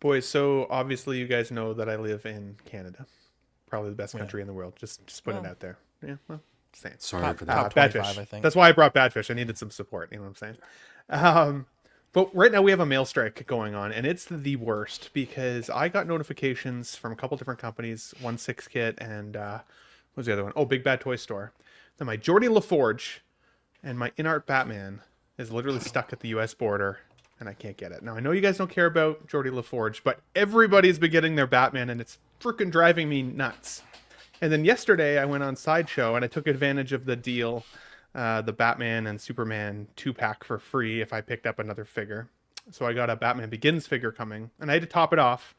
Boys, so obviously you guys know that I live in Canada. Probably the best country in the world. Just putting it Well, out there. Yeah, well, same. Sorry for top that. Bad 25, fish. I think. That's why I brought bad fish. I needed some support. You know what I'm saying? But right now we have a mail strike going on, and it's the worst because I got notifications from a couple different companies, One Six Kit and what was the other one? Oh, Big Bad Toy Store. That my Geordie LaForge and my InArt Batman is literally stuck at the U.S. border, and I can't get it. Now I know you guys don't care about Geordie LaForge, but everybody's been getting their Batman, and it's freaking driving me nuts. And then yesterday I went on Sideshow and I took advantage of the deal, the Batman and Superman 2-pack for free if I picked up another figure. So I got a Batman Begins figure coming, and I had to top it off.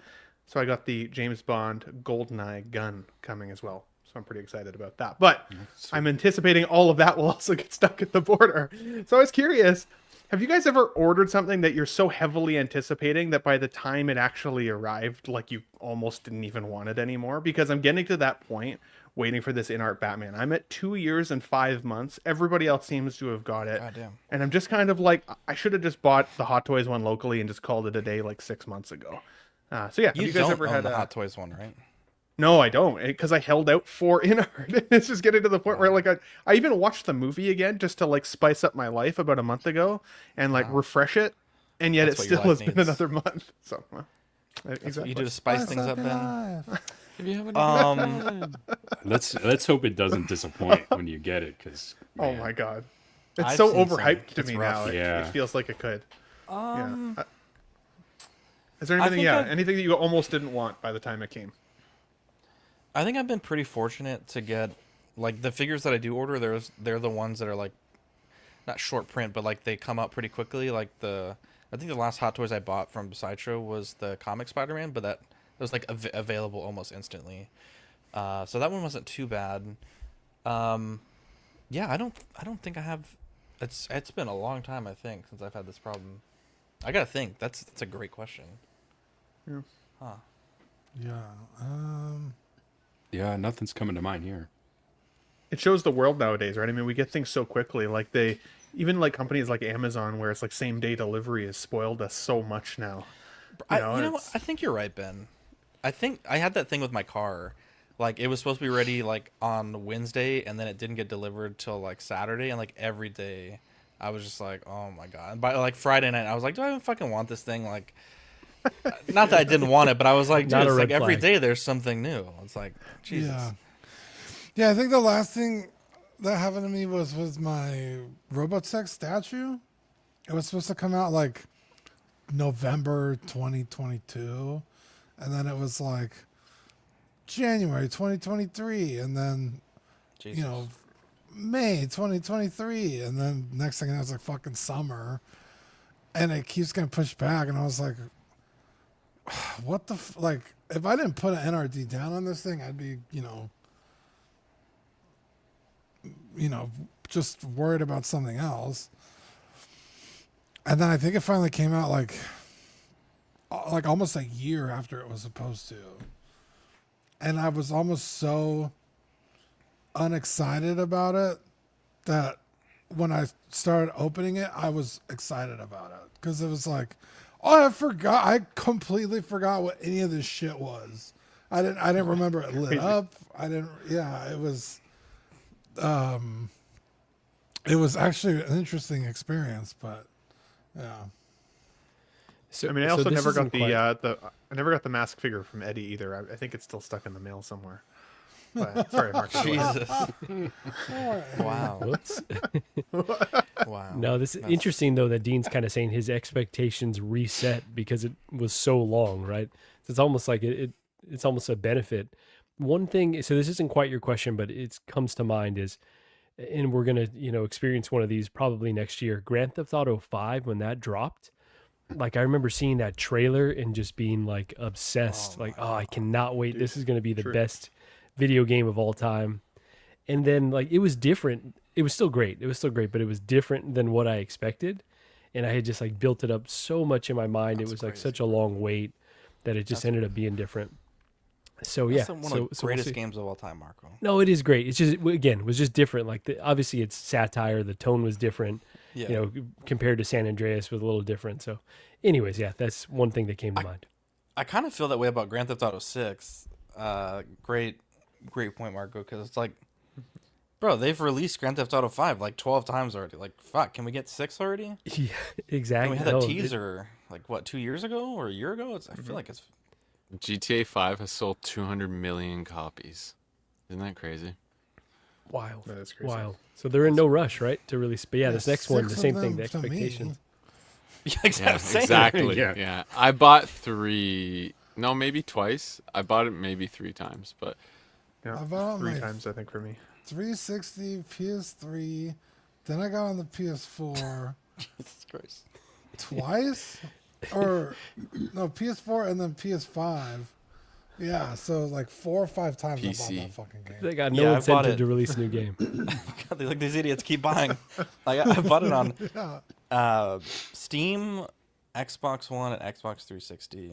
So I got the James Bond GoldenEye gun coming as well. So I'm pretty excited about that. But I'm anticipating all of that will also get stuck at the border. So I was curious, have you guys ever ordered something that you're so heavily anticipating that by the time it actually arrived, like you almost didn't even want it anymore? Because I'm getting to that point waiting for this InArt Batman. I'm at 2 years and 5 months. Everybody else seems to have got it. God damn. And I'm just kind of like, I should have just bought the Hot Toys one locally and just called it a day like 6 months ago. So yeah, have You you guys don't ever own had the a... Hot Toys one, right? No, I don't, because I held out for InArt. It's just getting to the point where like I even watched the movie again just to like spice up my life about a month ago and like refresh it, and yet That's it what your still has life been needs. another month. So That's exactly. what you do to spice things up, Ben. If you have any Um, let's hope it doesn't disappoint when you get it, because Oh my god, it's I've so seen some. overhyped to It's me rough. now. Yeah. It feels like it could. um, Yeah. Is there I anything? think Yeah, I've- anything that you almost didn't want by the time it came? I think I've been pretty fortunate to get like the figures that I do order. They're the ones that are like not short print, but like they come out pretty quickly. Like I think the last Hot Toys I bought from Sideshow was the comic Spider-Man, but that was like available almost instantly. So that one wasn't too bad. Yeah, I don't think I have. It's been a long time, I think, since I've had this problem. I gotta think. That's a great question. Yeah. Huh. Yeah. yeah, nothing's coming to mind here. It shows the world nowadays, right? I mean, we get things so quickly. Like even like companies like Amazon, where it's like same day delivery, has spoiled us so much now. You know, know, it's- I think you're right, Ben. I think I had that thing with my car. Like it was supposed to be ready like on Wednesday, and then it didn't get delivered till like Saturday, and like every day, I was just like, oh my god. And by like Friday night, I was like, do I even fucking want this thing? Like, not that I didn't want it, but I was like, dude, Not a it's like red every flag. day there's something new. It's like, Jesus. Yeah. Yeah, I think the last thing that happened to me was my Robotech statue. It was supposed to come out like November 2022, and then it was like January 2023, and then Jesus. you know May 2023, and then next thing I know, it's like fucking summer, and it keeps getting pushed back, and I was like, what the like if I didn't put an NRD down on this thing, I'd be just worried about something else. And then I think it finally came out like almost a year after it was supposed to. And I was almost so unexcited about it that when I started opening it, I was excited about it. Because it was like, oh, I completely forgot what any of this shit was. I didn't remember it lit up. It was actually an interesting experience, but yeah. So, I mean, I so also this never got isn't quite- I never got the mask figure from Eddie either. I think it's still stuck in the mail somewhere. But, sorry, Mark. Jesus. Wow. Whoops. Wow. No, this is interesting though that Dean's kind of saying his expectations reset because it was so long, right? So it's almost like it's almost a benefit. One thing, so this isn't quite your question, but it comes to mind is, and we're gonna experience one of these probably next year. Grand Theft Auto 5 when that dropped, like I remember seeing that trailer and just being like obsessed, I cannot wait. This is gonna be the best video game of all time. And then like it was different. It was still great. But it was different than what I expected. And I had just like built it up so much in my mind. It was like such a long wait that it just ended up being different. So That's yeah, one of the so we'll greatest see. games of all time, Marco. No, it is great. It's just again, it was just different. Like obviously it's satire. The tone was different. Yeah. Compared to San Andreas was a little different. So, anyways, yeah, that's one thing that came to mind. I kind of feel that way about Grand Theft Auto 6. Great point, Marco, because it's like, bro, they've released Grand Theft Auto 5 like 12 times already. Like, fuck, can we get 6 already? Yeah, And exactly. we had a No, teaser like what 2 years ago or a year ago. I feel like it's GTA 5 has sold 200 million copies. Isn't that crazy? wild. That is crazy. Wild. So they're in no rush, right, to release. But yeah, this next one, the 6 of same thing. them The to me. expectations. yeah, Yeah, exactly. exactly. Yeah. Yeah. I bought 3. No, maybe twice. I bought it maybe 3 times, but Yeah, I bought 3 my times I think for me. 360, PS3. Then I got on the PS4 Jesus Christ. twice, or no, PS4 and then PS5. Yeah, so like 4 or 5 times I bought PC. that fucking game. They got Yeah, no I bought incentive it. to release a new game. God, like these idiots keep buying. Like I bought it on Steam, Xbox One, and Xbox 360.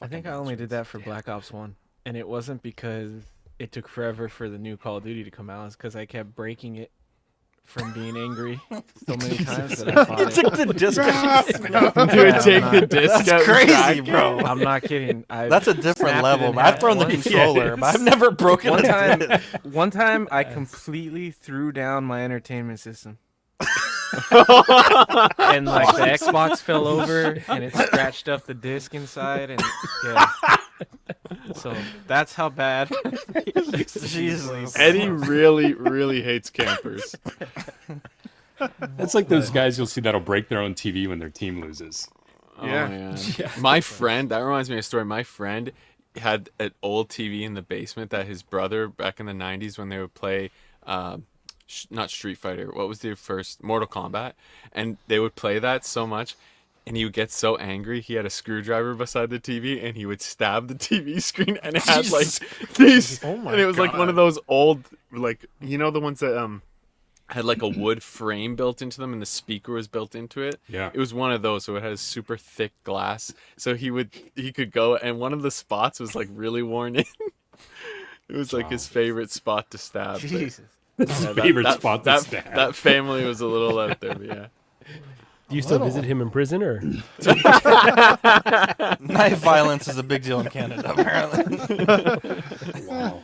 I think I only did that for Black Ops 1. And it wasn't because it took forever for the new Call of Duty to come out. It's because I kept breaking it from being angry so many times that I bought it. Took the disc. Dude, take the disc That's out, crazy, crack it. bro. I'm not kidding. That's a different snapped it level. in Man. I've half thrown the once. controller, but I've never broken One a time, disc. one time I completely threw down my entertainment system. And like the Xbox fell over and it scratched up the disc inside and yeah. So that's how bad. Jesus. Eddie really, really hates campers. That's like those guys you'll see that'll break their own TV when their team loses. Yeah. Oh, man. My friend, that reminds me of a story. My friend had an old TV in the basement that his brother, back in the 90s when they would play, not Street Fighter, what was their first? Mortal Kombat. And they would play that so much. And he would get so angry, he had a screwdriver beside the TV, and he would stab the TV screen, and it had like these, Oh my and it was like one God. of those old, like, you know, the ones that had like a wood frame built into them, and the speaker was built into it. Yeah. It was one of those, so it had super thick glass, so he could go, and one of the spots was like really worn in. It was like his favorite spot to stab. but- Jesus. yeah, Favorite spot to that, stab. That family was a little out there, but yeah. Do you still visit him in prison, or Knife violence is a big deal in Canada, apparently. Wow.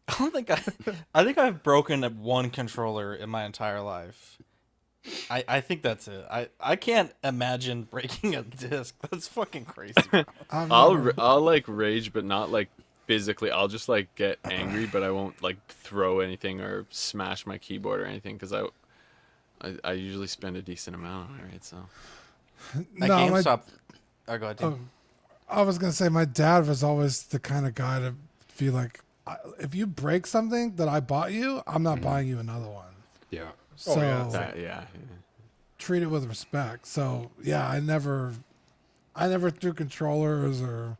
I think I've broken one controller in my entire life. I think that's it. I can't imagine breaking a disc. That's fucking crazy. I'll like rage, but not like physically. I'll just like get angry, but I won't like throw anything or smash my keyboard or anything because I usually spend a decent amount on it, right? So At No, GameStop. Oh, go ahead. Tim. I was gonna say my dad was always the kind of guy to feel like, if you break something that I bought you, I'm not buying you another one. Yeah. So yeah. treat it with respect. So yeah, I never threw controllers or,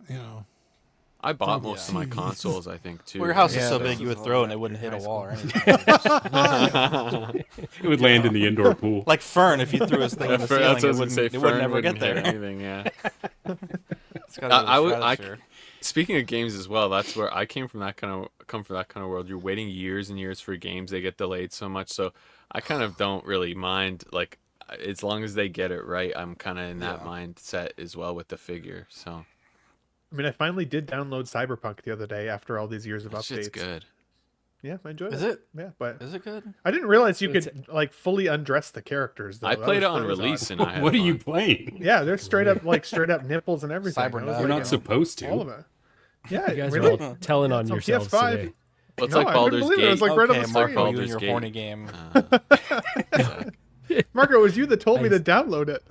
you know. I bought most of my TVs. consoles, I think, too. Well, your house is Yeah, so this big you is would all throw it back and it wouldn't in hit a high wall or school. anything. It would land in the indoor pool. Like Fern, if you threw his thing in the ceiling, That's what I it was gonna wouldn't, say. it would Fern never get wouldn't hit there. anything, yeah. It's gotta go to the I stratosphere. Speaking of games as well, that's where I came from. Come from that kind of world. You're waiting years and years for games. They get delayed so much, so I kind of don't really mind. Like, as long as they get it right, I'm kind of in that mindset as well with the figure. So I mean, I finally did download Cyberpunk the other day after all these years of that updates. shit's good. Yeah, I enjoyed it. Is it? Yeah, but Is it good? I didn't realize you It's- could like fully undress the characters. Though. I That played it was- on that was release, odd. and I had What are you fun. playing? Yeah, they're straight up nipples and everything. Cyber I was nut. You're like, not supposed to. all of it. Yeah, you guys really? are all telling on It's on yourselves PS5. today? Well, it's No, like I couldn't Baldur's believe it. Gate. It was like right on Okay, the Marco, screen. you and Baldur's your Gate. horny game. Marco, it was you that told me Nice. to download it.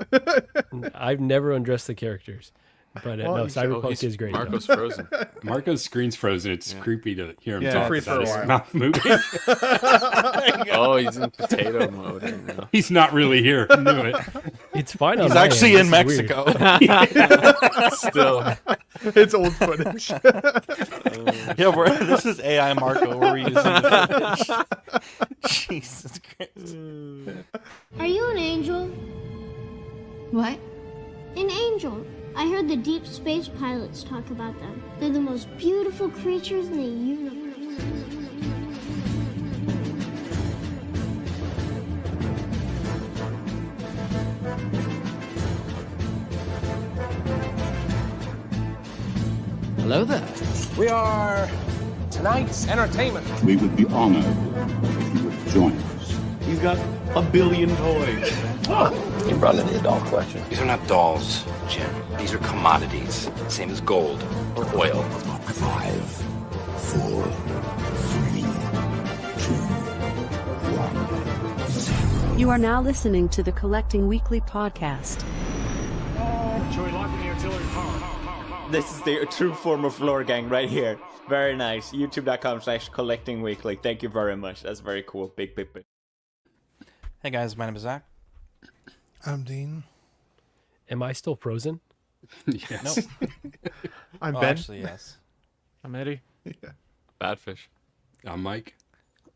I've never undressed the characters, but Well, no, you should- Cyberpunk is great. though. Marco's frozen. Marco's screen's frozen. It's creepy to hear him Yeah. talk Freeze about for a his while. mouth moving. Oh, he's in potato mode right now. He's not really here. I knew it. It's fine. on He's my actually end. in This is weird. Mexico. Still, It's old footage. Yeah, this is AI Marco. We're using the footage. Jesus Christ. Are you an angel? What? An angel. I heard the deep space pilots talk about them. They're the most beautiful creatures in the universe. Hello there. We are tonight's entertainment. We would be honored if you would join us. He's got a billion toys. You brought in the doll collection. These are not dolls, Jim. These are commodities. Same as gold or oil. 5, 4, 3, 2, 1, 0. You are now listening to the Collecting Weekly podcast. Should we lock in the artillery power? This is the true form of lore gang right here. Very nice. YouTube.com/collectingweekly. Thank you very much. That's very cool. Big. Hey guys, my name is Zach. I'm Dean. Am I still frozen? Yes. Nope. I'm Oh, Ben. actually, yes. I'm Eddie. Badfish. I'm Mike.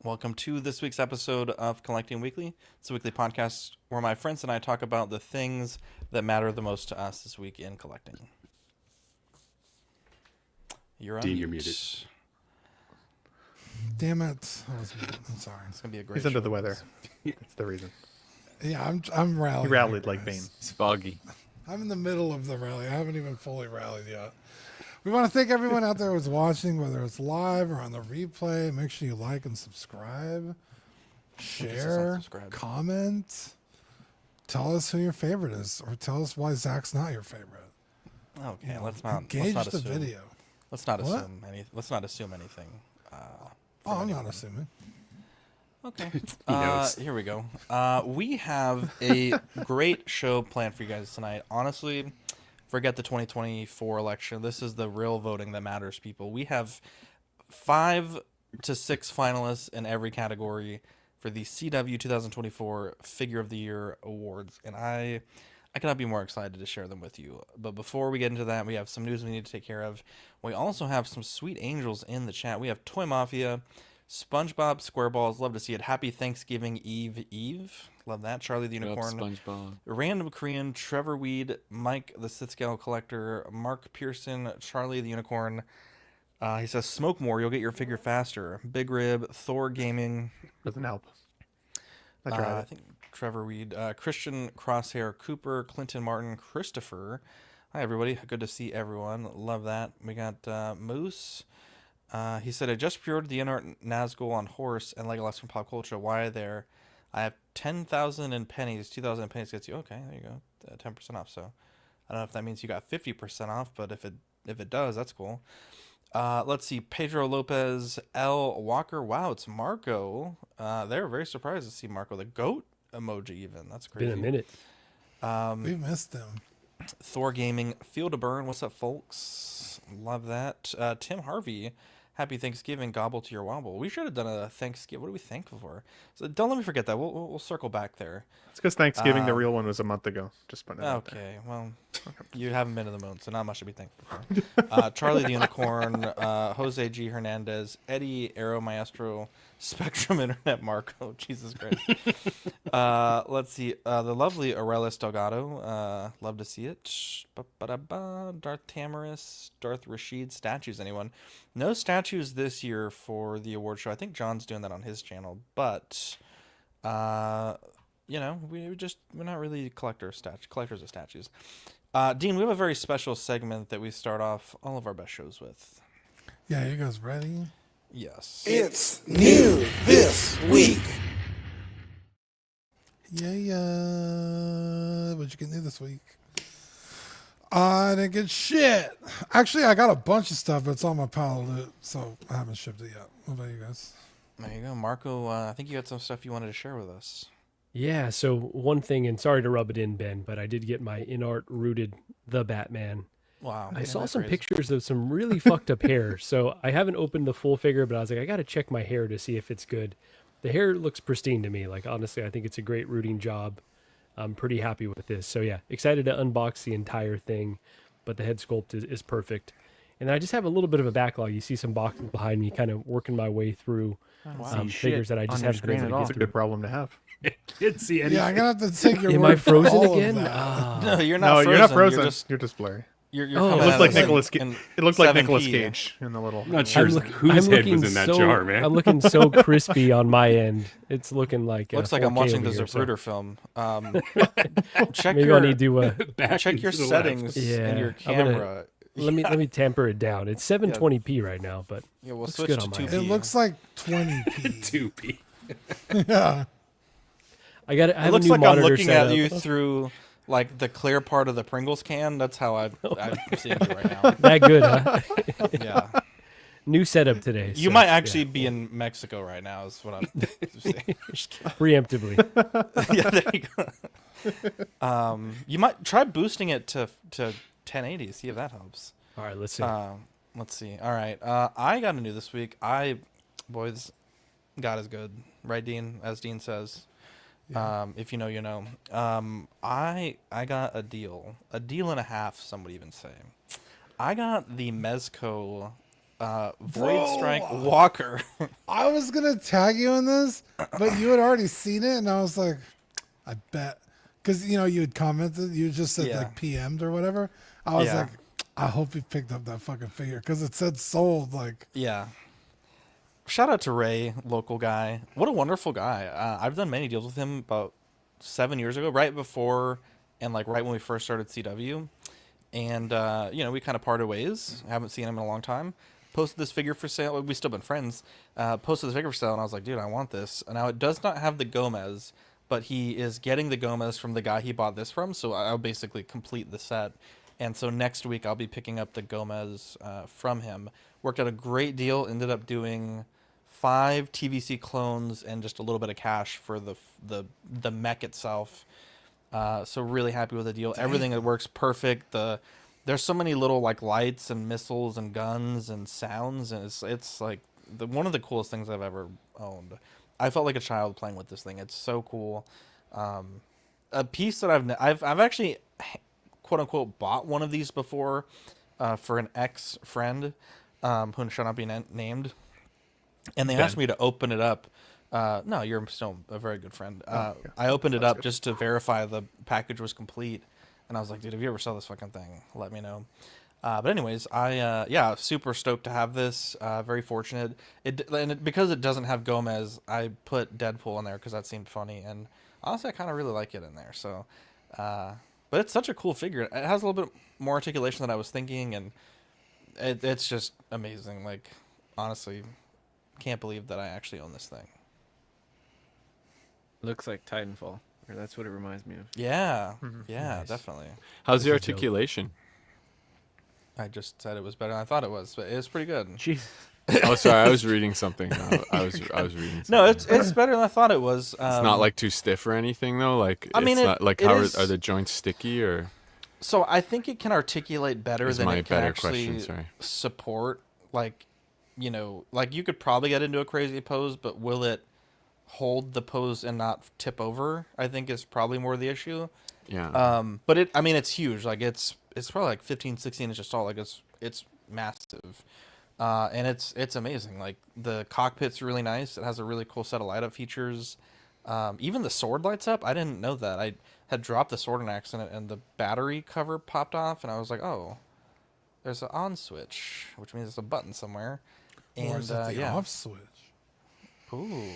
Welcome to this week's episode of Collecting Weekly. It's a weekly podcast where my friends and I talk about the things that matter the most to us this week in collecting. You're on Dean, mute. you're muted. Damn it. I was muted. I'm sorry. It's gonna be a great. He's under show, the weather. guys. That's the reason. Yeah, I'm rallying. He rallied here, like Bane. guys. It's foggy. I'm in the middle of the rally. I haven't even fully rallied yet. We want to thank everyone out there who's watching, whether it's live or on the replay. Make sure you like and subscribe, share, subscribe. comment. Tell us who your favorite is, or tell us why Zach's not your favorite. Okay, You know, let's not engage the the video. Let's not What? assume any. Let's not assume anything. Oh, I'm not assuming. Okay. knows. Here we go. We have a great show planned for you guys tonight. Honestly, forget the 2024 election. This is the real voting that matters, people. We have 5 to 6 finalists in every category for the CW 2024 Figure of the Year Awards, and I cannot be more excited to share them with you. But before we get into that, we have some news we need to take care of. We also have some sweet angels in the chat. We have Toy Mafia, SpongeBob SquareBalls, love to see it. Happy Thanksgiving Eve. Love that. Charlie the Unicorn. SpongeBob. Random Korean, Trevor Weed, Mike the Sith Scale Collector, Mark Pearson, Charlie the Unicorn. He says, smoke more, you'll get your figure faster. Big Rib, Thor Gaming. Doesn't help. I tried I it. think Trevor Weed, Christian Crosshair, Cooper, Clinton Martin, Christopher. Hi, everybody. Good to see everyone. Love that. We got Moose. He said, I just pre-ordered the Inart Nazgul on horse and Legolas from Pop Culture. Why there? I have 10,000 in pennies. 2,000 in pennies gets you. Okay, there you go. 10% off. So I don't know if that means you got 50% off, but if it does, that's cool. Let's see. Pedro Lopez, L. Walker. Wow, it's Marco. They're very surprised to see Marco. The goat emoji even. That's crazy. Been a minute. We missed him. Thor Gaming, Field of Burn. What's up, folks? Love that. Tim Harvey, happy Thanksgiving. Gobble to your wobble. We should have done a Thanksgiving. What are we thankful for? So don't let me forget that. We'll circle back there. It's because Thanksgiving, the real one, was a month ago. Just putting it out there. Okay, well, you haven't been to the moon, so not much to be thankful for. Charlie the Unicorn, Jose G. Hernandez, Eddie Aero Maestro, Spectrum Internet Marco, Jesus Christ. Let's see, the lovely Aurelis Delgado, love to see it. Darth Tamaris, Darth Rashid, statues, anyone? No statues this year for the award show. I think John's doing that on his channel, but... you know, we're not really collectors of statues. Dean, we have a very special segment that we start off all of our best shows with. Yeah, you guys ready? Yes. It's new this week. Yeah. What'd you get new this week? I didn't get shit. Actually, I got a bunch of stuff, but it's on my pile of loot, so I haven't shipped it yet. What about you guys? There you go. Marco, I think you had some stuff you wanted to share with us. Yeah, so one thing, and sorry to rub it in, Ben, but I did get my in-art rooted The Batman. Wow. I saw some pictures of some really fucked up hair, so I haven't opened the full figure, but I was like, I got to check my hair to see if it's good. The hair looks pristine to me. Like, honestly, I think it's a great rooting job. I'm pretty happy with this. So, yeah, excited to unbox the entire thing, but the head sculpt is perfect. And I just have a little bit of a backlog. You see some boxes behind me, kind of working my way through figures that I just haven't been able to get It's a good problem to have. Can't see anything. Yeah, I'm gonna have to take your Am word I for frozen all of again? that. No, you're No, not frozen. you're not frozen. You're You're just blurry. You're Oh, coming It looked at like us Nicolas. in It looked like 7P. Nicolas Cage in the little. I'm not sure I'm whose head was in that so, jar, man. I'm looking so crispy on my end. It's looking like Looks like I'm 4K watching the over here, so Zapruder film. Check maybe your I need to. check your to the settings left. in your Yeah, I'm gonna- camera. let me temper it down. It's 720p right now, but yeah, we'll looks switch good to on my 2p. It looks like 20p. 2p. Yeah. I It have looks a new like I'm monitor looking set at up. you through like the clear part of the Pringles can. That's how I'm seeing you right now. That good, huh? Yeah. New setup today. You so, might actually be in Mexico right now. Is what I'm saying. preemptively. Yeah, there you go. You might try boosting it to 1080. See if that helps. All right, let's see. Let's see. All right. I got a new this week. Boys, God is good, right, Dean? As Dean says. Yeah. If you know, you know. I got a deal and a half. Some would even say. I got the Mezco Void Strike Walker. I was gonna tag you in this, but you had already seen it, and I was like, I bet, because you had commented, you just said like PM'd or whatever. I was like, I hope he picked up that fucking figure because it said sold. Like, yeah. Shout out to Ray, local guy. What a wonderful guy. I've done many deals with him about 7 years ago, right before and like right when we first started CW. And, we kind of parted ways. I haven't seen him in a long time. Posted this figure for sale. We've still been friends. Posted this figure for sale, and I was like, dude, I want this. And now it does not have the Gomez, but he is getting the Gomez from the guy he bought this from, so I'll basically complete the set. And so next week I'll be picking up the Gomez from him. Worked out a great deal. Ended up doing 5 TVC clones and just a little bit of cash for the mech itself. So really happy with the deal. Dang. Everything that works perfect. There's so many little like lights and missiles and guns and sounds, and it's like one of the coolest things I've ever owned. I felt like a child playing with this thing. It's so cool. A piece that I've actually quote unquote bought one of these before for an ex friend who shall not be named, and they asked me to open it up. No, you're still a very good friend. I opened it up just to verify the package was complete. And I was like, dude, if you ever sell this fucking thing, let me know. But anyways, super stoked to have this. Very fortunate. Because it doesn't have Gomez, I put Deadpool in there because that seemed funny. And honestly, I kind of really like it in there. So, but it's such a cool figure. It has a little bit more articulation than I was thinking. And it's just amazing. Like, honestly, can't believe that I actually own this thing. Looks like Titanfall. Or that's what it reminds me of. Yeah. Mm-hmm. Yeah, Nice. definitely. How's the articulation? I just said it was better than I thought it was, but it was pretty good. Jeez. Oh, sorry, I was reading something. I was reading something. No, it's better than I thought it was. It's not like too stiff or anything though. Like I mean, it's not like are the joints sticky or? So I think it can articulate better than it can actually support. Like, like you could probably get into a crazy pose, but will it hold the pose and not tip over? I think is probably more the issue. Yeah. But it's huge. Like it's probably like 15, 16 inches tall. Like it's massive. And it's amazing. Like the cockpit's really nice. It has a really cool set of light up features. Even the sword lights up. I didn't know that. I had dropped the sword in accident and the battery cover popped off and I was like, oh, there's an on switch, which means there's a button somewhere. Or is it the off switch? Ooh,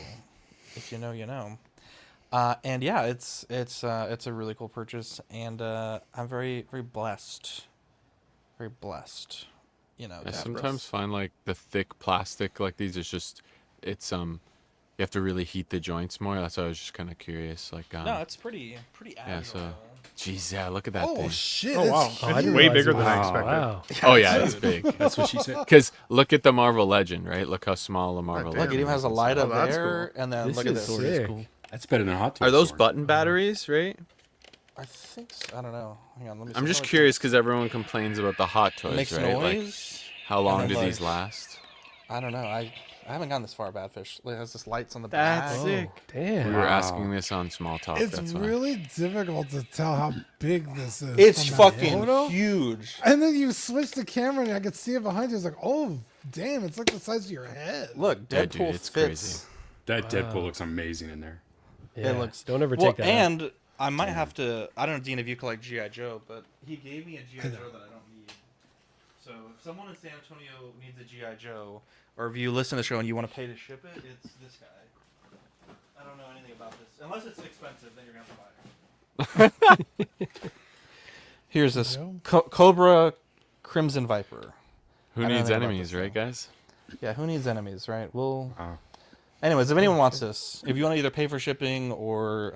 if you know, you know. And yeah, it's a really cool purchase, and I'm very, very blessed. Very blessed. I sometimes find like the thick plastic like these is just you have to really heat the joints more. That's why I was just kind of curious. Like no, it's pretty yeah. agile. So, geez, yeah, look at that thing. Oh shit! Oh wow, it's way bigger than I expected. Wow. Oh yeah, it's big. That's what she said. Because look at the Marvel Legend, right? Look how small the Marvel. Look, it even has a light up there, and then This look at is this. sick. Cool. That's better than a Hot Toys. Are those sword. button batteries, right? I think so. I don't know. Hang on, let me. I'm see. just curious because everyone complains about the Hot Toys, It makes right? noise. Like, how long and do then, these last? I don't know. I haven't gone this far, Badfish. It has this lights on the That's back. sick. Damn. We were asking this on Small Talk. It's that's why. really difficult to tell how big this is. It's from that fucking photo. huge. And then you switch the camera and I could see it behind you. It's like, oh, damn, it's like the size of your head. Look, Yeah, Deadpool dude, it's fits. crazy. That Deadpool looks amazing in there. Yeah. It looks. Don't ever Well, take that out. and I might have to. I don't know, Dean, if you collect GI Joe, but he gave me a GI Joe that I don't need. So if someone in San Antonio needs a GI Joe, or if you listen to the show and you want to pay to ship it, it's this guy. I don't know anything about this, unless it's expensive. Then you're gonna have to buy it. Here's this Cobra Crimson Viper. Who I don't needs know about enemies, this right, guys? Yeah, who needs enemies, right? Well, anyways, if anyone wants this, if you want to either pay for shipping or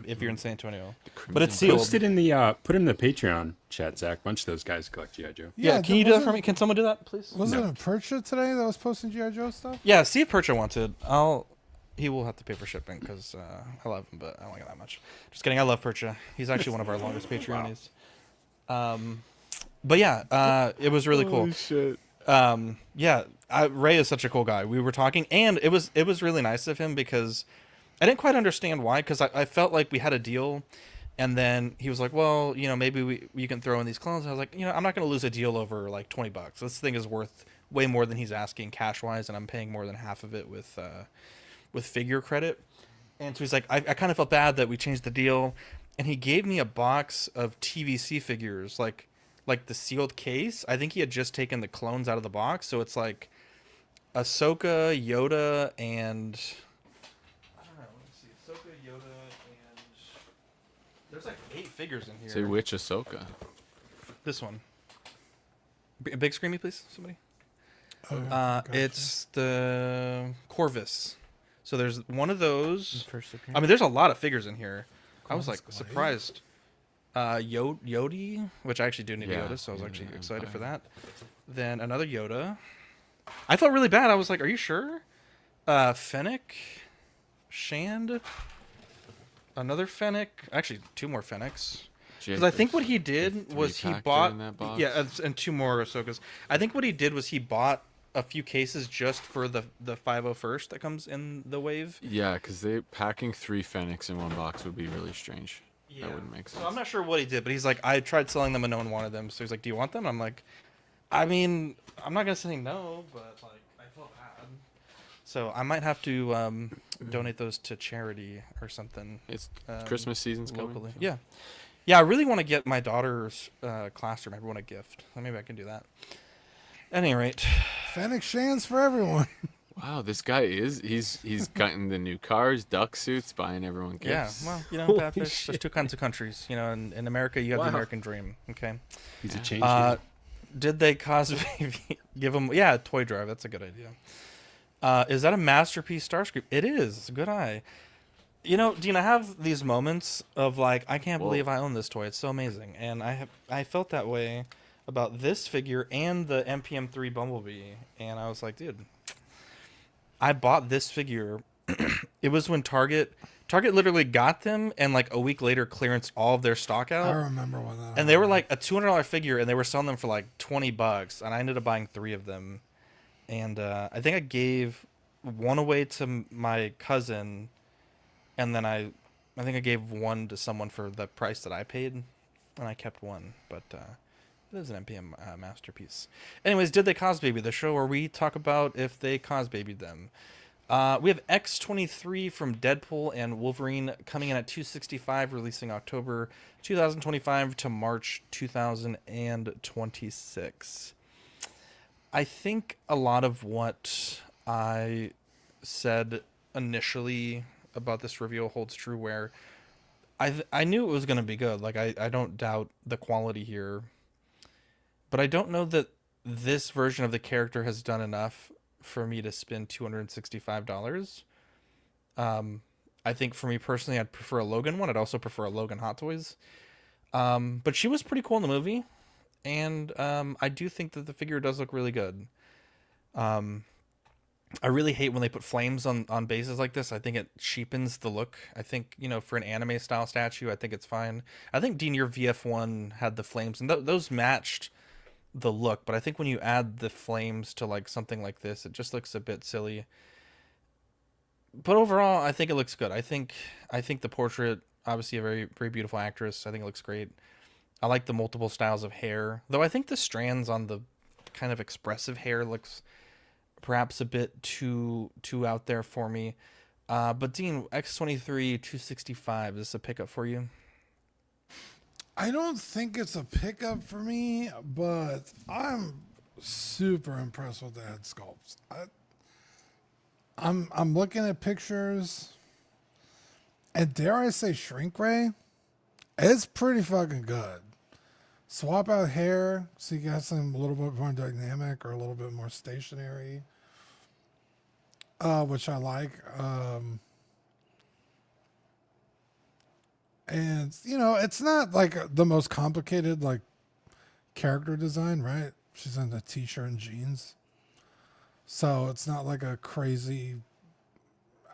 if you're in San Antonio, but it's sealed. Post it in the put it in the Patreon chat, Zach. A bunch of those guys collect GI Joe. Yeah, can you do that for me? Can someone do that, please? Wasn't it Percha today that was posting GI Joe stuff? Yeah, see if Percha wants it. He will have to pay for shipping because I love him, but I don't like it that much. Just kidding. I love Percha. He's actually one of our longest Patreonies. But yeah, it was really cool. Holy shit. Yeah, Ray is such a cool guy. We were talking, and it was really nice of him because I didn't quite understand why. Because I felt like we had a deal, and then he was like, "Well, you know, maybe you can throw in these clones." And I was like, "You know, I'm not going to lose a deal over like $20. This thing is worth way more than he's asking cash wise, and I'm paying more than half of it with figure credit." And so he's like, I kind of felt bad that we changed the deal, and he gave me a box of TVC figures, like the sealed case. I think he had just taken the clones out of the box, so it's like Ahsoka, Yoda, and I don't know. Let's see, Ahsoka, Yoda, and there's like 8 figures in here. Say which Ahsoka? This one. Big screamy, please, somebody. Oh, gotcha. It's the Corvus. So there's one of those. I mean, there's a lot of figures in here. I was like surprised. Yodi, which I actually do need Yoda, so I was actually excited for that. Then another Yoda. I felt really bad. I was like, "Are you sure?" Fennec, Shand, another Fennec. Actually, 2 more Fennecs. Because I think what he did was he bought and 2 more Ahsokas. I think what he did was he bought a few cases just for the 501st that comes in the wave. Yeah, because packing 3 Fennecs in one box would be really strange. Yeah. That wouldn't make sense. So I'm not sure what he did, but he's like, I tried selling them and no one wanted them. So he's like, "Do you want them?" I'm like, I mean, I'm not gonna say no, but like, I felt bad. So I might have to donate those to charity or something. It's Christmas season's locally. coming. So. Yeah, yeah. I really want to get my daughter's classroom. Everyone a gift. Maybe I can do that. At any rate, Fennec Shands for everyone. Wow, this guy he's gotten the new cars, duck suits, buying everyone gifts. Yeah, well, you know, Badfish, there's 2 kinds of countries. You know, in America, you have the American dream. Okay. He's a change. Did they cause give him? Yeah, toy drive. That's a good idea. Is that a masterpiece Starscream? It is. It's a good eye. You know, Dean, I have these moments of like, I can't believe I own this toy. It's so amazing, and I felt that way about this figure and the MPM3 Bumblebee, and I was like, dude, I bought this figure. It was when Target literally got them, and like a week later clearanced all of their stock out. I remember when that. And they were like a $200 figure, and they were selling them for like $20, and I ended up buying 3 of them. And I think I gave one away to my cousin, and then I think I gave one to someone for the price that I paid, and I kept one. But it is an MPM masterpiece. Anyways, did they cause baby? The show where we talk about if they cause babied them. We have X-23 from Deadpool and Wolverine coming in at $265, releasing October 2025 to March 2026. I think a lot of what I said initially about this reveal holds true, where I knew it was going to be good. Like, I don't doubt the quality here, but I don't know that this version of the character has done enough for me to spend $265. I think for me personally, I'd prefer a Logan one. I'd also prefer a Logan Hot Toys. But she was pretty cool in the movie, and I do think that the figure does look really good. I really hate when they put flames on bases like this. I think it cheapens the look. I think, you know, for an anime style statue, I think it's fine. I think, Dean, your VF1 had the flames, and those matched the look, but I think when you add the flames to like something like this, it just looks a bit silly. But overall, I think it looks good. I think the portrait, obviously a very, very beautiful actress. I think it looks great. I like the multiple styles of hair, though I think the strands on the kind of expressive hair looks perhaps a bit too out there for me. But Dean, X-23 $265, is this a pickup for you? I don't think it's a pickup for me, but I'm super impressed with the head sculpts. I'm looking at pictures, and dare I say shrink ray, it's pretty fucking good. swap out hair so you got some a little bit more dynamic or a little bit more stationary, which I like. And you know, it's not like the most complicated like character design, right? She's in a t-shirt and jeans, so it's not like a crazy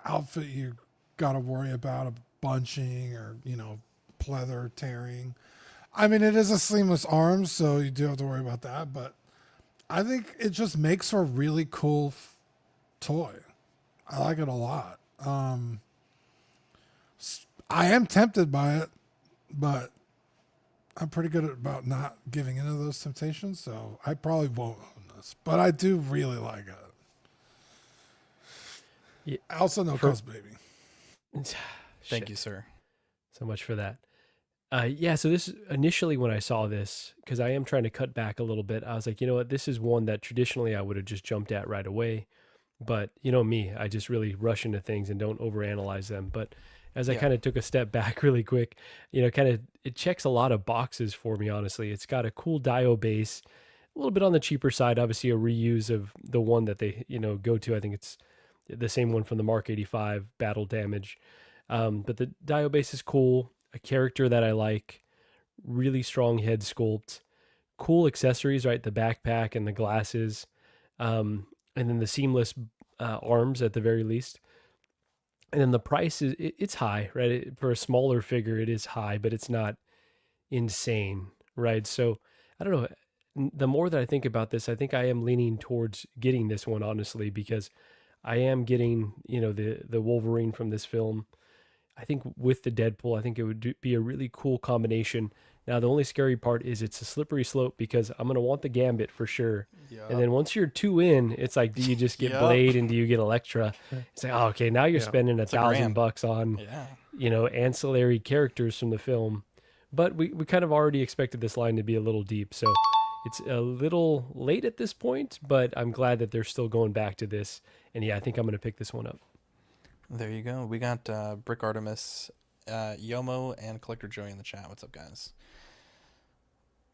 outfit you got to worry about a bunching or, you know, pleather tearing. I mean, it is a seamless arm, so you do have to worry about that, but I think it just makes for a really cool toy. I like it a lot. I am tempted by it, but I'm pretty good about not giving into those temptations, so I probably won't own this, but I do really like it. Yeah. I also know Cuz Baby. Thank you, sir. So much for that. Yeah, so this initially when I saw this, because I am trying to cut back a little bit, I was like, you know what, this is one that traditionally I would have just jumped at right away. But you know me, I just really rush into things and don't overanalyze them. But as I kind of took a step back really quick, you know, kind of it checks a lot of boxes for me, honestly. It's got a cool Dio base, a little bit on the cheaper side, obviously a reuse of the one that they, you know, go to. I think it's the same one from the Mark 85 Battle Damage. But the Dio base is cool, a character that I like, really strong head sculpt, cool accessories, right? The backpack and the glasses, and then the seamless arms at the very least. And then the price is, it's high, right? For a smaller figure, it is high, but it's not insane, right? So I don't know. The more that I think about this, I think I am leaning towards getting this one, honestly, because I am getting, you know, the Wolverine from this film. I think with the Deadpool, I think it would be a really cool combination. Now, the only scary part is it's a slippery slope because I'm going to want the Gambit for sure. Yep. And then once you're 2 in, it's like, do you just get Blade and do you get Elektra? It's like, oh, okay, now you're spending $1,000 on, you know, ancillary characters from the film. But we kind of already expected this line to be a little deep. So it's a little late at this point, but I'm glad that they're still going back to this. And yeah, I think I'm going to pick this one up. There you go. We got Brick Artemis, Yomo, and Collector Joey in the chat. What's up, guys?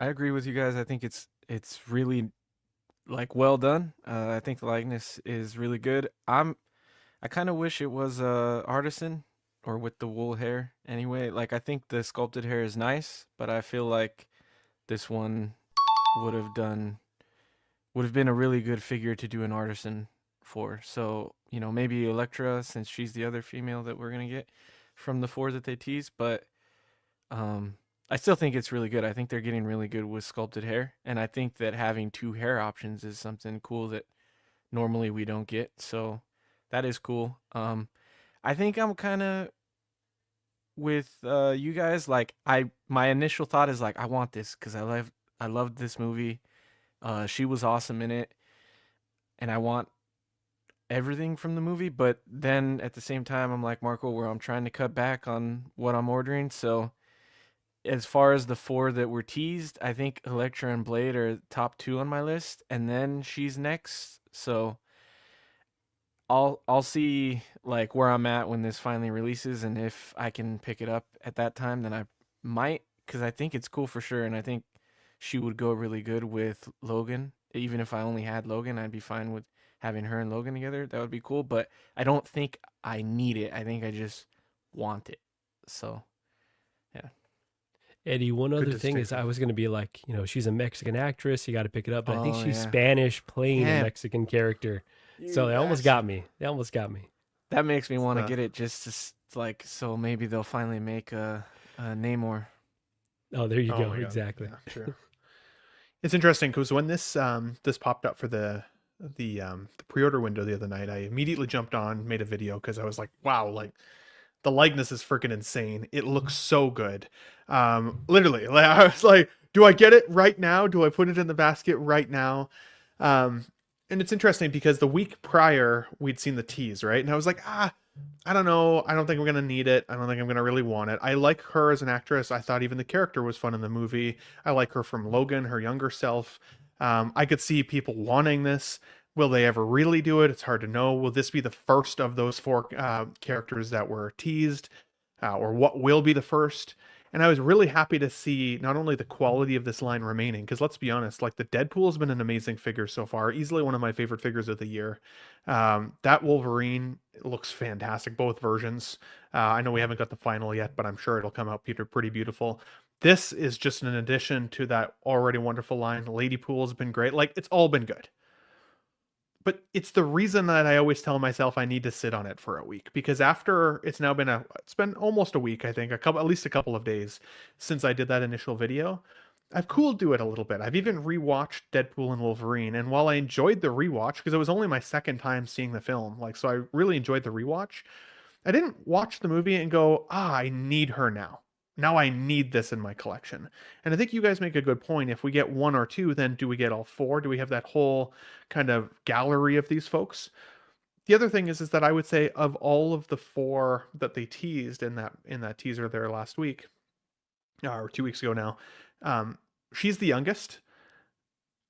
I agree with you guys. I think it's really like well done. I think the likeness is really good. I kind of wish it was artisan or with the wool hair. Anyway, like I think the sculpted hair is nice, but I feel like this one would have been a really good figure to do an artisan for. So, you know, maybe Elektra, since she's the other female that we're gonna get from the 4 that they tease, but I still think it's really good. I think they're getting really good with sculpted hair, and I think that having 2 hair options is something cool that normally we don't get. So that is cool. I think I'm kind of with you guys. Like my initial thought is like I want this because I loved this movie. She was awesome in it, and I want everything from the movie. But then at the same time, I'm like Marco, where I'm trying to cut back on what I'm ordering. So as far as the 4 that were teased, I think Elektra and Blade are top 2 on my list, and then she's next. So I'll see like where I'm at when this finally releases, and if I can pick it up at that time, then I might, because I think it's cool for sure, and I think she would go really good with Logan. Even if I only had Logan, I'd be fine with having her and Logan together. That would be cool, but I don't think I need it. I think I just want it. So yeah. Eddie, one other thing is I was going to be like, you know, she's a Mexican actress. You got to pick it up. But I think she's Spanish playing a Mexican character. So they almost got me. That makes me want to get it just to, like, so maybe they'll finally make a Namor. Oh, there you go. Exactly. Yeah, true. It's interesting because when this popped up for the pre-order window the other night, I immediately jumped on, made a video because I was like, wow, like the likeness is freaking insane. It looks so good. Literally, like, I was like, do I get it right now? Do I put it in the basket right now? And it's interesting because the week prior we'd seen the tease, right? And I was like, I don't know. I don't think I'm going to need it. I don't think I'm going to really want it. I like her as an actress. I thought even the character was fun in the movie. I like her from Logan, her younger self. I could see people wanting this. Will they ever really do it? It's hard to know. Will this be the first of those 4 characters that were teased? Or what will be the first? And I was really happy to see not only the quality of this line remaining, because let's be honest, like the Deadpool has been an amazing figure so far, easily one of my favorite figures of the year. That Wolverine looks fantastic, both versions. I know we haven't got the final yet, but I'm sure it'll come out pretty beautiful. This is just an addition to that already wonderful line. Ladypool's been great. Like, it's all been good. But it's the reason that I always tell myself I need to sit on it for a week, because after it's been almost a week, I think, at least a couple of days since I did that initial video. I've cooled to it a little bit. I've even rewatched Deadpool and Wolverine, and while I enjoyed the rewatch, because it was only my second time seeing the film, like, so I really enjoyed the rewatch, I didn't watch the movie and go, I need her now. Now I need this in my collection. And I think you guys make a good point. If we get one or two, then do we get all four? Do we have that whole kind of gallery of these folks? The other thing is that I would say of all of the four that they teased in that teaser there last week, or 2 weeks ago now, she's the youngest.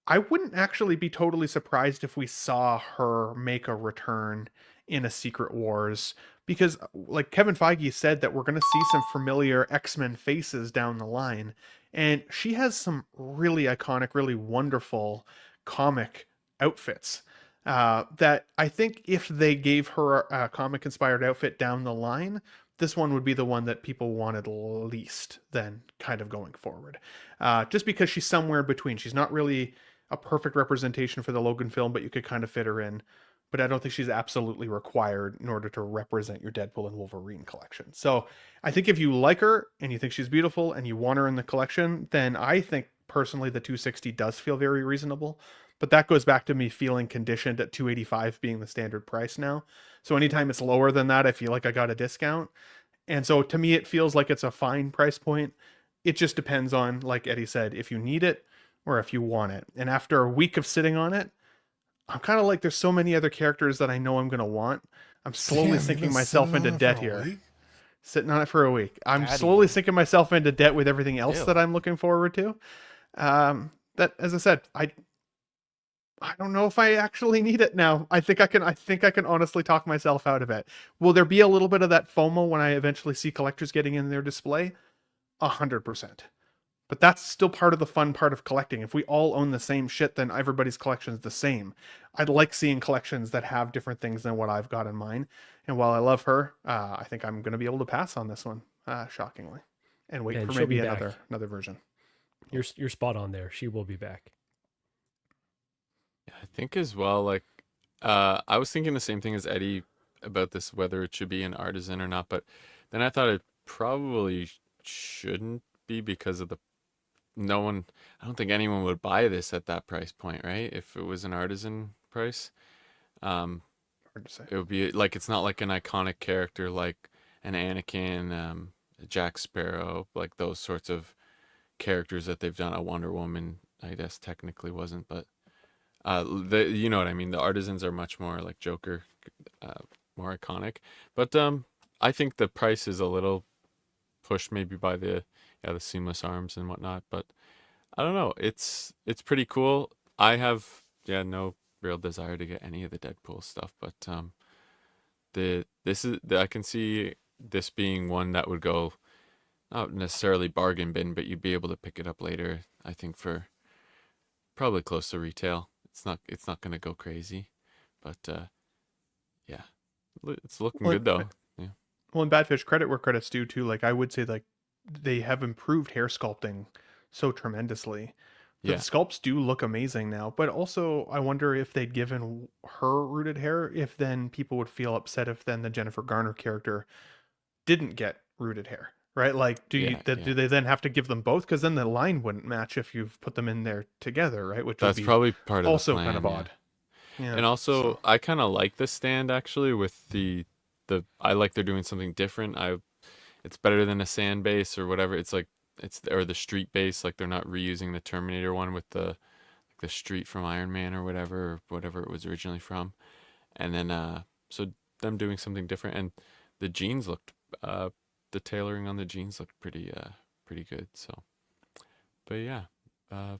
I wouldn't actually be totally surprised if we saw her make a return in a Secret Wars, because like Kevin Feige said that we're going to see some familiar X-Men faces down the line, and she has some really iconic, really wonderful comic outfits that I think if they gave her a comic inspired outfit down the line, this one would be the one that people wanted least then kind of going forward. Just because she's somewhere between. She's not really a perfect representation for the Logan film, but you could kind of fit her in. But I don't think she's absolutely required in order to represent your Deadpool and Wolverine collection. So I think if you like her and you think she's beautiful and you want her in the collection, then I think personally the 260 does feel very reasonable. But that goes back to me feeling conditioned at 285 being the standard price now. So anytime it's lower than that, I feel like I got a discount. And so to me, it feels like it's a fine price point. It just depends on, like Eddie said, if you need it or if you want it. And after a week of sitting on it, I'm kind of like, there's so many other characters that I know I'm going to want. I'm slowly sinking myself into debt here. Sitting on it for a week. I'm slowly sinking myself into debt with everything else that I'm looking forward to. That, as I said, I don't know if I actually need it now. I think I can honestly talk myself out of it. Will there be a little bit of that FOMO when I eventually see collectors getting in their display? 100%. But that's still part of the fun part of collecting. If we all own the same shit, then everybody's collection is the same. I'd like seeing collections that have different things than what I've got in mine. And while I love her, I think I'm going to be able to pass on this one, shockingly, and wait for maybe another version. You're spot on there. She will be back. Yeah, I think as well. Like, I was thinking the same thing as Eddie about this, whether it should be an artisan or not. But then I thought it probably shouldn't be because of I don't think anyone would buy this at that price point, right? If it was an artisan price, hard to say. It would be like, it's not like an iconic character like an Anakin, a Jack Sparrow, like those sorts of characters that they've done. A Wonder Woman, I guess technically wasn't, but you know what I mean. The artisans are much more like Joker, more iconic. But I think the price is a little pushed maybe by the seamless arms and whatnot, but I don't know. It's pretty cool. I have no real desire to get any of the Deadpool stuff, but I can see this being one that would go not necessarily bargain bin, but you'd be able to pick it up later. I think for probably close to retail. It's not going to go crazy, but yeah, it's looking good though. Yeah. Well, in Badfish, credit where credit's due too. Like, I would say, like, they have improved hair sculpting so tremendously. The sculpts do look amazing now, but also I wonder if they'd given her rooted hair, if then people would feel upset if then the Jennifer Garner character didn't get rooted hair, right? Like, do they then have to give them both? Because then the line wouldn't match if you've put them in there together, right? Which that's would be probably part of also the plan, kind of odd. Yeah. And also, I kind of like the stand actually with the I like they're doing something different. It's better than a sand base or whatever. It's like or the street base. Like, they're not reusing the Terminator one with the street from Iron Man or whatever it was originally from. And then so them doing something different, and the jeans looked the tailoring on the jeans looked pretty good. So, but yeah, the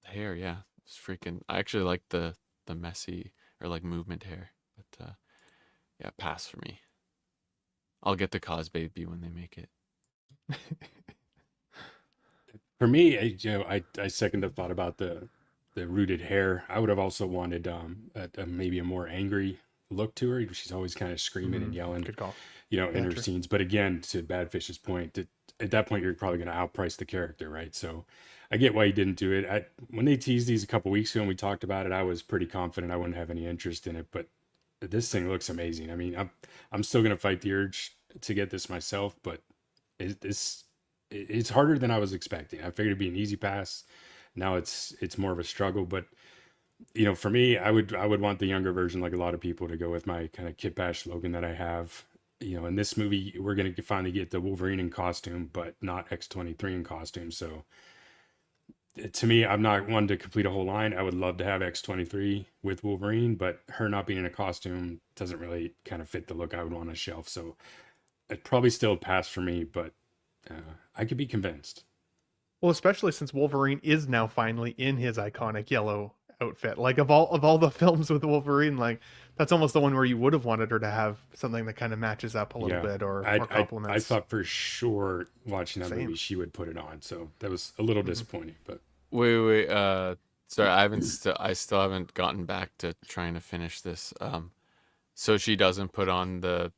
hair, it's freaking. I actually like the messy or like movement hair, but pass for me. I'll get the Cos Baby when they make it. For me, I second the thought about the rooted hair. I would have also wanted maybe a more angry look to her. She's always kind of screaming and yelling, Good call. in her scenes. But again, to Badfish's point, at that point you're probably going to outprice the character, right? So I get why you didn't do it. When they teased these a couple weeks ago and we talked about it, I was pretty confident I wouldn't have any interest in it. But this thing looks amazing. I mean, I'm still going to fight the urge to get this myself, but it's harder than I was expecting. I figured it'd be an easy pass. Now it's more of a struggle, but for me, I would want the younger version, like a lot of people, to go with my kind of Kit Bash Logan that I have. In this movie, we're going to finally get the Wolverine in costume, but not X-23 in costume. So to me, I'm not one to complete a whole line. I would love to have X-23 with Wolverine, but her not being in a costume doesn't really kind of fit the look I would want on a shelf. So it probably still pass for me, but I could be convinced. Well, especially since Wolverine is now finally in his iconic yellow outfit. Like of all the films with Wolverine, like that's almost the one where you would have wanted her to have something that kind of matches up a little bit or complements. I thought for sure watching that movie she would put it on, so that was a little disappointing. But wait, sorry, I still haven't gotten back to trying to finish this. So she doesn't put on the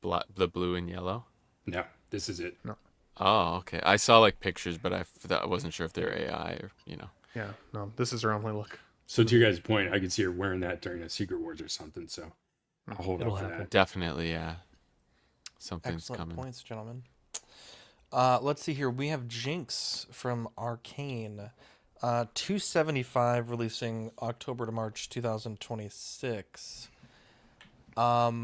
blue and yellow? No, this is it. No. Oh, okay. I saw like pictures, but I wasn't sure if they're AI or Yeah, no, this is her only look. So to your guys' point, I could see her wearing that during a Secret Wars or something. So I'll hold It'll up for happen. that. Definitely, yeah. Something's Excellent coming. points, gentlemen. Let's see here. We have Jinx from Arcane. 275 releasing October to March 2026. I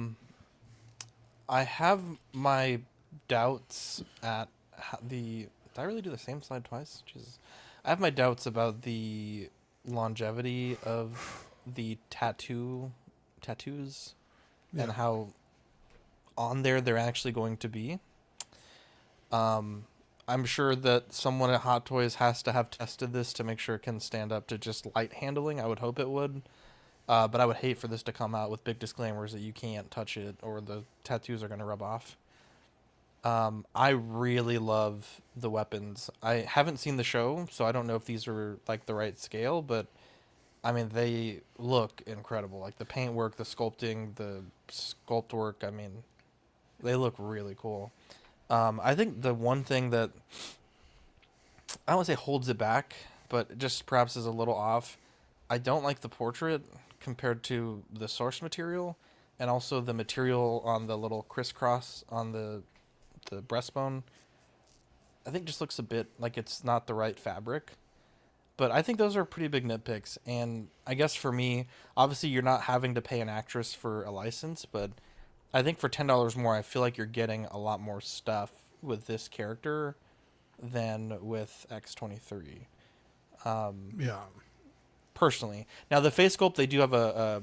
have my doubts at did I really do the same slide twice? Jesus. I have my doubts about the longevity of the tattoos and how on there they're actually going to be. I'm sure that someone at Hot Toys has to have tested this to make sure it can stand up to just light handling. I would hope it would. But I would hate for this to come out with big disclaimers that you can't touch it or the tattoos are going to rub off. I really love the weapons. I haven't seen the show, so I don't know if these are like the right scale, but I mean, they look incredible. Like the paint work, the sculpting, the sculpt work, I mean, they look really cool. I think the one thing that, I don't want to say holds it back, but just perhaps is a little off, I don't like the portrait compared to the source material, and also the material on the little crisscross on the breastbone. I think just looks a bit like it's not the right fabric. But I think those are pretty big nitpicks, and I guess for me, obviously you're not having to pay an actress for a license, but I think for $10 more, I feel like you're getting a lot more stuff with this character than with X-23. Yeah. Personally. Now, the face sculpt, they do have a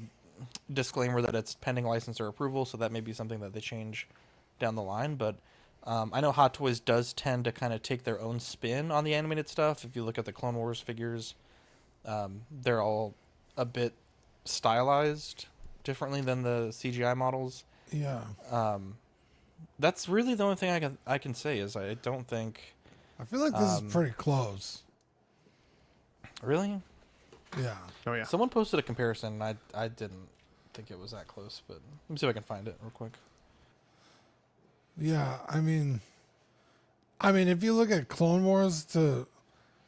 disclaimer that it's pending license or approval, so that may be something that they change down the line, but I know Hot Toys does tend to kind of take their own spin on the animated stuff. If you look at the Clone Wars figures, they're all a bit stylized differently than the CGI models. Yeah. That's really the only thing I can say is I don't think. I feel like this is pretty close. Really? Yeah. Oh yeah. Someone posted a comparison. And I didn't think it was that close, but let me see if I can find it real quick. Yeah, I mean, if you look at Clone Wars to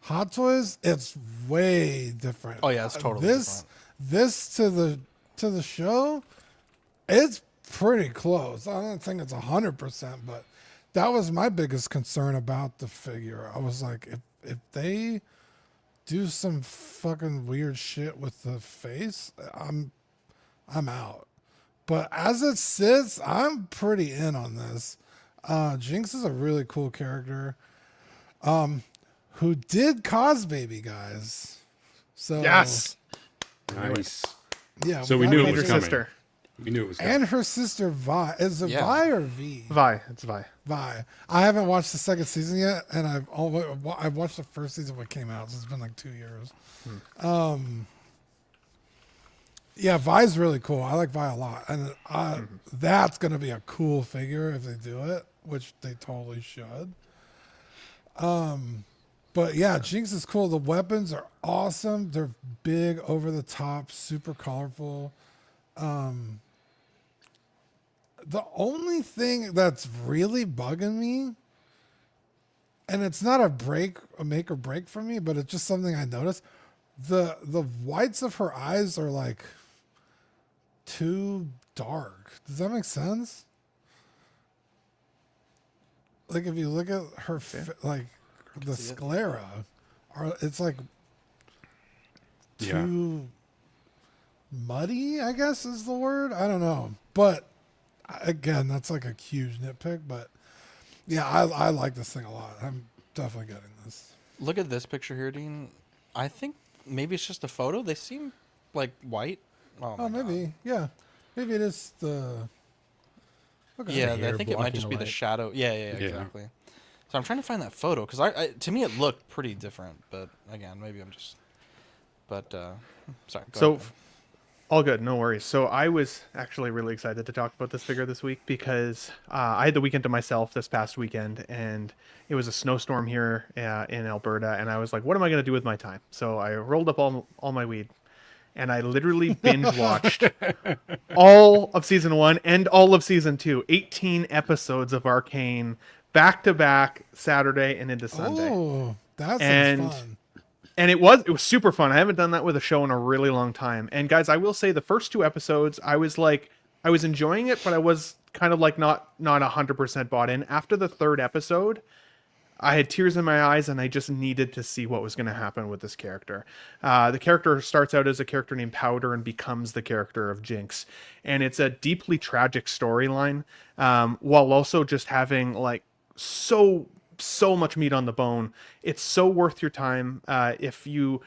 Hot Toys, it's way different. Oh yeah, it's totally different. This to the show, it's pretty close. I don't think it's 100%, but that was my biggest concern about the figure. I was like, if they do some fucking weird shit with the face, I'm out. But as it sits, I'm pretty in on this. Jinx is a really cool character. Who did cause baby, guys. So yes. Nice. Yeah. So we knew it was coming. Sister. We knew it was coming. And her sister Vi. Is it Vi or V? Vi. It's Vi. Vi. I haven't watched the second season yet, and I've watched the first season when it came out, so it's been like 2 years. Yeah, Vi's really cool. I like Vi a lot. And that's going to be a cool figure if they do it, which they totally should. But yeah, Jinx is cool. The weapons are awesome. They're big, over the top, super colorful. The only thing that's really bugging me, and it's not a make or break for me, but it's just something I noticed. The whites of her eyes are like too dark. Does that make sense? Like if you look at her, like the sclera, it's like too muddy, I guess is the word. I don't know, but again, that's like a huge nitpick. But yeah, I like this thing a lot. I'm definitely getting this. Look at this picture here, Dean. I think maybe it's just a photo. They seem like white. Oh, maybe. God. Yeah. Maybe it is the... Okay. Yeah, I think it might just be the shadow. Yeah, exactly. So I'm trying to find that photo, because to me it looked pretty different. But again, maybe I'm just... But, sorry. Go ahead. All good, no worries. So I was actually really excited to talk about this figure this week because I had the weekend to myself this past weekend, and it was a snowstorm here in Alberta, and I was like, what am I going to do with my time? So I rolled up all my weed, and I literally binge watched all of season 1 and all of season 2, 18 episodes of Arcane, back to back, Saturday and into Sunday. Oh, that sounds fun. And it was super fun. I haven't done that with a show in a really long time. And guys, I will say the first 2 episodes, I was enjoying it, but I was kind of like not 100% bought in. After the 3rd episode, I had tears in my eyes, and I just needed to see what was going to happen with this character. The character starts out as a character named Powder and becomes the character of Jinx. And it's a deeply tragic storyline, while also just having like so much meat on the bone. It's so worth your time. If you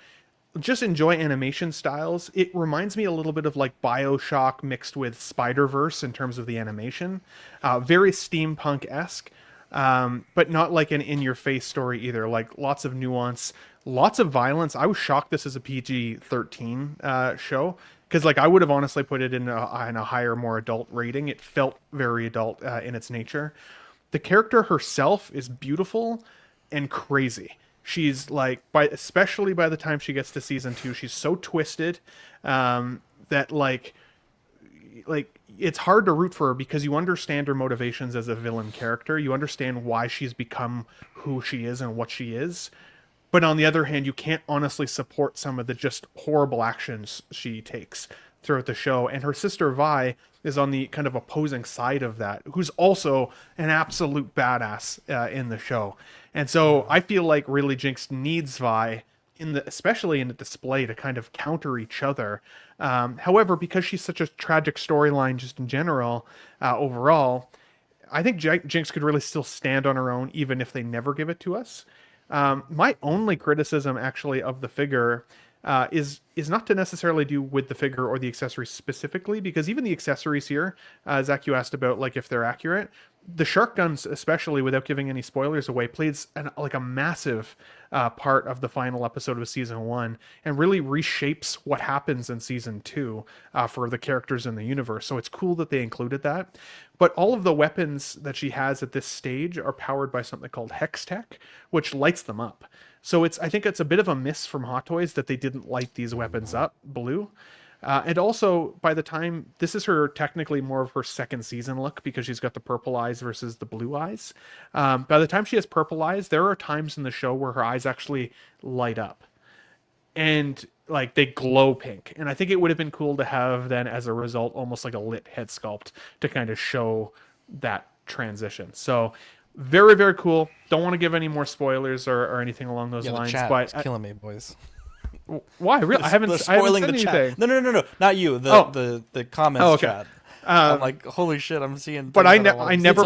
just enjoy animation styles, it reminds me a little bit of like BioShock mixed with Spider-Verse in terms of the animation. Very steampunk-esque, but not like an in-your-face story either. Like lots of nuance, lots of violence. I was shocked this is a PG-13 show, because like I would have honestly put it in a higher, more adult rating. It felt very adult in its nature. The character herself is beautiful and crazy. She's like, especially by the time she gets to season 2, she's so twisted that like it's hard to root for her, because you understand her motivations as a villain character. You understand why she's become who she is and what she is. But on the other hand, you can't honestly support some of the just horrible actions she takes throughout the show. And her sister Vi is on the kind of opposing side of that, who's also an absolute badass in the show. And so I feel like really Jinx needs Vi, especially in the display, to kind of counter each other. However, because she's such a tragic storyline just in general, overall, I think Jinx could really still stand on her own, even if they never give it to us. My only criticism actually of the figure is not to necessarily do with the figure or the accessories specifically, because even the accessories here, Zach, you asked about like if they're accurate. The shark guns, especially, without giving any spoilers away, plays like a massive part of the final episode of season 1, and really reshapes what happens in season 2 for the characters in the universe. So it's cool that they included that. But all of the weapons that she has at this stage are powered by something called Hex Tech, which lights them up. So I think it's a bit of a miss from Hot Toys that they didn't light these weapons up blue. And also, by the time, this is her technically more of her second season look, because she's got the purple eyes versus the blue eyes. By the time she has purple eyes, there are times in the show where her eyes actually light up. And like they glow pink. And I think it would have been cool to have then, as a result, almost like a lit head sculpt to kind of show that transition. So very, very cool. Don't want to give any more spoilers or anything along those lines. The chat but is killing me, boys. Why? Really? I haven't spoiling the anything. Chat. No, not you. The comments chat. I'm like, holy shit! I'm seeing. But I never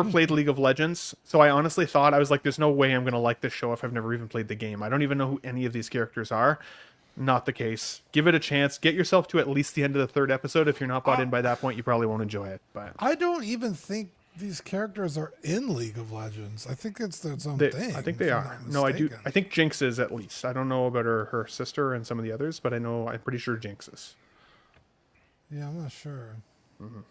played League of Legends, so I honestly thought, I was like, there's no way I'm gonna like this show if I've never even played the game. I don't even know who any of these characters are. Not the case. Give it a chance. Get yourself to at least the end of the 3rd episode. If you're not bought in by that point, you probably won't enjoy it. But I don't even think these characters are in League of Legends. I think it's its own thing. I think they are. No, I do. I think Jinx is, at least. I don't know about her sister and some of the others, but I'm pretty sure Jinx is. Yeah, I'm not sure. Mm-hmm.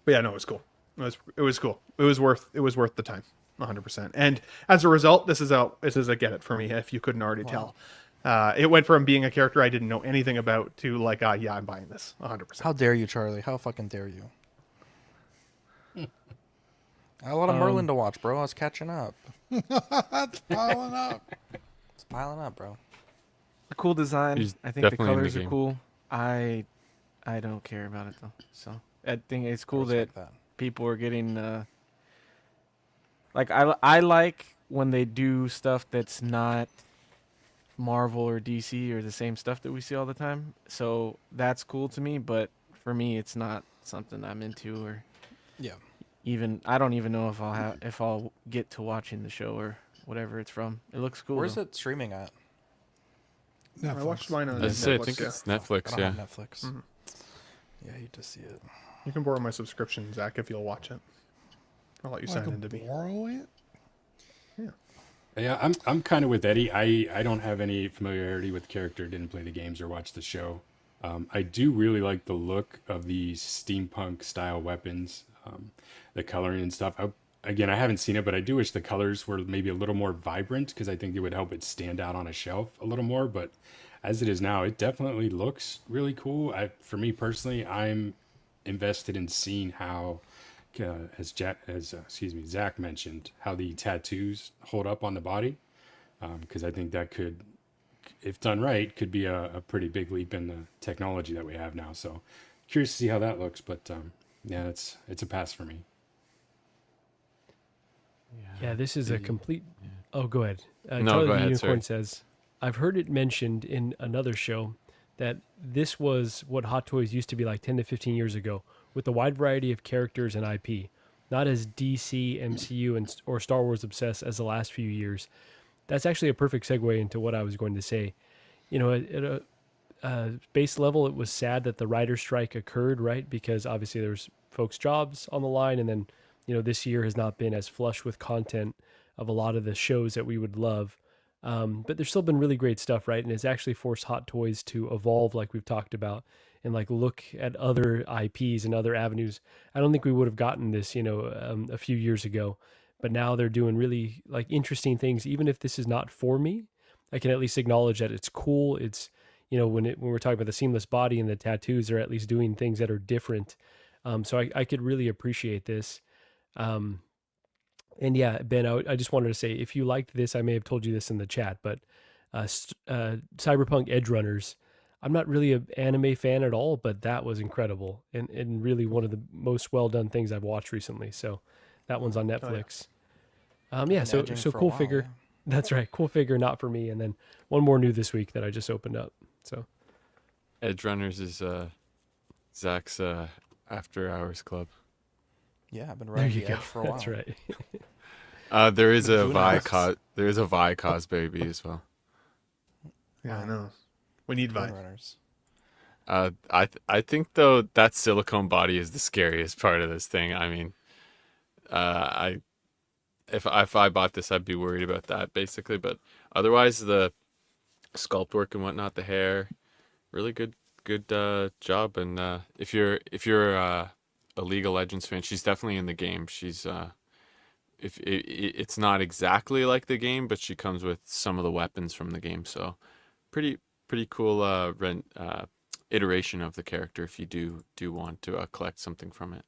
But yeah, no, it was cool. It was cool. It was worth the time. 100%. And as a result, this is a get it for me. If you couldn't already tell, it went from being a character I didn't know anything about to like, yeah, I'm buying this 100%. How dare you, Charlie? How fucking dare you? I had a lot of Merlin to watch, bro. I was catching up. It's piling up. It's piling up, bro. A cool design. He's I think the definitely in the colors are game. cool. I don't care about it though. So I think it's cool that people are getting like I like when they do stuff that's not Marvel or DC or the same stuff that we see all the time. So that's cool to me, but for me it's not something I'm into or even I don't even know if I'll get to watching the show or whatever it's from. It looks cool. Where's though. it streaming at? I watched mine on I Netflix. think it's I Netflix, don't yeah. have Netflix. Yeah, you just see it. You can borrow my subscription, Zach, if you'll watch it. I'll let you sign into me. Borrow it? Yeah, I'm kind of with Eddie. I don't have any familiarity with the character, didn't play the games or watch the show. I do really like the look of these steampunk style weapons, the coloring and stuff. Again, I haven't seen it, but I do wish the colors were maybe a little more vibrant because I think it would help it stand out on a shelf a little more. But as it is now, it definitely looks really cool. For me personally, I'm invested in seeing how, as Zach mentioned, how the tattoos hold up on the body, because I think that could, if done right, could be a pretty big leap in the technology that we have now. So curious to see how that looks, but yeah, it's a pass for me. Yeah, this is a complete. Oh, go ahead. No, Charlie go the ahead, Unicorn sorry. says, "I've heard it mentioned in another show that this was what Hot Toys used to be like 10 to 15 years ago, with a wide variety of characters and IP, not as DC, MCU, or Star Wars obsessed as the last few years." That's actually a perfect segue into what I was going to say. You know, at a base level, it was sad that the writer's strike occurred, right? Because obviously there's folks' jobs on the line, and then, you know, this year has not been as flush with content of a lot of the shows that we would love. But there's still been really great stuff, right? And it's actually forced Hot Toys to evolve, like we've talked about, and like look at other IPs and other avenues. I don't think we would have gotten this, you know, a few years ago, but now they're doing really like interesting things. Even if this is not for me, I can at least acknowledge that it's cool. It's, you know, when we're talking about the seamless body and the tattoos, they're at least doing things that are different. So I could really appreciate this. And yeah, Ben, I just wanted to say, if you liked this, I may have told you this in the chat, but Cyberpunk Edge Runners, I'm not really an anime fan at all, but that was incredible and really one of the most well done things I've watched recently. So that one's on Netflix. So cool figure. That's right, cool figure, not for me. And then one more new this week that I just opened up. So Edge Runners is Zach's after hours club. Yeah, I've been running the Edge for a while. That's right. There is a Vi cos baby as well. Yeah, I know. We need Vi. Runners. I think though that silicone body is the scariest part of this thing. I mean, if I bought this, I'd be worried about that basically. But otherwise, the sculpt work and whatnot, the hair, really good job. And if you're a League of Legends fan, she's definitely in the game. She's it's not exactly like the game, but she comes with some of the weapons from the game. So pretty cool iteration of the character if you do want to collect something from it.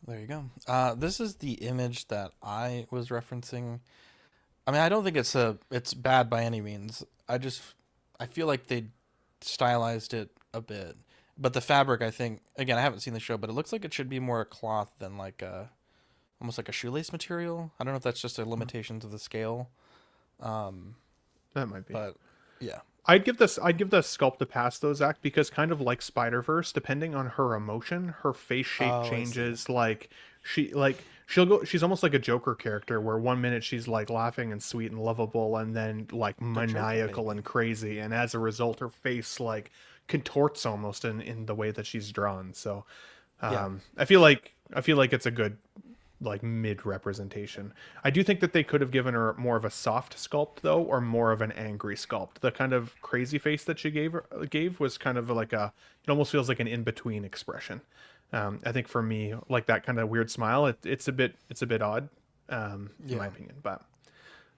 There you go. This is the image that I was referencing. I mean, I don't think it's bad by any means. I feel like they stylized it a bit. But the fabric, I think, again, I haven't seen the show, but it looks like it should be more cloth than like almost like a shoelace material. I don't know if that's just a limitation to the scale. That might be. But yeah. I'd give the sculpt a pass though, Zach, because kind of like Spider-Verse, depending on her emotion, her face shape changes. Like she's almost like a Joker character where one minute she's like laughing and sweet and lovable, and then like maniacal and crazy, and as a result her face like contorts almost in the way that she's drawn. So I feel like it's a good like mid representation. I do think that they could have given her more of a soft sculpt though, or more of an angry sculpt. The kind of crazy face that she gave was kind of like it almost feels like an in-between expression. I think for me, like that kind of weird smile, it's a bit odd, in my opinion. But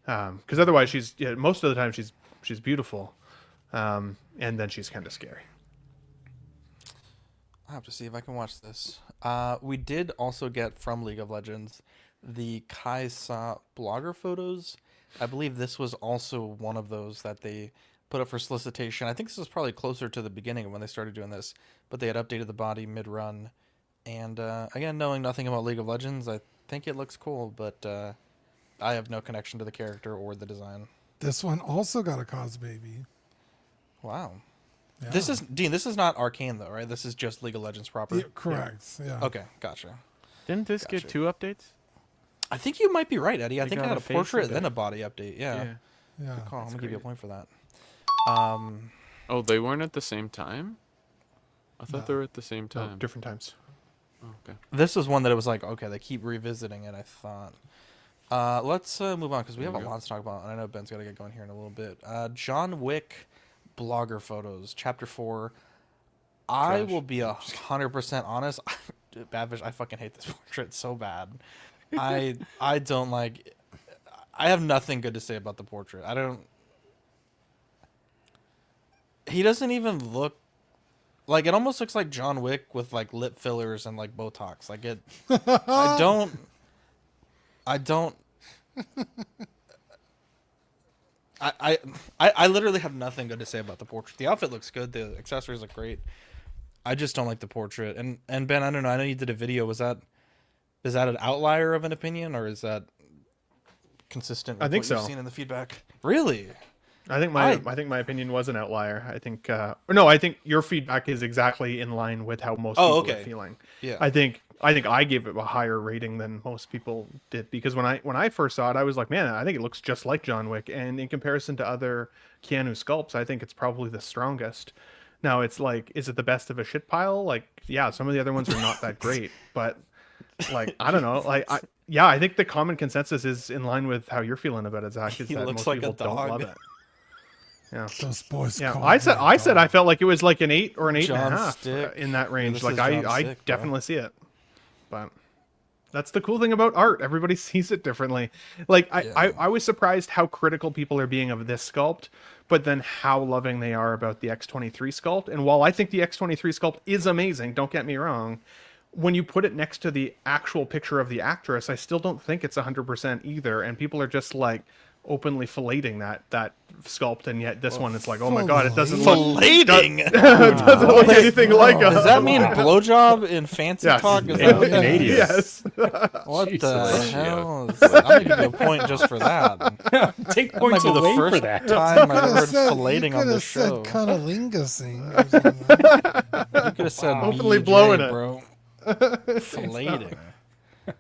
because otherwise, most of the time she's beautiful, and then she's kind of scary. I have to see if I can watch this. We did also get from League of Legends the Kaisa blogger photos. I believe this was also one of those that they put up for solicitation. I think this was probably closer to the beginning when they started doing this, but they had updated the body mid-run. And again, knowing nothing about League of Legends, I think it looks cool, but I have no connection to the character or the design. This one also got a cos baby. Wow. Yeah. This is Dean. This is not Arcane though, right? This is just League of Legends proper. Yeah, correct. Yeah. Okay, gotcha. Didn't this get 2 updates? I think you might be right, Eddie. I think I got had a a face portrait update. then a body update. Yeah. Yeah. Good call. I'm gonna give you a point for that. Oh, they weren't at the same time? I thought they were at the same No, time. different times. Oh, okay. This is one that it was like, okay, they keep revisiting it. I thought. Let's move on because we have a lot to talk about, and I know Ben's got to get going here in a little bit. John Wick blogger photos, chapter 4. I will be 100% honest. Badfish, I fucking hate this portrait so bad. I don't like. I have nothing good to say about the portrait. I don't. He doesn't even look like, it almost looks like John Wick with like lip fillers and like Botox. Like it. I don't. I literally have nothing good to say about the portrait. The outfit looks good. The accessories look great. I just don't like the portrait. And Ben, I don't know. I know you did a video. Is that an outlier of an opinion, or is that consistent with I think what you've so. seen in the feedback? Really? I think my opinion was an outlier. I think I think your feedback is exactly in line with how most people are feeling. Yeah. I think I gave it a higher rating than most people did, because when I first saw it, I was like, man, I think it looks just like John Wick, and in comparison to other Keanu sculpts, I think it's probably the strongest. Now it's like, is it the best of a shit pile? Like, yeah, some of the other ones are not that great, but like, I don't know. Like, I think the common consensus is in line with how you're feeling about it, Zach. Is He that looks most like people a dog. don't love it. Yeah, those boys. yeah. call I me said a dog. I felt like it was like an 8 or an 8.5 John Stick. in that range. this Like is John I Stick, bro. definitely see it, but that's the cool thing about art. Everybody sees it differently. Like I was surprised how critical people are being of this sculpt, but then how loving they are about the X-23 sculpt. And while I think the X-23 sculpt is amazing, don't get me wrong, when you put it next to the actual picture of the actress, I still don't think it's 100% either. And people are just like openly filleting that sculpt, and yet this one, it's like, oh my god, it doesn't look Filleting? doesn't look anything like Does that mean blowjob in fancy Yes. talk? Is Yeah, that Canadian. Yes. What Jesus. the hell? I'm gonna give you a point just for that. Take That might points be the away first for that. time I've ever heard You filleting on could the have said show. cunnilingus-ing or something. You could have said Openly BJ, blowing it. bro. Filleting.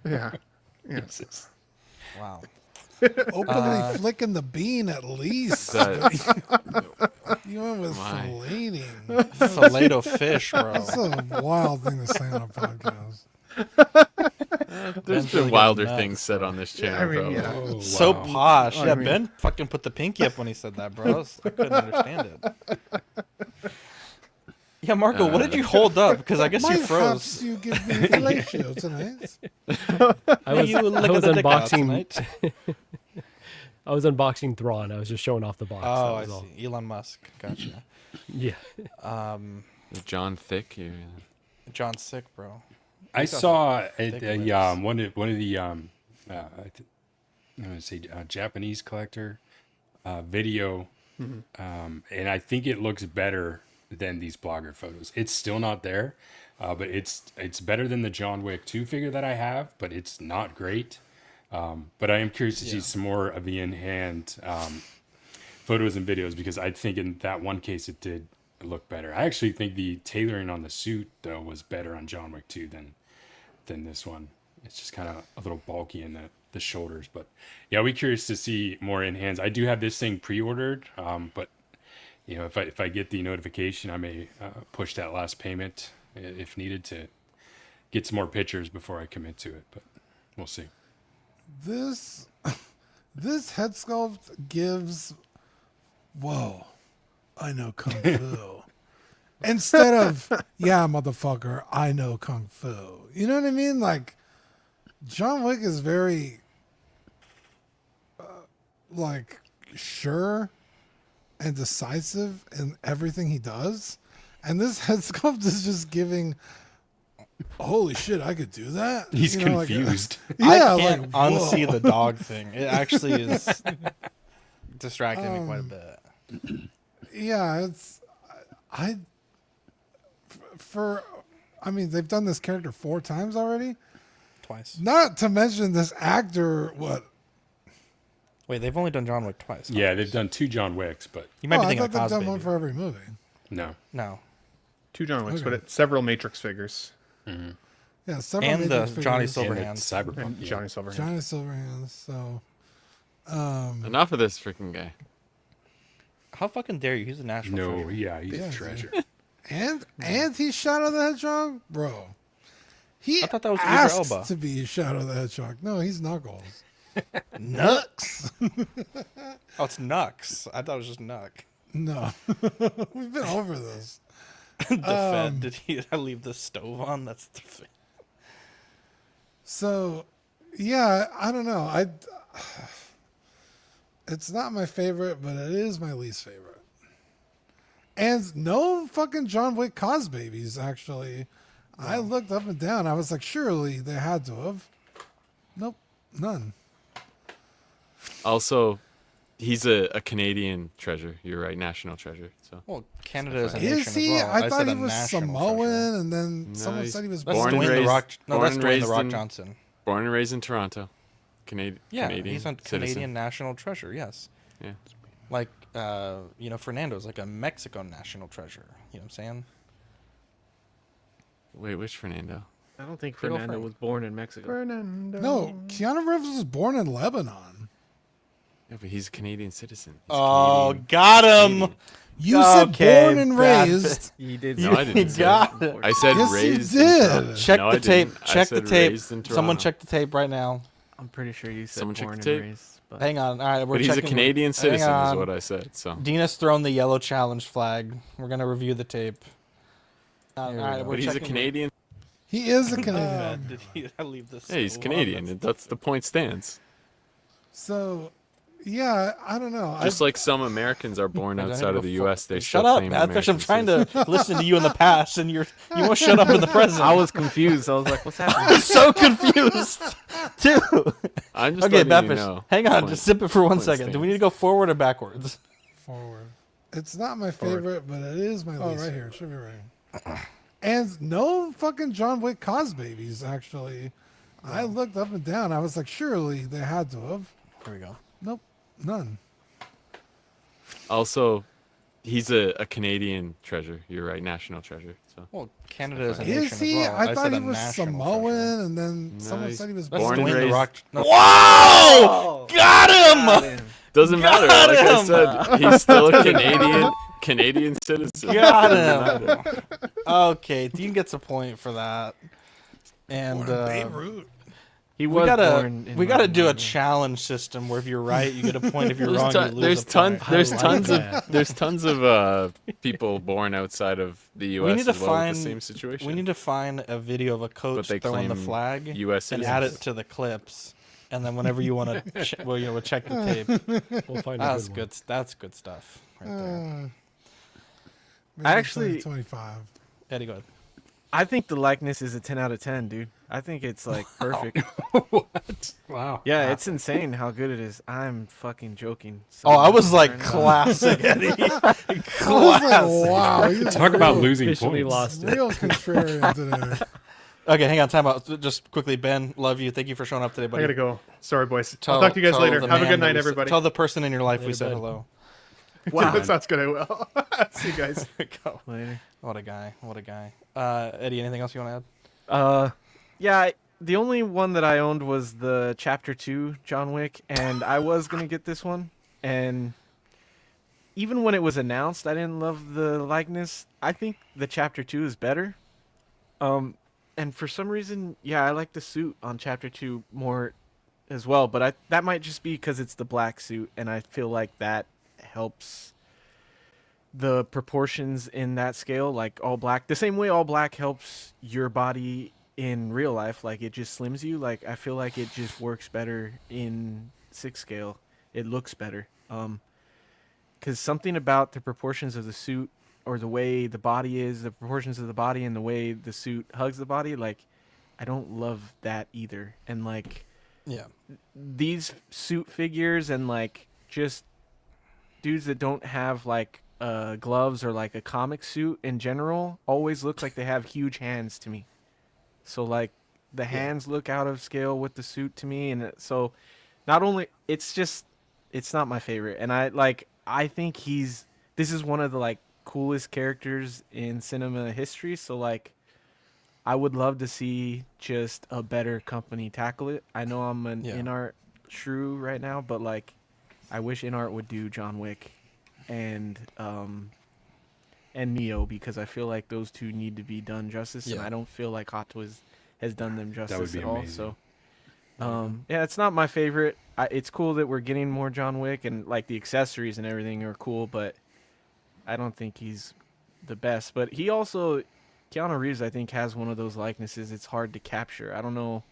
Yeah. Jesus. Wow. Openly flicking the bean at least. You went with filleting. Filet-o fish, bro. That's a wild thing to say on a podcast. There's Ben's been really wilder getting things said on this channel, I mean, bro. yeah. Oh, So wow. posh. I Yeah, mean- Ben fucking put the pinky up when he said that, bro. I couldn't understand it. Yeah, Marco, what did you hold up? Because I guess you Might froze. have you give me fellatio tonight. I was, You look I was at the dick out unboxing. tonight. I was unboxing Thrawn. I was just showing off the box. Oh, that I was all. see. Elon Musk. Gotcha. Yeah. John Thick. John Sick, bro. I He's got saw thick a lips. one of the I'm gonna say Japanese collector video, and I think it looks better than these blogger photos. It's still not there, but it's better than the John Wick 2 figure that I have, but it's not great. But I am curious to see some more of the in-hand photos and videos, because I think in that one case it did look better. I actually think the tailoring on the suit though was better on John Wick 2 than this one. It's just kind of a little bulky in the shoulders, but yeah, we're curious to see more in hands. I do have this thing pre-ordered, but you know, if I get the notification, I may push that last payment if needed to get some more pictures before I commit to it, but we'll see. This head sculpt gives, whoa, I know Kung Fu. instead of yeah, motherfucker, I know kung fu. You know what I mean? Like John Wick is very like sure and decisive in everything he does, and this head sculpt is just giving. Holy shit! I could do that. He's confused. I can't unsee the dog thing. It actually is distracting me quite a bit. Yeah, it's I mean, they've done this character 4 times already. Twice. Not to mention this actor. What? Wait, they've only done John Wick twice. Yeah, they've done 2 John Wicks, but You might be I thinking thought of they've Cosby. done one for every movie. no. No. 2 John Wicks, Okay. but it's several Matrix figures. Yeah, several And the Matrix Johnny figures. And Silverhand. it's Cyberpunk. And yeah. Johnny Silverhand. Johnny Silverhand. So, Enough of this freaking guy. How fucking dare you? He's a national No, treasure. yeah, he's Yeah, a treasure. and he's Shadow the Hedgehog, bro. He I thought that was Idris asked Elba. to be Shadow the Hedgehog. No, he's Knuckles. Nux. Oh, it's Nux. I thought it was just Nuck. No, we've been over this. Did I leave the stove on? That's the thing. So, yeah, I don't know. It's not my favorite, but it is my least favorite. And no fucking John Wick cause babies, actually. No. I looked up and down. I was like, surely they had to have. Nope, none. Also, he's a Canadian treasure. You're right, national treasure. So. Well, Canada is a nation Is he? as well. I thought said he a was national Samoan, treasure. and then No, someone he's said he was That's born and Dwayne the raised- Rock. No, born that's and Dwayne the raised Rock in- Johnson. Born and raised in Toronto. Yeah, Canadian he's a citizen. Canadian national treasure. Yes. Yeah. Like, Fernando's like a Mexico national treasure. You know what I'm saying? Wait, which Fernando? I don't think Big ol' Fernando friend. was born in Mexico. Fernando. No, Keanu Reeves was born in Lebanon. Yeah, but he's a Canadian citizen. He's Oh, Canadian. got him. Canadian. You said born and Brad raised. You did. No, I didn't. say got it. it. I said Yes, you raised. did. In Toronto. Check No, the I tape. didn't. I Check the said tape. raised in Someone Toronto. check the tape right now. I'm pretty sure you said Someone check born the and tape? raised. But Hang on. All right, we're But he's a checking. Canadian citizen, Hang is on. what I said. So. Dina's thrown the yellow challenge flag. We're gonna review the tape. All Here we right, go. we're But he's a checking. Canadian. He is a Canadian. Did I leave this? Yeah, he's Canadian. That's the point stands. So, yeah, I don't know. Just like some Americans are born outside of the U.S., they Shut still up, claim Badfish. I'm American trying citizenship. to listen to you in the past, and you won't shut up in the present. I was confused. I was like, "What's happening?" I'm so confused, too. I'm just Okay, letting Badfish. you know. Hang on, Point- just sip it for 1 point second. Do we stands. need to go forward or backwards? Forward. It's not my favorite, but it is my least. Right here. It should be right. And no fucking John Wick cause babies, actually. I looked up and down. I was like, surely they had to have. Here we go. Nope, none. Also, he's a Canadian treasure. You're right, national treasure. So. Well, Canada is a nation Is as he? well. I thought said he a was national Samoan, treasure. and then No, someone he's said he was That's born and Dwayne the raised- Rock. No. Whoa! Got him! Doesn't matter. Got Like I him! said, he's still a Canadian citizen. Got him. Okay, Dean gets a point for that. And Beirut. He we was gotta born in do a Lebanon. challenge system where if you're right, you get a point. If you're There's wrong, ton- you lose there's a ton- point. there's I like tons that. of there's tons of people born outside of the U.S. We need to as well find with the same situation. We need to find a video of a coach they throwing the claim flag US and add it citizens. to the clips. And then whenever you want to, we'll check the tape. We'll find That's a good good. That's good stuff right there. Maybe I actually- 25. Eddie, go ahead. I think the likeness is a 10 out of 10, dude. I think it's like perfect. What? Wow. Yeah, it's insane how good it is. I'm fucking joking. So Oh, I was much like right now. classic, Eddie. I was like, Classic. wow. He's Talk about real- losing Officially points. lost it. Real contrarian today. Okay, hang on, time out. Just quickly, Ben, love you. Thank you for showing up today, I buddy. gotta go. Sorry, boys. I'll talk to you guys tell later. the Have a man good that night, we- everybody. Tell the person in your life we Later, said bud. hello. Wow. That sounds good. I will. See you guys. Go. Later. What a guy. What a guy. Eddie, anything else you want to add? Yeah, the only one that I owned was the Chapter 2 John Wick, and I was going to get this one. And even when it was announced, I didn't love the likeness. I think the Chapter 2 is better. And for some reason, yeah, I like the suit on Chapter 2 more as well, but that might just be because it's the black suit, and I feel like that helps the proportions in that scale, like all black, the same way all black helps your body in real life, like it just slims you. Like I feel like it just works better in 6 scale. It looks better. Because something about the proportions of the suit or the way the body is, the proportions of the body and the way the suit hugs the body, like I don't love that either. And like, yeah, these suit figures and like just dudes that don't have like gloves or like a comic suit in general always looks like they have huge hands to me. So like the hands look out of scale with the suit to me, and so not only it's not my favorite, and I think this is one of the like coolest characters in cinema history. So like I would love to see just a better company tackle it. I know I'm an in-art shrew right now, but like I wish in-art would do John Wick and Neo, because I feel like those two need to be done justice, and I don't feel like Hot Toys has done them justice at all. So yeah, it's not my favorite. It's cool that we're getting more John Wick, and like the accessories and everything are cool, but I don't think he's the best. But he also, Keanu Reeves, I think, has one of those likenesses it's hard to capture. I don't know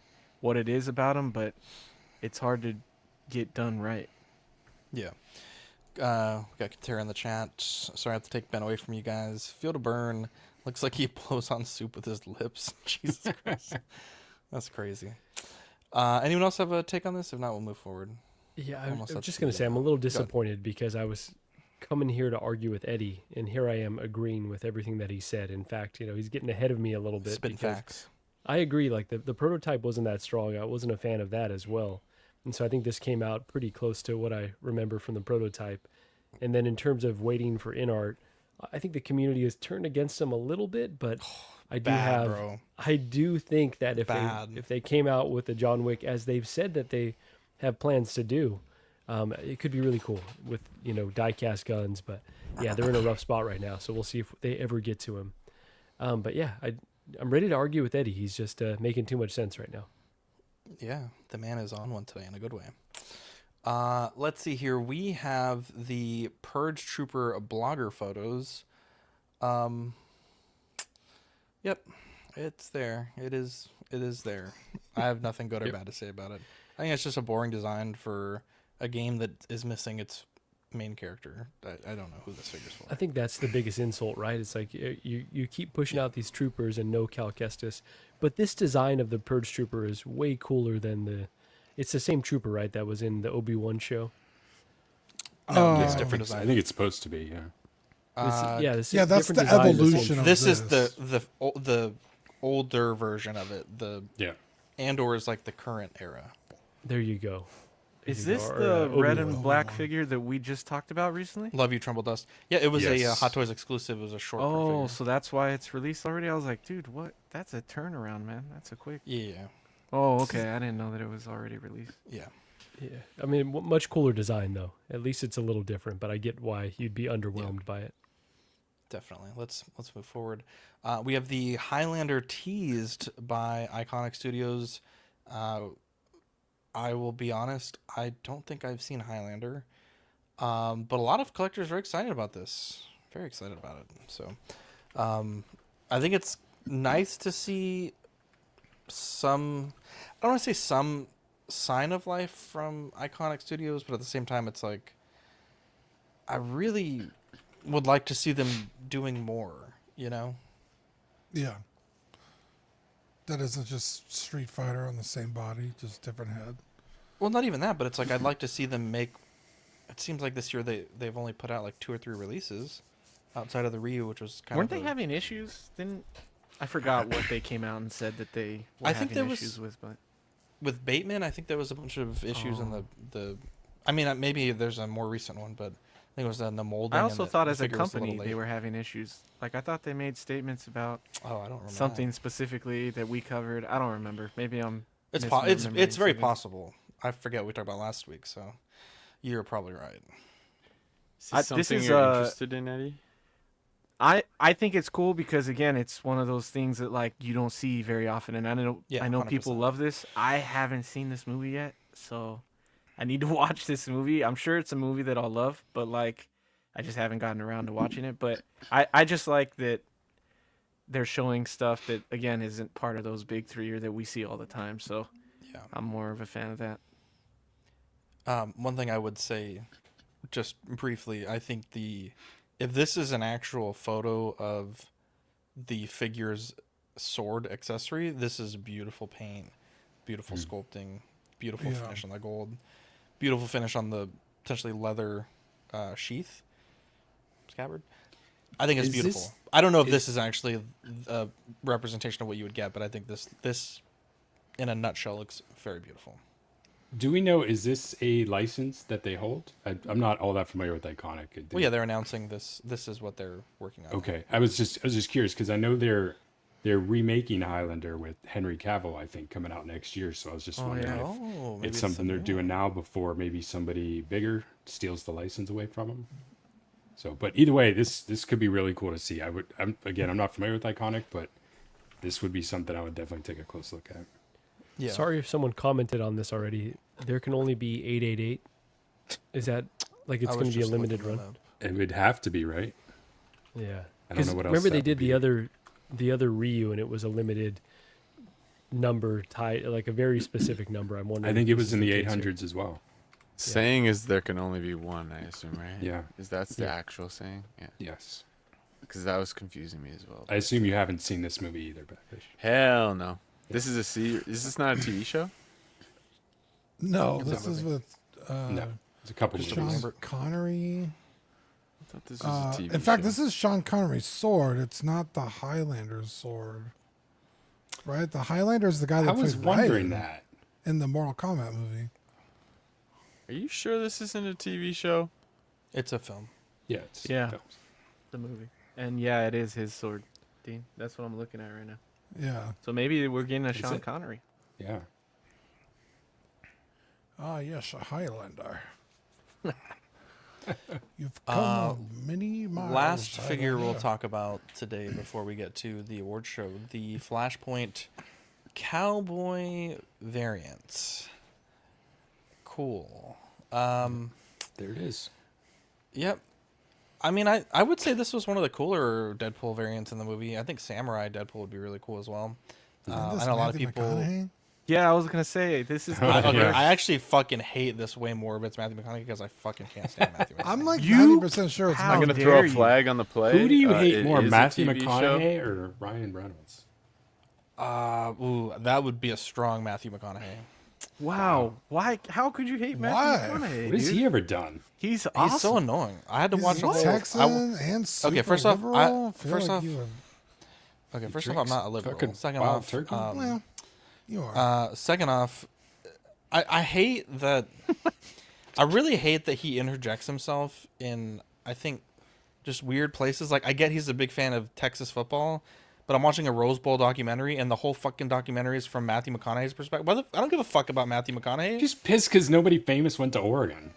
what it is about him, but it's hard to get done right. Yeah. We got Katera in the chat. Sorry I have to take Ben away from you guys. Field of Burn looks like he blows on soup with his lips. Jesus Christ. That's crazy. Anyone else have a take on this? If not, we'll move forward. Yeah, I'm just going to say I'm a little disappointed because I was coming here to argue with Eddie, and here I am agreeing with everything that he said. In fact, he's getting ahead of me a little bit. Spitting facts. I agree. Like the prototype wasn't that strong. I wasn't a fan of that as well. And so I think this came out pretty close to what I remember from the prototype. And then in terms of waiting for in-art, I think the community has turned against them a little bit, but I do think that if they came out with a John Wick, as they've said that they have plans to do, it could be really cool with, die-cast guns. But yeah, they're in a rough spot right now, so we'll see if they ever get to him. But yeah, I'm ready to argue with Eddie. He's just making too much sense right now. Yeah, the man is on one today in a good way. Let's see here. We have the Purge Trooper blogger photos. Yep, it's there. It is there. I have nothing good or bad to say about it. I think it's just a boring design for a game that is missing its main character. I don't know who this figure's for. I think that's the biggest insult, right? It's like you keep pushing out these troopers and no Cal Kestis, but this design of the Purge Trooper is way cooler than it's the same trooper, right? That was in the Obi-Wan show. No, it's different design. I think it's supposed to be, yeah. That's the evolution of this. This is the older version of it. Andor is like the current era. There you go. Is this the red and black figure that we just talked about recently? Love You, Trumble Dust. Yeah, it was a Hot Toys exclusive. It was a short. Oh, so that's why it's released already? I was like, dude, what? That's a turnaround, man. That's a quick. Yeah. Oh, okay. I didn't know that it was already released. Yeah. Yeah. I mean, much cooler design, though. At least it's a little different, but I get why you'd be underwhelmed by it. Definitely. Let's move forward. We have the Highlander teased by Iconic Studios. I will be honest, I don't think I've seen Highlander, but a lot of collectors are excited about this. Very excited about it. So I think it's nice to see some, I don't want to say some sign of life from Iconic Studios, but at the same time, it's like, I really would like to see them doing more, Yeah. That isn't just Street Fighter on the same body, just different head. Well, not even that, but it's like I'd like to see them make. It seems like this year they've only put out like 2 or 3 releases outside of the Ryu, which was kind Weren't they having issues? I forgot what they came out and said that they were having issues with, but with Bateman, I think there was a bunch of issues in the. I mean, maybe there's a more recent one, but I think it was in the molding. I also thought as a company they were having issues. Like I thought they made statements about I don't remember something specifically that we covered. I don't remember. Maybe I'm. It's very possible. I forget what we talked about last week, so you're probably right. Is this something you're interested in, Eddie? I think it's cool because again, it's one of those things that like you don't see very often, and I know 100%. People love this. I haven't seen this movie yet, so I need to watch this movie. I'm sure it's a movie that I'll love, but like I just haven't gotten around to watching it. But I just like that they're showing stuff that, again, isn't part of those big three or that we see all the time. So Yeah. I'm more of a fan of that. One thing I would say, just briefly, I think if this is an actual photo of the figure's sword accessory, this is beautiful paint, beautiful sculpting, beautiful finish on the gold, beautiful finish on the potentially leather sheath scabbard. I think it's beautiful. I don't know if this is actually a representation of what you would get, but I think this in a nutshell looks very beautiful. Do we know, is this a license that they hold? I'm not all that familiar with Iconic. Well, yeah, they're announcing this. This is what they're working on. Okay, I was just curious because I know they're remaking Highlander with Henry Cavill, I think, coming out next year. So I was just wondering if it's something they're doing now before maybe somebody bigger steals the license away from them. So, but either way, this could be really cool to see. I'm not familiar with Iconic, but this would be something I would definitely take a close look at. Yeah. Sorry if someone commented on this already. There can only be 888. Is that like it's going to be a limited run? It would have to be, right? Yeah. I don't know what else. Remember they did the other Ryu, and it was a limited number tied, like a very specific number. I'm wondering. I think it was in the 800s as well. Saying is there can only be one, I assume, right? Yeah. Is that the actual saying? Yeah. Yes. Because that was confusing me as well. I assume you haven't seen this movie either, Backfish. Hell no. This is is this not a TV show? No, this is with no. It's a couple Sean movies. Connery. I thought this was a TV in fact, show. this is Sean Connery's sword. It's not the Highlander's sword. Right? The Highlander's the guy that I was plays wondering Raiden that. in the Mortal Kombat movie. Are you sure this isn't a TV show? It's a film. Yeah, it's the movie. And yeah, it is his sword, Dean. That's what I'm looking at right now. Yeah. So maybe we're getting a Is Sean it? Connery. Yeah. Ah, yes, a Highlander. You've come many miles. Last figure we'll talk about today before we get to the award show, the Flashpoint Cowboy variant. Cool. There it is. Yep. I mean, I would say this was one of the cooler Deadpool variants in the movie. I think Samurai Deadpool would be really cool as well. I know a lot of people. Yeah, I was gonna say this is. I actually fucking hate this way more if it's Matthew McConaughey because I fucking can't stand Matthew McConaughey. I'm like 90% sure it's I'm not. gonna throw a flag on the play. Who do you hate it more, is a Matthew TV McConaughey show. or Ryan Reynolds? That would be a strong Matthew McConaughey. Wow. Why? How could you hate Matthew McConaughey? What has dude? he ever done? He's awesome. He's so annoying. I had to watch the whole. Texan and super okay, first off, liberal. Feel first like off, you okay, first off, drinks I'm not a liberal. fucking Second wild off, turkey? well, you are. second off, I hate that. I really hate that he interjects himself in, I think, just weird places. Like, I get he's a big fan of Texas football, but I'm watching a Rose Bowl documentary, and the whole fucking documentary is from Matthew McConaughey's perspective. I don't give a fuck about Matthew McConaughey. Just pissed because nobody famous went to Oregon.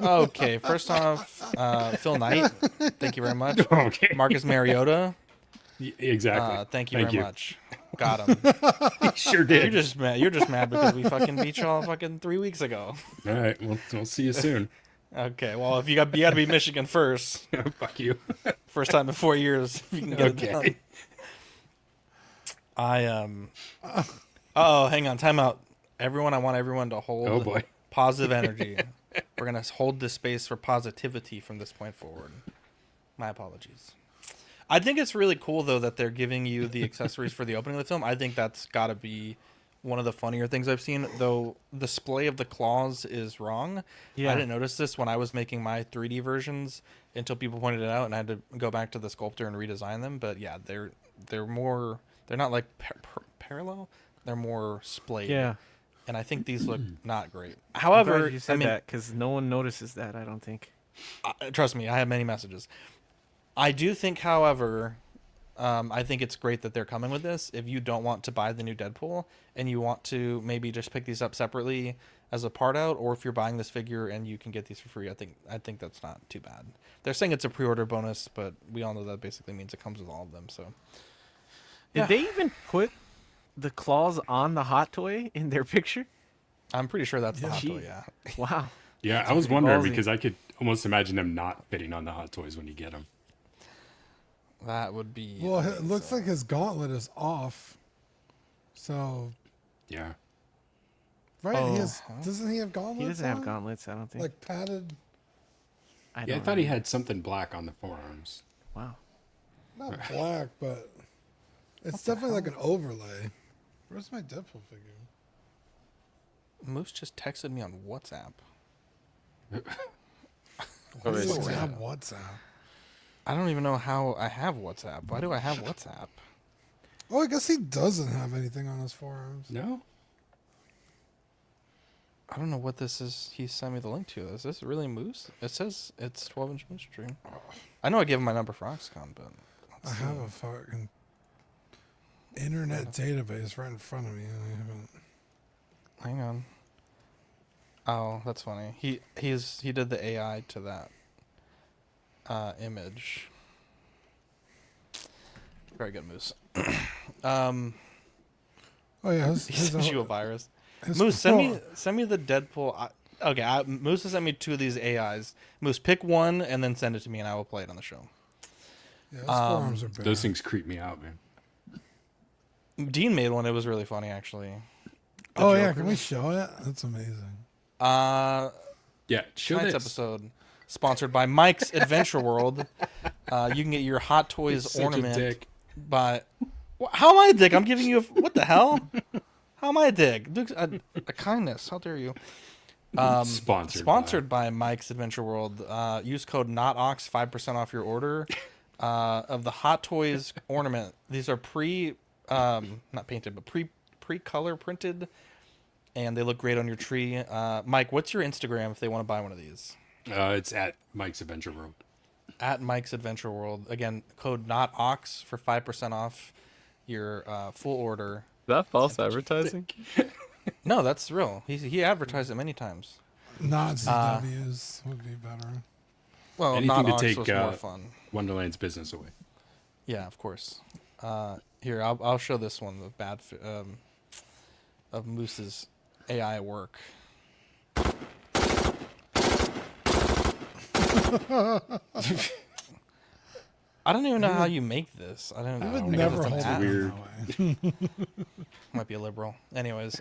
Okay, first off, Phil Knight, thank you very much. Okay. Marcus Mariota, Exactly. thank you very much. Got him. He sure did. You're just mad because we fucking beat y'all fucking 3 weeks ago. All right, we'll see you soon. Okay, well, if you got to beat Michigan first. Fuck you. First time in 4 years, if you can get it done. Oh, hang on, time out. I want everyone to hold positive energy. We're gonna hold this space for positivity from this point forward. My apologies. I think it's really cool though that they're giving you the accessories for the opening of the film. I think that's got to be one of the funnier things I've seen. Though the display of the claws is wrong. Yeah. I didn't notice this when I was making my 3D versions until people pointed it out, and I had to go back to the sculptor and redesign them. But yeah, they're more. They're not like parallel. They're more splayed. Yeah. And I think these look not great. I'm However, glad you said that because no one notices that. I don't think. Trust me, I have many messages. I do think, however, I think it's great that they're coming with this. If you don't want to buy the new Deadpool and you want to maybe just pick these up separately as a part out, or if you're buying this figure and you can get these for free, I think that's not too bad. They're saying it's a pre-order bonus, but we all know that basically means it comes with all of them. So, Did they even put the claws on the hot toy in their picture? I'm pretty sure that's the hot toy. Yeah. Wow. Yeah, I was wondering ballsy. because I could almost imagine them not fitting on the Hot Toys when you get them. That would be. Well, it looks like his gauntlet is off. So. Yeah. Right? Oh. Doesn't he have gauntlets? He doesn't have on? gauntlets, I don't think. Like padded. I thought he had something black on the forearms. Wow. Not black, but it's definitely like an overlay. Where's my Deadpool figure? Moose just texted me on WhatsApp. Why do you have WhatsApp? I don't even know how I have WhatsApp. Why do I have WhatsApp? Oh, I guess he doesn't have anything on his forearms. No? I don't know what this is. He sent me the link to. Is this really Moose? It says it's 12-inch Moose string. I know I gave him my number for Oxcon, but I have a fucking internet database right in front of me, and I haven't. Hang on. Oh, that's funny. He did the AI to that image. Very good, Moose. Oh yeah, he sent you a virus. Moose, send me the Deadpool. Moose has sent me 2 of these AIs. Moose, pick one and then send it to me, and I will play it on the show. Yeah, his forearms are bad. Those things creep me out, man. Dean made one. It was really funny, actually. Oh yeah, can we show it? That's amazing. Yeah, show tonight's this. episode sponsored by Mike's Adventure World. You can get your Hot Toys ornament by. How am I a dick? I'm giving you what the hell? How am I a dick? A kindness. How dare you? Sponsored by Mike's Adventure World. Use code NOTOX 5% off your order of the Hot Toys ornament. These are not painted, but pre-color printed, and they look great on your tree. Mike, what's your Instagram if they want to buy one of these? It's at Mike's Adventure World. At Mike's Adventure World. Again, code NOTOX for 5% off your full order. Is that false advertising? No, that's real. He advertised it many times. Not ZWs would be better. Well, anything not to take was more fun. Wonderland's business away. Yeah, of course. Here, I'll show this one, the bad of Moose's AI work. I don't even know how you make this. I don't know. I would never hold it weird. that way. Might be a liberal. Anyways,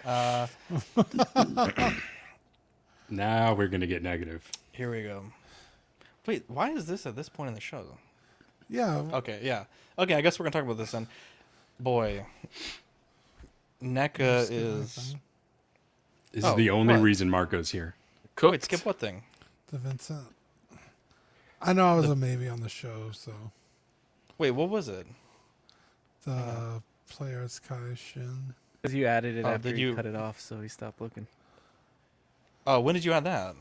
Now we're gonna get negative. here we go. Wait, why is this at this point in the show? Yeah. Okay, yeah. Okay, I guess we're gonna talk about this then. Boy, NECA is. This is the only reason Marco's here. Wait, skip what thing? The Vincent. I know I was a maybe on the show, so. Wait, what was it? The Players Kai Shin. Because you added it Oh, after did you you- cut it off, so he stopped looking. Oh, when did you add that?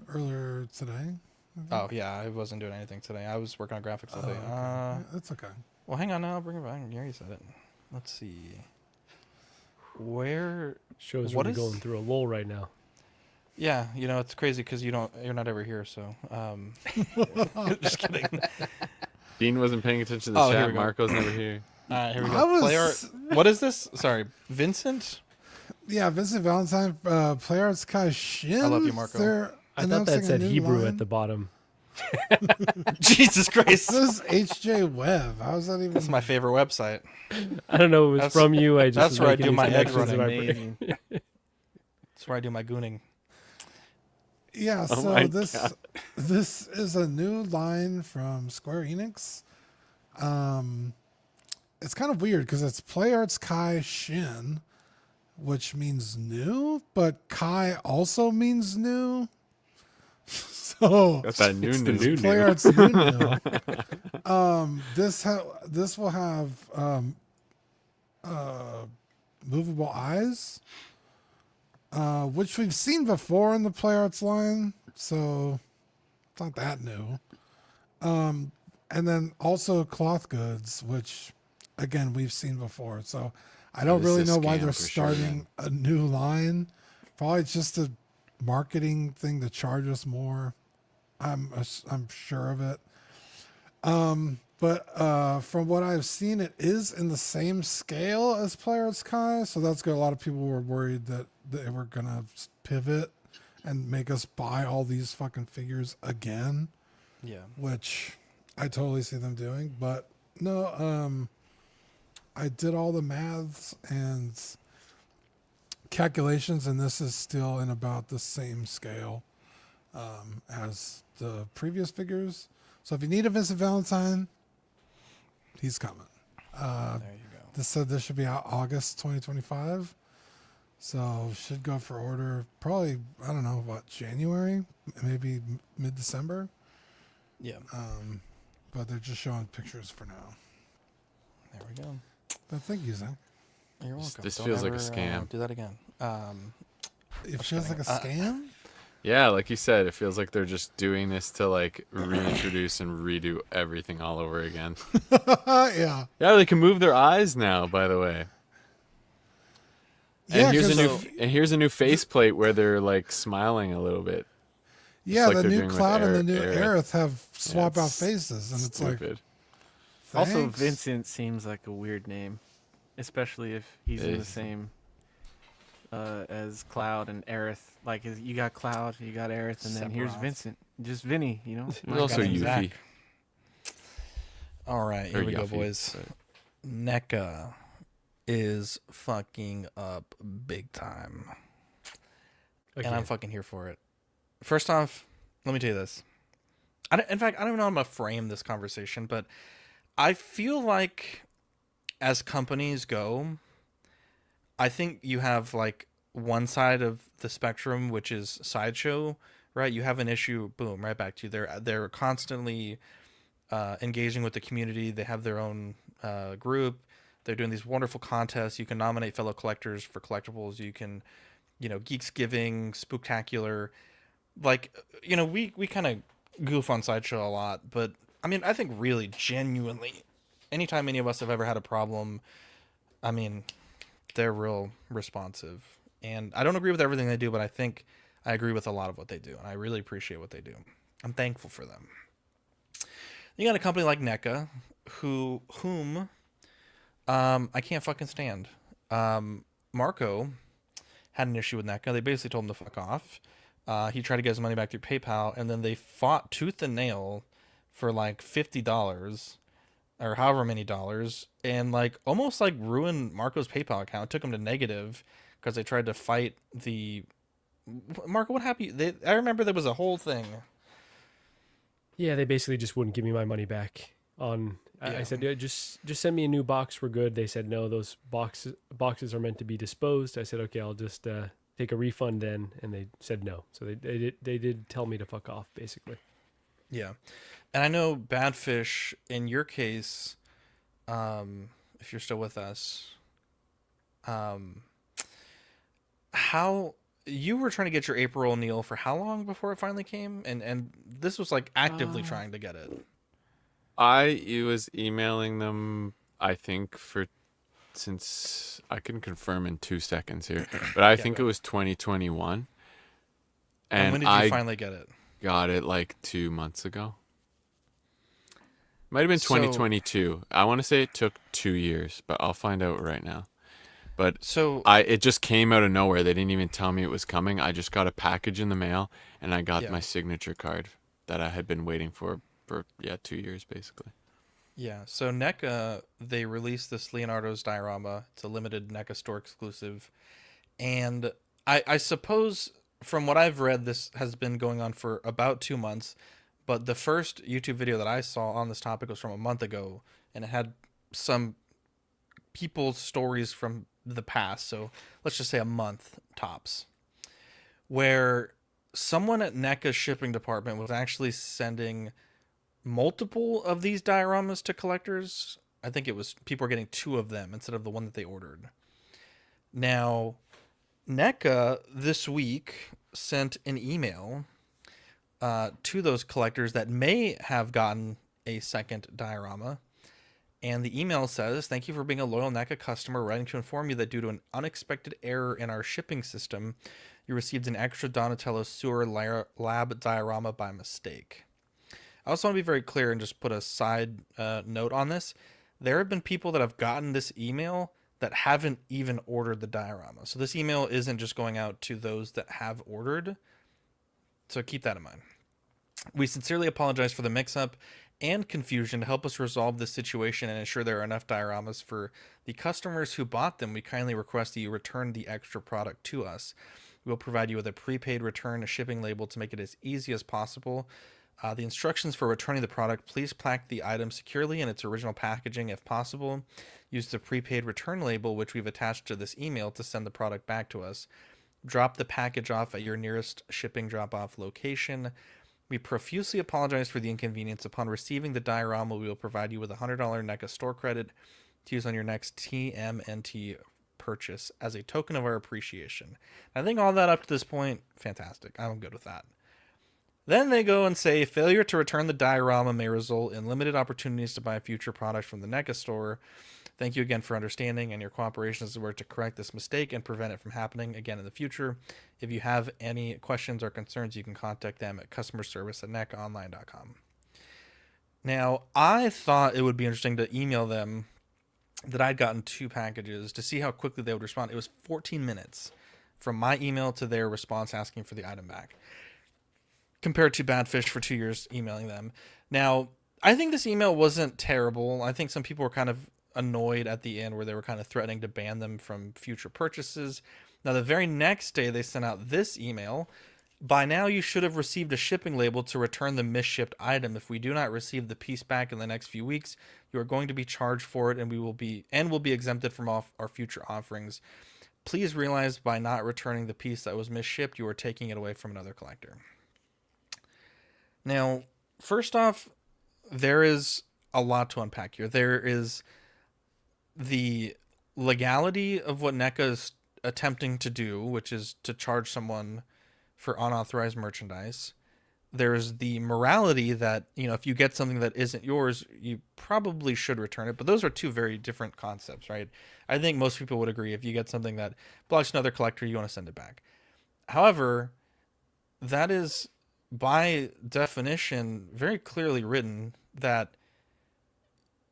Earlier today. Oh, yeah, I wasn't doing anything today. I was working on graphics all day. Okay. Yeah, that's okay. Well, hang on now. I'll bring it back. You already said it. Let's see. Where Show's what really is- going through a lull right now. Yeah, it's crazy because you're not ever here. So, just kidding. Dean wasn't paying attention to the Oh, here chat. we go. Marco's never here. All right, here we I go. was- Play art. What is this? Sorry, Vincent. Yeah, Vincent Valentine, Players Kai Shin. I love you, Marco. They're I thought that announcing a said new Hebrew line. at the bottom. Jesus Christ! This is HJ Webb. How's that even? That's my favorite website. I don't know. It was That's- from you. I just that's was where I making do these my egg connections in running. my brain. That's where I do my gooning. Yeah, Oh so my this God. this is a new line from Square Enix. It's kind of weird because it's Play Arts Kai Shin, which means new, but Kai also means new. So Got that new It's the news. new Play new. Arts new. This will have movable eyes, which we've seen before in the Play Arts line, so it's not that new. And then also cloth goods, which again we've seen before. So I don't This really is a know why scam they're for sure, starting a new line. Probably just a marketing thing to charge us more. I'm sure of it. But from what I've seen, it is in the same scale as Player Sky, so that's good. A lot of people were worried that they were gonna pivot and make us buy all these fucking figures again. Yeah. Which I totally see them doing. But no, I did all the maths and calculations, and this is still in about the same scale as the previous figures. So if you need a Vincent Valentine, he's coming. There you go. This said this should be out August 2025. So should go for order probably, I don't know, what, January? Maybe mid-December? Yeah. But they're just showing pictures for now. There we go. But thank you, Zach. You're welcome. This Don't feels like a ever, scam. Do that again. It feels like a scam? Yeah, like you said, it feels like they're just doing this to like reintroduce and redo everything all over again. Yeah. Yeah, they can move their eyes now, by the way. Yeah, and here's a new faceplate where they're like smiling a little bit. Yeah, like the they're new doing with Cloud and the new Aerith. Aerith have swap out it's faces, and it's like, stupid. Also, thanks. Vincent seems like a weird name, especially if he's in the same as Cloud and Aerith. Like, you got Cloud, you got Aerith, and then here's Sephiroth. Vincent. Just Vinny, you know? He's also name's Zach. Yuffie. All right, here Or we go, Yuffie, boys. NECA is fucking up big time. And I'm fucking here for it. First off, let me tell you this. In fact, I don't know how I'm going to frame this conversation, but I feel like as companies go, I think you have like one side of the spectrum, which is Sideshow, right? You have an issue, boom, right back to you. They're constantly engaging with the community. They have their own group. They're doing these wonderful contests. You can nominate fellow collectors for collectibles. You can, Geeks Giving, Spooktacular. Like, we kind of goof on Sideshow a lot, but I mean, I think really genuinely, anytime any of us have ever had a problem, I mean, they're real responsive. And I don't agree with everything they do, but I think I agree with a lot of what they do, and I really appreciate what they do. I'm thankful for them. You got a company like NECA, whom I can't fucking stand. Marco had an issue with NECA. They basically told him to fuck off. He tried to get his money back through PayPal, and then they fought tooth and nail for like $50 or however many dollars, and like almost like ruined Marco's PayPal account. It took him to negative because they tried to fight the Marco. What happened? I remember there was a whole thing. Yeah, they basically just wouldn't give me my money back. I said, yeah, just send me a new box. We're good. They said no. Those boxes are meant to be disposed. I said okay. I'll just take a refund then, and they said no. So they did tell me to fuck off, basically. Yeah, and I know Badfish, in your case, if you're still with us, how you were trying to get your April O'Neil for how long before it finally came, and this was like actively trying to get it. I was emailing them, I think, since I can confirm in 2 seconds here, but I think it was 2021. And when did you finally get it? Got it like 2 months ago. Might have been 2022. I want to say it took 2 years, but I'll find out right now. But it just came out of nowhere. They didn't even tell me it was coming. I just got a package in the mail, and I got my signature card that I had been waiting for 2 years basically. Yeah, so NECA, they released this Leonardo's diorama. It's a limited NECA store exclusive. And I suppose from what I've read, this has been going on for about 2 months. But the first YouTube video that I saw on this topic was from a month ago. And it had some people's stories from the past. So let's just say a month tops. Where someone at NECA's shipping department was actually sending multiple of these dioramas to collectors. I think it was people were getting 2 of them instead of the one that they ordered. Now, NECA this week sent an email to those collectors that may have gotten a second diorama. And the email says, "Thank you for being a loyal NECA customer. Writing to inform you that due to an unexpected error in our shipping system, you received an extra Donatello Sewer Lab diorama by mistake." I also want to be very clear and just put a side note on this. There have been people that have gotten this email that haven't even ordered the diorama. So this email isn't just going out to those that have ordered. So keep that in mind. We sincerely apologize for the mix-up and confusion. To help us resolve this situation and ensure there are enough dioramas for the customers who bought them, we kindly request that you return the extra product to us. We'll provide you with a prepaid return, a shipping label to make it as easy as possible. The instructions for returning the product: please pack the item securely in its original packaging if possible. Use the prepaid return label, which we've attached to this email, to send the product back to us. Drop the package off at your nearest shipping drop-off location. We profusely apologize for the inconvenience. Upon receiving the diorama, we will provide you with a $100 NECA store credit to use on your next TMNT purchase as a token of our appreciation. I think all that up to this point, fantastic. I'm good with that. Then they go and say, failure to return the diorama may result in limited opportunities to buy future products from the NECA store. Thank you again for understanding and your cooperation as we work to correct this mistake and prevent it from happening again in the future. If you have any questions or concerns, you can contact them at customerservice@necaonline.com. Now, I thought it would be interesting to email them that I'd gotten 2 packages to see how quickly they would respond. It was 14 minutes from my email to their response asking for the item back, compared to Badfish for 2 years emailing them. Now, I think this email wasn't terrible. I think some people were kind of annoyed at the end where they were kind of threatening to ban them from future purchases. Now, the very next day they sent out this email: by now you should have received a shipping label to return the misshipped item. If we do not receive the piece back in the next few weeks, you are going to be charged for it, and will be exempted from all our future offerings. Please realize by not returning the piece that was misshipped, you are taking it away from another collector. Now, first off, there is a lot to unpack here. There is the legality of what NECA is attempting to do, which is to charge someone for unauthorized merchandise. There's the morality that, if you get something that isn't yours, you probably should return it. But those are 2 very different concepts, right? I think most people would agree if you get something that belongs to another collector, you want to send it back. However, that is by definition very clearly written that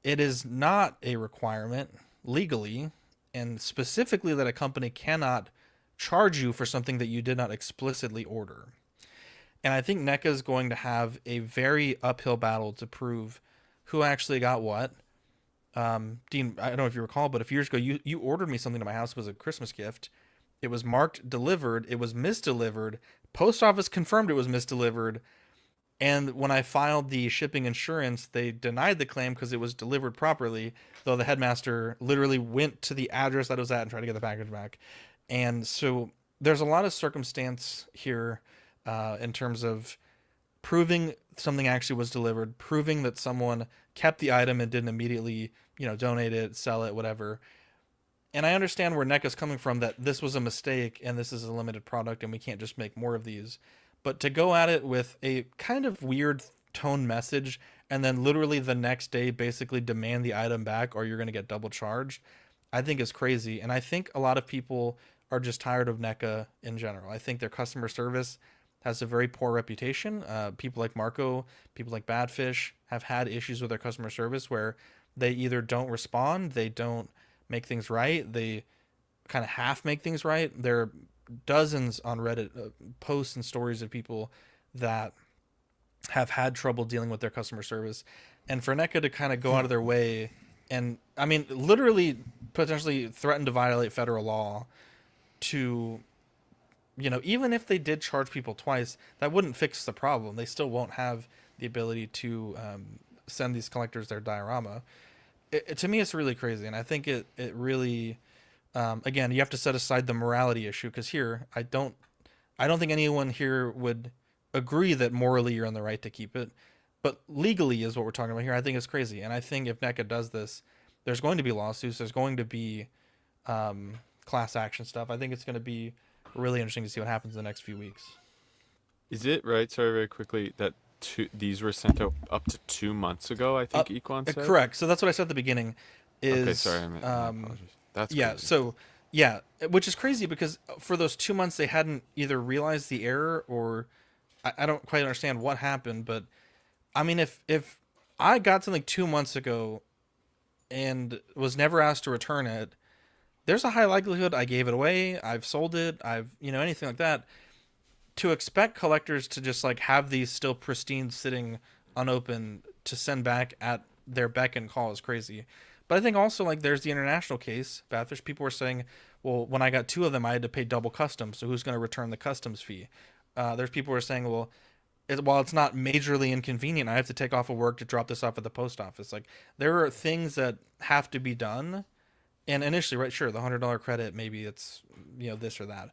it is not a requirement legally, and specifically that a company cannot charge you for something that you did not explicitly order. And I think NECA is going to have a very uphill battle to prove who actually got what. Dean, I don't know if you recall, but a few years ago, you ordered me something to my house. It was a Christmas gift. It was marked delivered. It was misdelivered. Post office confirmed it was misdelivered. And when I filed the shipping insurance, they denied the claim because it was delivered properly, though the headmaster literally went to the address that it was at and tried to get the package back. And so there's a lot of circumstance here in terms of proving something actually was delivered, proving that someone kept the item and didn't immediately, donate it, sell it, whatever. And I understand where NECA's coming from, that this was a mistake and this is a limited product and we can't just make more of these. But to go at it with a kind of weird tone message and then literally the next day basically demand the item back or you're going to get double charged, I think is crazy. And I think a lot of people are just tired of NECA in general. I think their customer service has a very poor reputation. People like Marco, people like Badfish have had issues with their customer service where they either don't respond, they don't make things right, they kind of half make things right. There are dozens on Reddit posts and stories of people that have had trouble dealing with their customer service. And for NECA to kind of go out of their way and, literally potentially threaten to violate federal law to, even if they did charge people twice, that wouldn't fix the problem. They still won't have the ability to send these collectors their diorama. To me, it's really crazy. And I think it really, again, you have to set aside the morality issue, because here, I don't think anyone here would agree that morally you're on the right to keep it. But legally is what we're talking about here. I think it's crazy. And I think if NECA does this, there's going to be lawsuits. There's going to be class action stuff. I think it's going to be really interesting to see what happens in the next few weeks. Is it right, sorry, very quickly, that these were sent out up to 2 months ago, I think Equan said? Correct. So that's what I said at the beginning. Okay, sorry. My apologies. That's yeah, crazy. so, yeah, which is crazy because for those 2 months, they hadn't either realized the error or I don't quite understand what happened. But, if I got something 2 months ago and was never asked to return it, there's a high likelihood I gave it away, I've sold it, anything like that. to expect collectors to just like have these still pristine sitting unopened to send back at their beck and call is crazy. But I think also like there's the international case. Badfish people were saying, well, when I got 2 of them, I had to pay double customs. So who's going to return the customs fee? There's people who are saying, well, while it's not majorly inconvenient, I have to take off of work to drop this off at the post office. Like there are things that have to be done. And initially, right, sure, the $100 credit, maybe it's, you know, this or that.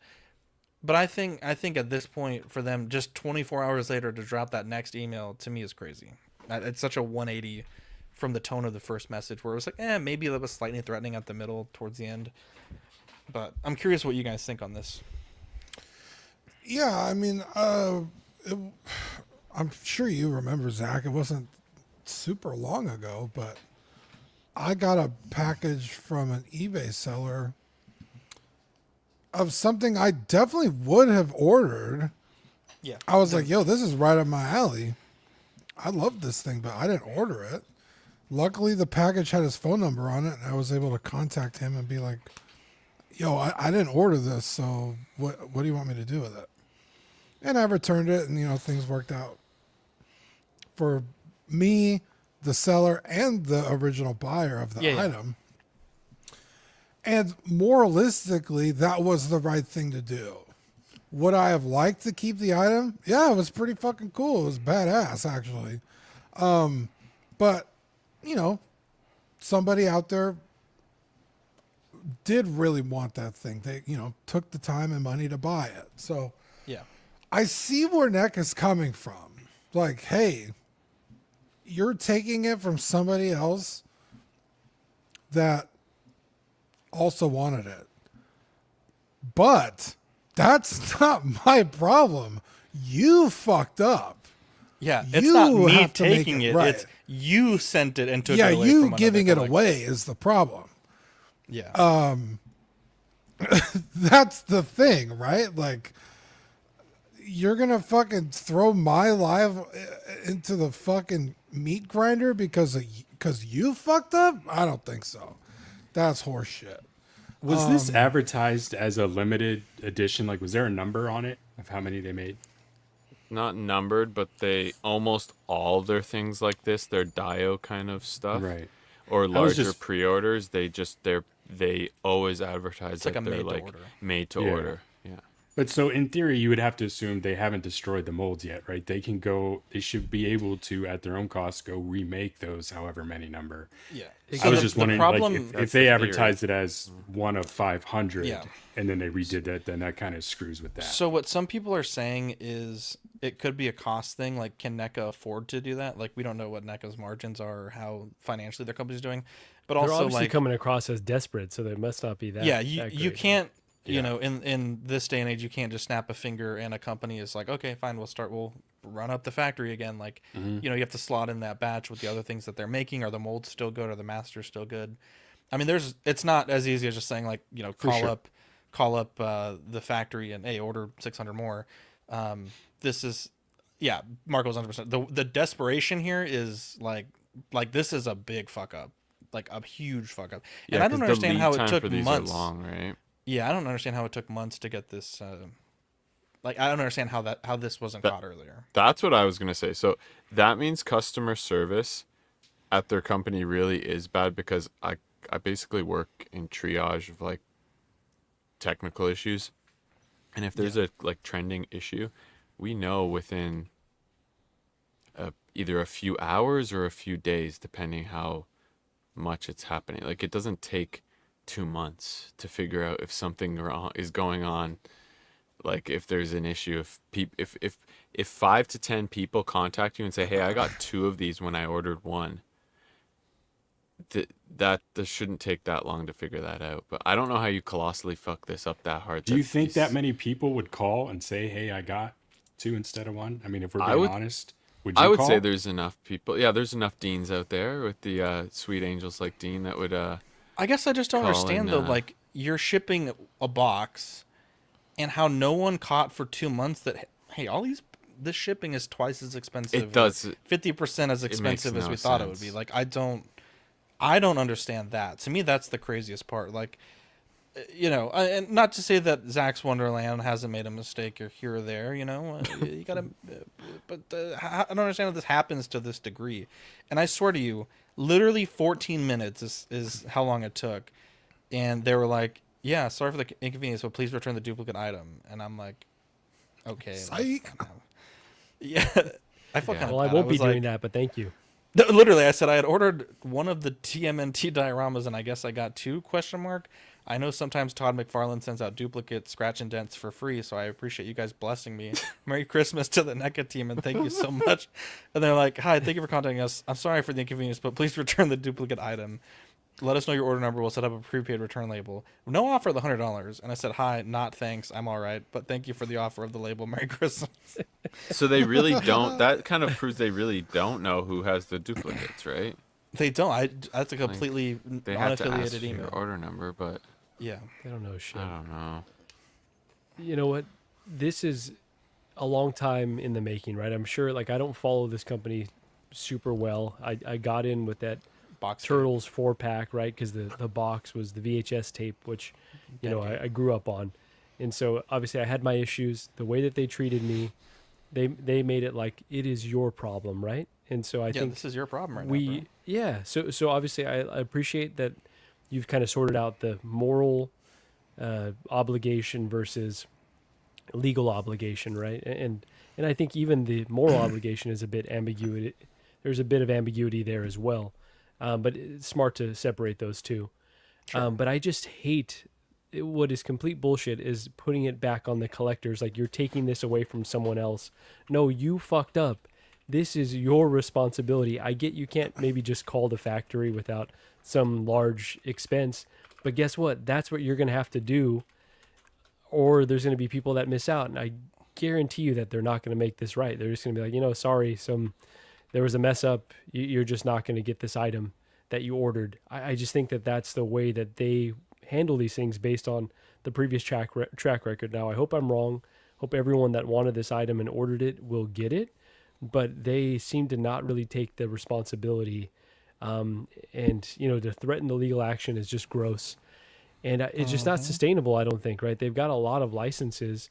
But I think at this point for them, just 24 hours later to drop that next email to me is crazy. It's such a 180 from the tone of the first message where it was like, maybe that was slightly threatening at the middle towards the end. But I'm curious what you guys think on this. Yeah, I mean, I'm sure you remember, Zach. It wasn't super long ago, but I got a package from an eBay seller of something I definitely would have ordered. Yeah. I was like, yo, this is right up my alley. I love this thing, but I didn't order it. Luckily, the package had his phone number on it, and I was able to contact him and be like, yo, I didn't order this, so what do you want me to do with it? And I returned it, and, you know, things worked out for me, the seller, and the original buyer of the item. And moralistically, that was the right thing to do. Would I have liked to keep the item? Yeah, it was pretty fucking cool. It was badass, actually. But, you know, somebody out there did really want that thing. They, you know, took the time and money to buy it. So yeah, I see where NECA is coming from. Like, hey, you're taking it from somebody else that also wanted it. But that's not my problem. You fucked up. Yeah, it's You not me have to make taking it. right. It's you sent it and took Yeah, it away you from giving it another away is the problem. Yeah. That's the thing, right? Like, you're gonna fucking throw my life into the fucking meat grinder because you fucked up? I don't think so. That's horseshit. Was this advertised as a limited edition? Like, was there a number on it of how many they made? Not numbered, but they almost all of their things like this, their Dio kind of stuff, Right. Or I was larger just- pre-orders. They always advertise It's like that a they're made to like order. made to Yeah. order. Yeah. But so in theory, you would have to assume they haven't destroyed the molds yet, right? They should be able to, at their own cost, go remake those however many number. Yeah. I was just wondering, like, if That's they the advertised it as one of 500 Yeah. and then they redid that, then that kind of screws with that. So what some people are saying is it could be a cost thing. Like, can NECA afford to do that? Like, we don't know what NECA's margins are or how financially their company's doing. But They're also, obviously like, coming across as desperate, so they must not be that. yeah, that you great. can't, you Yeah. know, in this day and age, you can't just snap a finger and a company is like, okay, fine, we'll run up the factory again. Like, you know, you have to slot in that batch with the other things that they're making. Are the molds still good? Are the masters still good? I mean, it's not as easy as just saying, like, you know, call up the factory and, hey, order 600 more. This is, yeah, Marco's 100%. The desperation here is like this is a big fuck up, like a huge fuck up. And Yeah, I don't 'cause the understand lead how it time took for these months. are long, right? Yeah, I don't understand how it took months to get this. Like, I don't understand how this wasn't caught earlier. That's what I was gonna say. So that means customer service at their company really is bad, because I basically work in triage of like technical issues, and if there's a like trending issue, we know within either a few hours or a few days, depending how much it's happening. Like, it doesn't take 2 months to figure out if something wrong is going on. Like, if there's an issue, if 5 to 10 people contact you and say, hey, I got 2 of these when I ordered 1, that shouldn't take that long to figure that out. But I don't know how you colossally fuck this up that hard. Do you think that many people would call and say, hey, I got 2 instead of 1? I mean, if we're being honest, would you I would call? say there's enough people. Yeah, there's enough Deans out there with the sweet angels like Dean that would. I guess I just don't call understand, and, though. Like, you're shipping a box, and how no one caught for 2 months that, hey, this shipping is twice as expensive. It does. 50% as expensive as we thought it would be. Like, I don't understand that. To me, that's the craziest part. Like, you know, and not to say that Zach's Wonderland hasn't made a mistake or here or there, you know, you gotta, but I don't understand how this happens to this degree. And I swear to you, literally 14 minutes is how long it took. And they were like, yeah, sorry for the inconvenience, but please return the duplicate item. And I'm like, okay. Psych. Yeah. I felt kind of Well, I bad. won't be was like, doing that, but thank you. No, literally, I said I had ordered one of the TMNT dioramas, and I guess I got 2 ? I know sometimes Todd McFarlane sends out duplicate scratch and dents for free, so I appreciate you guys blessing me. Merry Christmas to the NECA team, and thank you so much. And they're like, hi, thank you for contacting us. I'm sorry for the inconvenience, but please return the duplicate item. Let us know your order number. We'll set up a prepaid return label. No offer of the $100. And I said, hi, not thanks. I'm all right. But thank you for the offer of the label. Merry Christmas. So they really don't. That kind of proves they really don't know who has the duplicates, right? They don't. That's a completely They have to ask unaffiliated for email. your order number, but Yeah. They don't know shit. I don't know. You know what? This is a long time in the making, right? I'm sure, like, I don't follow this company super well. I got in with that Box Turtles 4-pack, right? Because the box was the VHS tape, which, you know, I grew up on. And so, obviously, I had my issues. The way that they treated me, they made it like it is your problem, right? And so I think this is your problem right now, bro. Yeah. So obviously, I appreciate that you've kind of sorted out the moral obligation versus legal obligation, right? And I think even the moral obligation is a bit ambiguity. There's a bit of ambiguity there as well, but it's smart to separate those two. Sure. But I just hate what is complete bullshit is putting it back on the collectors. Like, you're taking this away from someone else. No, you fucked up. This is your responsibility. I get you can't maybe just call the factory without some large expense, but guess what? That's what you're going to have to do, or there's going to be people that miss out. And I guarantee you that they're not going to make this right. They're just going to be like, you know, sorry, there was a mess up. You're just not going to get this item that you ordered. I just think that that's the way that they handle these things based on the previous track record. Now, I hope I'm wrong. Hope everyone that wanted this item and ordered it will get it, but they seem to not really take the responsibility. And, you know, to threaten the legal action is just gross. And it's just not sustainable, I don't think, right? They've got a lot of licenses,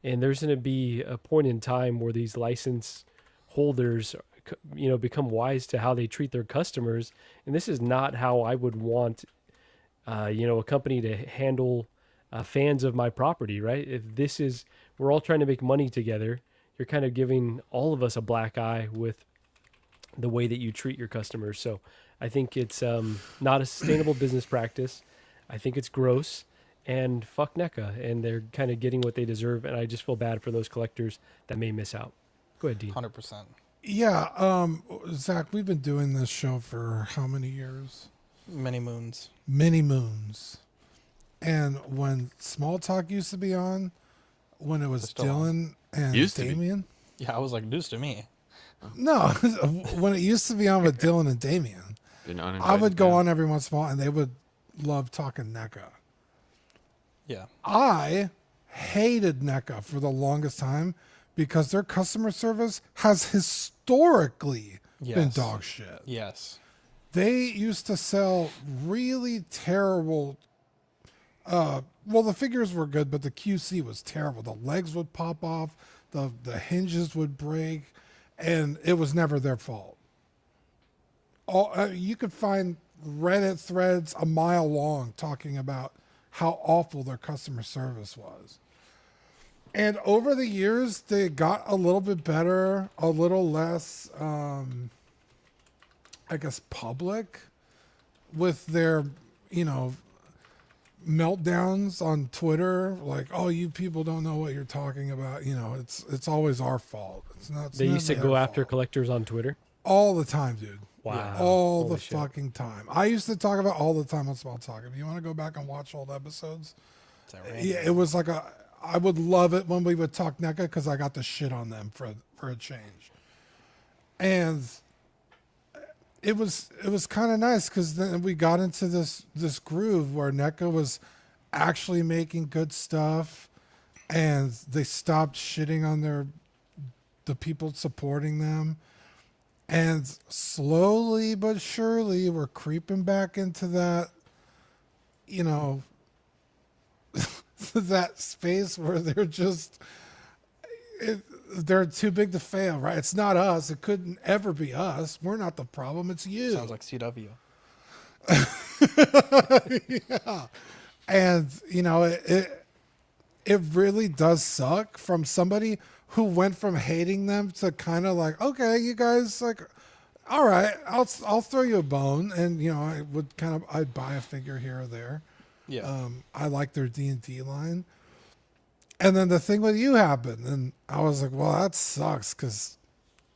and there's going to be a point in time where these license holders, you know, become wise to how they treat their customers. And this is not how I would want, you know, a company to handle fans of my property, right? If this is, we're all trying to make money together, you're kind of giving all of us a black eye with the way that you treat your customers. So I think it's not a sustainable business practice. I think it's gross, and fuck NECA, and they're kind of getting what they deserve, and I just feel bad for those collectors that may miss out. Go ahead, Dean. 100%. Yeah, Zach, we've been doing this show for how many years? Many moons. Many moons. And when Small Talk used to be on, when it was Dylan and Damien. Yeah, I was like, news to me. No, when it used to be on with Dylan and Damien, I would go on every once in a while, and they would love talking NECA. Yeah. I hated NECA for the longest time because their customer service has historically been dog shit. Yes. They used to sell really terrible. Well, the figures were good, but the QC was terrible. The legs would pop off, the hinges would break, and it was never their fault. You could find Reddit threads a mile long talking about how awful their customer service was. And over the years, they got a little bit better, a little less, I guess, public with their, you know, meltdowns on Twitter. Like, oh, you people don't know what you're talking about. You know, it's always our fault. It's not. They used to go after collectors on Twitter all the time, dude. Wow. All Holy the shit. fucking time. I used to talk about all the time on Small Talk. If you want to go back and watch old episodes, yeah, it was like I would love it when we would talk NECA because I got the shit on them for a change. And it was kind of nice because then we got into this groove where NECA was actually making good stuff, and they stopped shitting on the people supporting them. And slowly but surely, we're creeping back into that, you know, that space where they're just they're too big to fail, right? It's not us. It couldn't ever be us. We're not the problem. It's you. Sounds like CW. Yeah. And you know, it really does suck from somebody who went from hating them to kind of like, okay, you guys, like, all right, I'll throw you a bone. And you know, I'd buy a figure here or there. Yeah. I like their D&D line. And then the thing with you happened, and I was like, well, that sucks because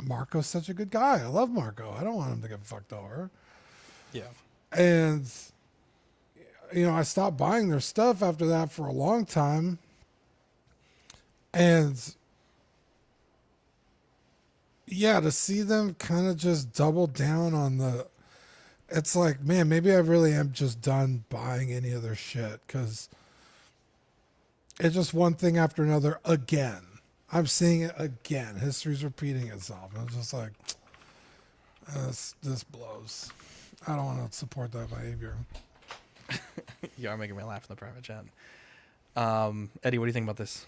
Marco's such a good guy. I love Marco. I don't want him to get fucked over. Yeah. And you know, I stopped buying their stuff after that for a long time. And yeah, to see them kind of just double down on it's like, man, maybe I really am just done buying any of their shit because it's just one thing after another again. I'm seeing it again. History's repeating itself. And it's just like, this blows. I don't want to support that behavior. You are making me laugh in the private chat. Eddie, what do you think about this?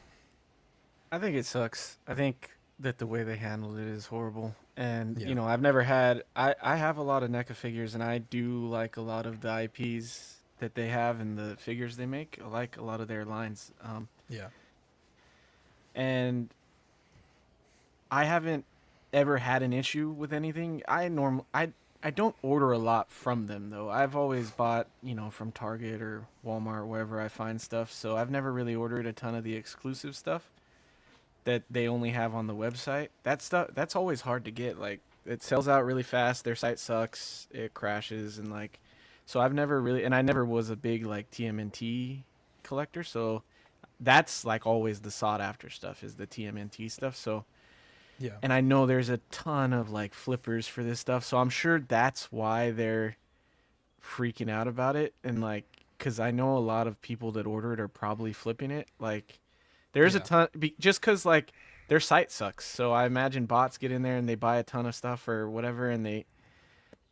I think it sucks. I think that the way they handled it is horrible. And, Yeah. you know, I've never had... I have a lot of NECA figures, and I do like a lot of the IPs that they have and the figures they make. I like a lot of their lines. Yeah. And I haven't ever had an issue with anything. I don't order a lot from them, though. I've always bought, you know, from Target or Walmart, wherever I find stuff. So I've never really ordered a ton of the exclusive stuff that they only have on the website. That stuff, that's always hard to get. Like, it sells out really fast. Their site sucks. It crashes. And, like, so I've never really, and I never was a big, like, TMNT collector. So that's, like, always the sought after stuff is the TMNT stuff. So, yeah. And I know there's a ton of like flippers for this stuff, so I'm sure that's why they're freaking out about it. And like, because I know a lot of people that order it are probably flipping it. Like, there's a ton, just because like their site sucks. So I imagine bots get in there and they buy a ton of stuff or whatever, and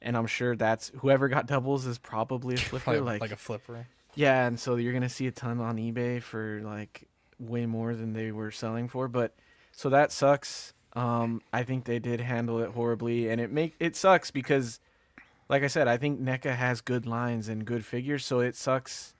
I'm sure that's whoever got doubles is probably a flipper, like a flipper. Yeah, and so you're gonna see a ton on eBay for like way more than they were selling for. But so that sucks. I think they did handle it horribly, and it sucks because, like I said, I think NECA has good lines and good figures, so it sucks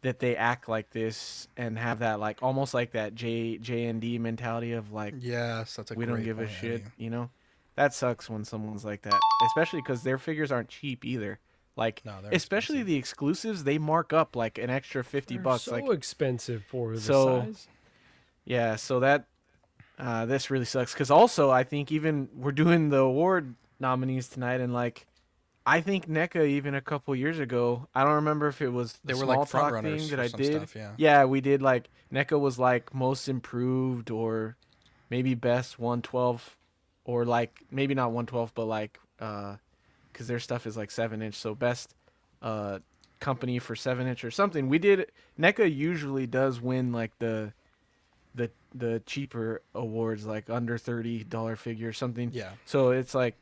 that they act like this and have that like almost like that JND mentality of like, yes, that's a we don't great give a point, shit, Eddie. you know. That sucks when someone's like that, especially because their figures aren't cheap either. Like, especially the exclusives, they mark up like an extra $50. So like expensive for the size. Yeah, so that. This really sucks because also I think even we're doing the award nominees tonight, and like I think NECA even a couple years ago, I don't remember if it was They the were, small like, front talk runners thing that for I some did. stuff, yeah. Yeah, we did like NECA was like most improved or maybe best 112 or like maybe not 112 but like because their stuff is like 7-inch, so best company for 7-inch or something. We did NECA usually does win like the cheaper awards, like under $30 figure or something. Yeah. So it's like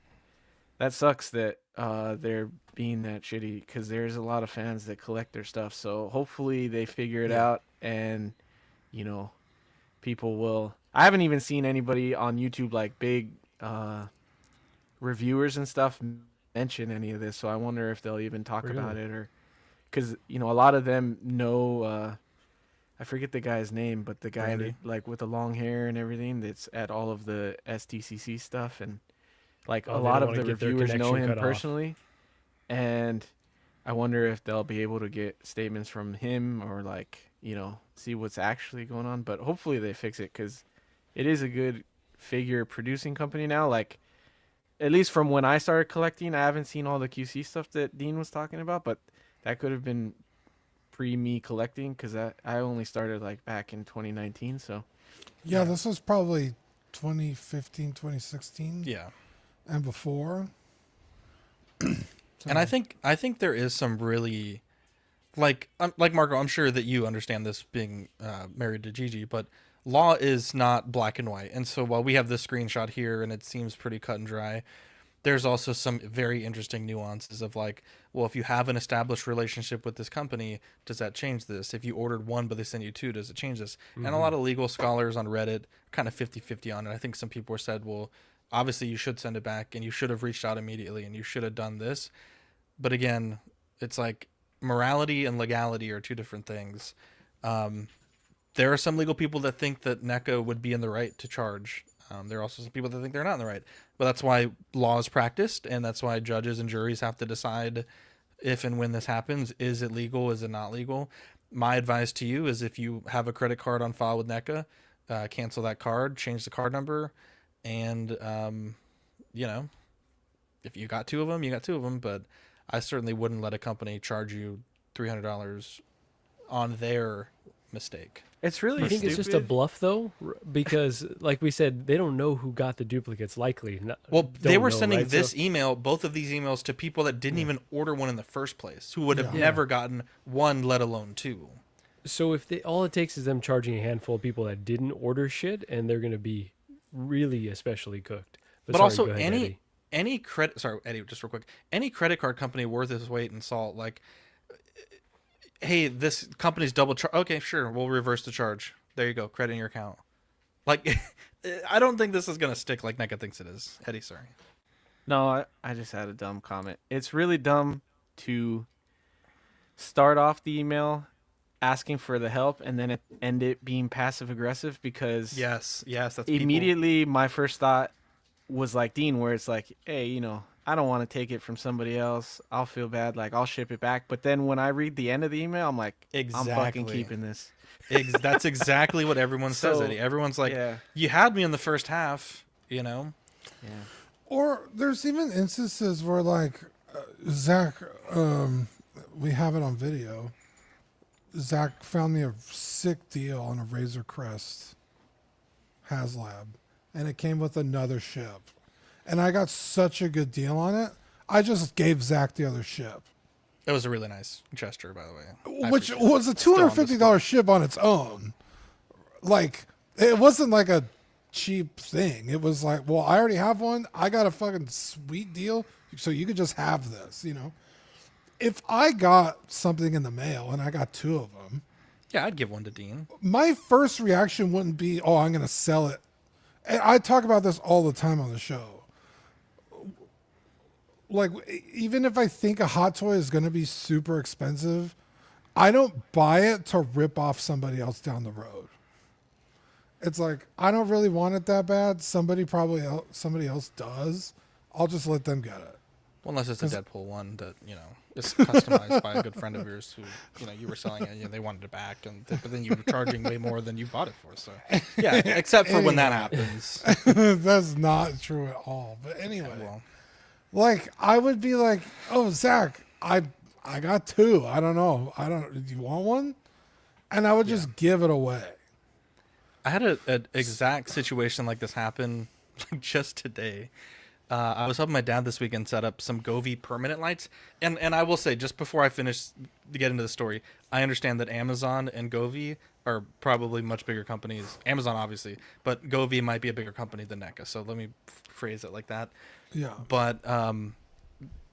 that sucks that they're being that shitty because there's a lot of fans that collect their stuff. So hopefully they figure it out, and you know, people will. I haven't even seen anybody on YouTube like big reviewers and stuff mention any of this. So I wonder if they'll even talk about it, or because you know a lot of them know. I forget the guy's name, but the guy that, like with the long hair and everything that's at all of the STCC stuff, and like a lot of the reviewers know him personally, and I wonder if they'll be able to get statements from him or like, you know, see what's actually going on. But hopefully they fix it because it is a good figure producing company now. Like, at least from when I started collecting, I haven't seen all the QC stuff that Dean was talking about, but that could have been me collecting because I only started like back in 2019. So yeah, this was probably 2015, 2016. Yeah, and before. And I think there is some really like Marco, I'm sure that you understand this being married to Gigi, but law is not black and white. And so while we have this screenshot here and it seems pretty cut and dry, there's also some very interesting nuances of like, well, if you have an established relationship with this company, does that change this? If you ordered one but they send you two, does it change this? And a lot of legal scholars on Reddit kind of 50-50 on it. I think some people said, well, obviously you should send it back and you should have reached out immediately and you should have done this. But again, it's like morality and legality are two different things. There are some legal people that think that NECA would be in the right to charge. There are also some people that think they're not in the right. But that's why law is practiced, and that's why judges and juries have to decide if and when this happens. Is it legal? Is it not legal? My advice to you is if you have a credit card on file with NECA, cancel that card, change the card number, and, you know, if you got two of them, you got two of them. But I certainly wouldn't let a company charge you $300 on their mistake. It's really I think stupid. it's just a bluff, though, because, like we said, they don't know who got the duplicates. Likely, well, they were sending right? this email, both of these emails, to people that didn't even order one in the first place, who would have never gotten one, let alone two. So if they, all it takes is them charging a handful of people that didn't order shit, and they're going to be really especially cooked. But sorry, also go ahead, any credit. Sorry, Eddie, just real quick. Any credit card company worth its weight in salt, like, hey, this company's double charge. Okay, sure, we'll reverse the charge. There you go, credit in your account. Like, I don't think this is gonna stick like NECA thinks it is. Eddie, sorry. No, I just had a dumb comment. It's really dumb to start off the email asking for the help and then end it being passive aggressive, because yes, that's immediately my first thought was like Dean, where it's like, hey, you know, I don't want to take it from somebody else. I'll feel bad. Like, I'll ship it back. But then when I read the end of the email, I'm like, exactly. I'm fucking keeping this. That's exactly what everyone says, Eddie. Everyone's like, you had me in the first half, you know? Yeah. Or there's even instances where, like, Zach, we have it on video. Zach found me a sick deal on a Razor Crest HasLab, and it came with another ship. And I got such a good deal on it, I just gave Zach the other ship. That was a really nice gesture, by the way. Which was a $250 ship on its own. Like, it wasn't like a cheap thing. It was like, well, I already have one. I got a fucking sweet deal, so you could just have this, you know? If I got something in the mail and I got two of them, yeah, I'd give one to Dean. My first reaction wouldn't be, oh, I'm going to sell it. And I talk about this all the time on the show. Like, even if I think a hot toy is going to be super expensive, I don't buy it to rip off somebody else down the road. It's like, I don't really want it that bad. Somebody else does. I'll just let them get it. Well, unless it's a Deadpool one that, you know, is customized by a good friend of yours who, you know, you were selling it and they wanted it back, but then you were charging way more than you bought it for. So, yeah, except for when that happens. That's not true at all. But anyway, like, I would be like, oh, Zach, I got two. I don't know. Do you want one? And I would just give it away. I had an exact situation like this happen just today. I was helping my dad this weekend set up some Govee permanent lights. And I will say, just before I finish to get into the story, I understand that Amazon and Govee are probably much bigger companies. Amazon, obviously, but Govee might be a bigger company than NECA. So let me phrase it like that. Yeah. But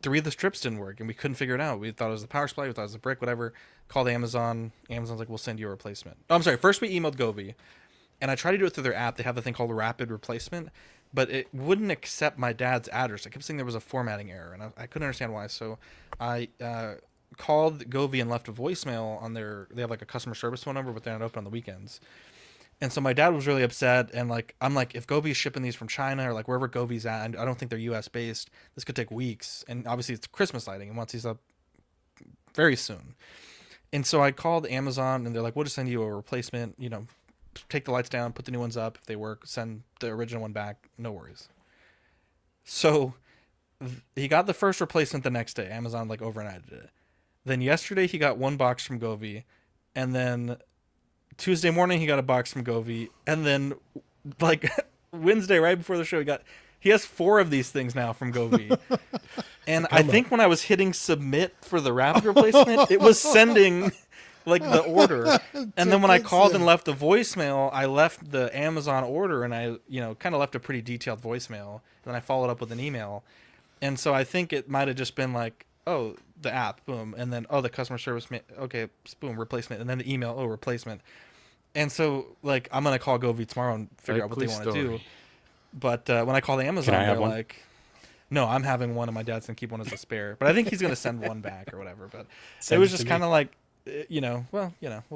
3 of the strips didn't work, and we couldn't figure it out. We thought it was the power supply. We thought it was the brick, whatever. Called Amazon. Amazon's like, we'll send you a replacement. Oh, I'm sorry. First we emailed Govee, and I tried to do it through their app. They have a thing called rapid replacement, but it wouldn't accept my dad's address. I kept saying there was a formatting error, and I couldn't understand why. So I called Govee and left a voicemail on their. They have like a customer service phone number, but they're not open on the weekends. And so my dad was really upset, and like I'm like, if Govee's shipping these from China or like wherever Govee's at, and I don't think they're U.S. based, this could take weeks. And obviously it's Christmas lighting, and once he's up very soon. And so I called Amazon, and they're like, we'll just send you a replacement. You know, take the lights down, put the new ones up. If they work, send the original one back. No worries. So he got the first replacement the next day. Amazon like overnighted it. Then yesterday he got one box from Govee, and then Tuesday morning he got a box from Govee, and then like Wednesday right before the show he has 4 of these things now from Govee. And I think when I was hitting submit for the rapid replacement, it was sending like the order. And then when I called and left the voicemail, I left the Amazon order, and I, you know, kind of left a pretty detailed voicemail. And then I followed up with an email. And so I think it might have just been like, oh, the app, boom, and then the customer service, okay, boom, replacement, and then the email, replacement. And so like I'm gonna call Govee tomorrow and figure out what they want to do. But when I call the Amazon, they're like, no, I'm having one, and my dad's gonna keep one as a spare. But I think he's gonna send one back or whatever. But it was just kind of like, we'll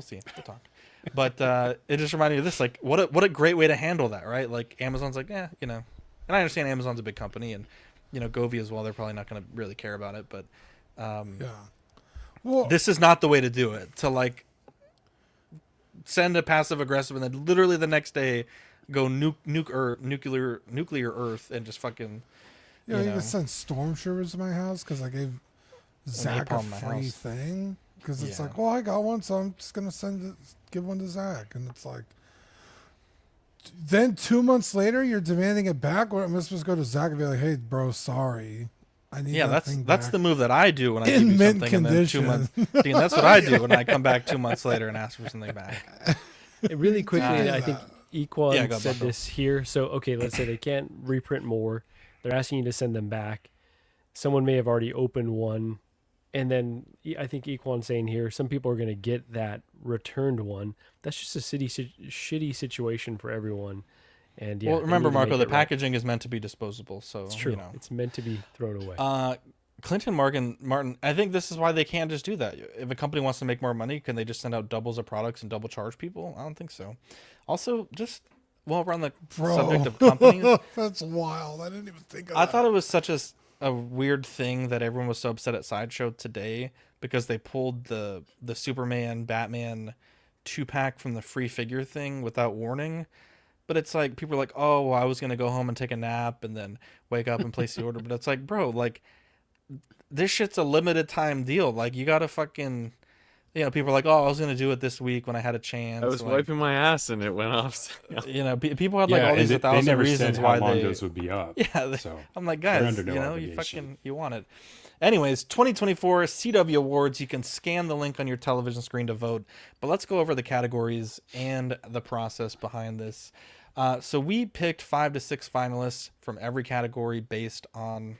see. We'll talk. But it just reminded me of this, like, what a great way to handle that, right? Like Amazon's like, and I understand Amazon's a big company, and Govee as well. They're probably not gonna really care about it, but well, this is not the way to do it. To like send a passive aggressive, and then literally the next day go nuclear Earth and just fucking. You can send stormtroopers to my house because I gave Zach a free thing. Because it's like, well, I got one, so I'm just gonna give one to Zach, and it's like, then 2 months later, you're demanding it back. Or am I supposed to go to Zach and be like, hey, bro, sorry, I need that thing back. That's the move that I do when I give you something, and then 2 months. Dean, that's what I do when I come back 2 months later and ask for something back. Really quickly, I think Equan said this here. So okay, let's say they can't reprint more. They're asking you to send them back. Someone may have already opened one. And then I think Equan's saying here, some people are going to get that returned one. That's just a shitty situation for everyone. And well, remember, Marco, the packaging is meant to be disposable. So it's true. It's meant to be thrown away. Clinton Martin, I think this is why they can't just do that. If a company wants to make more money, can they just send out doubles of products and double charge people? I don't think so. Also, just while we're on the subject of companies. That's wild. I didn't even think of that. I thought it was such a weird thing that everyone was so upset at Sideshow today because they pulled the Superman Batman 2-pack from the free figure thing without warning. But it's like people are like, oh, well, I was gonna go home and take a nap and then wake up and place the order. But it's like, bro, like this shit's a limited time deal. Like you gotta fucking, people are like, oh, I was gonna do it this week when I had a chance. I was wiping my ass and it went off. People had like all these 1,000 reasons why those would be up. Yeah, so I'm like, guys, you want it. Anyways, 2024 CW Awards. You can scan the link on your television screen to vote. But let's go over the categories and the process behind this. So we picked 5 to 6 finalists from every category based on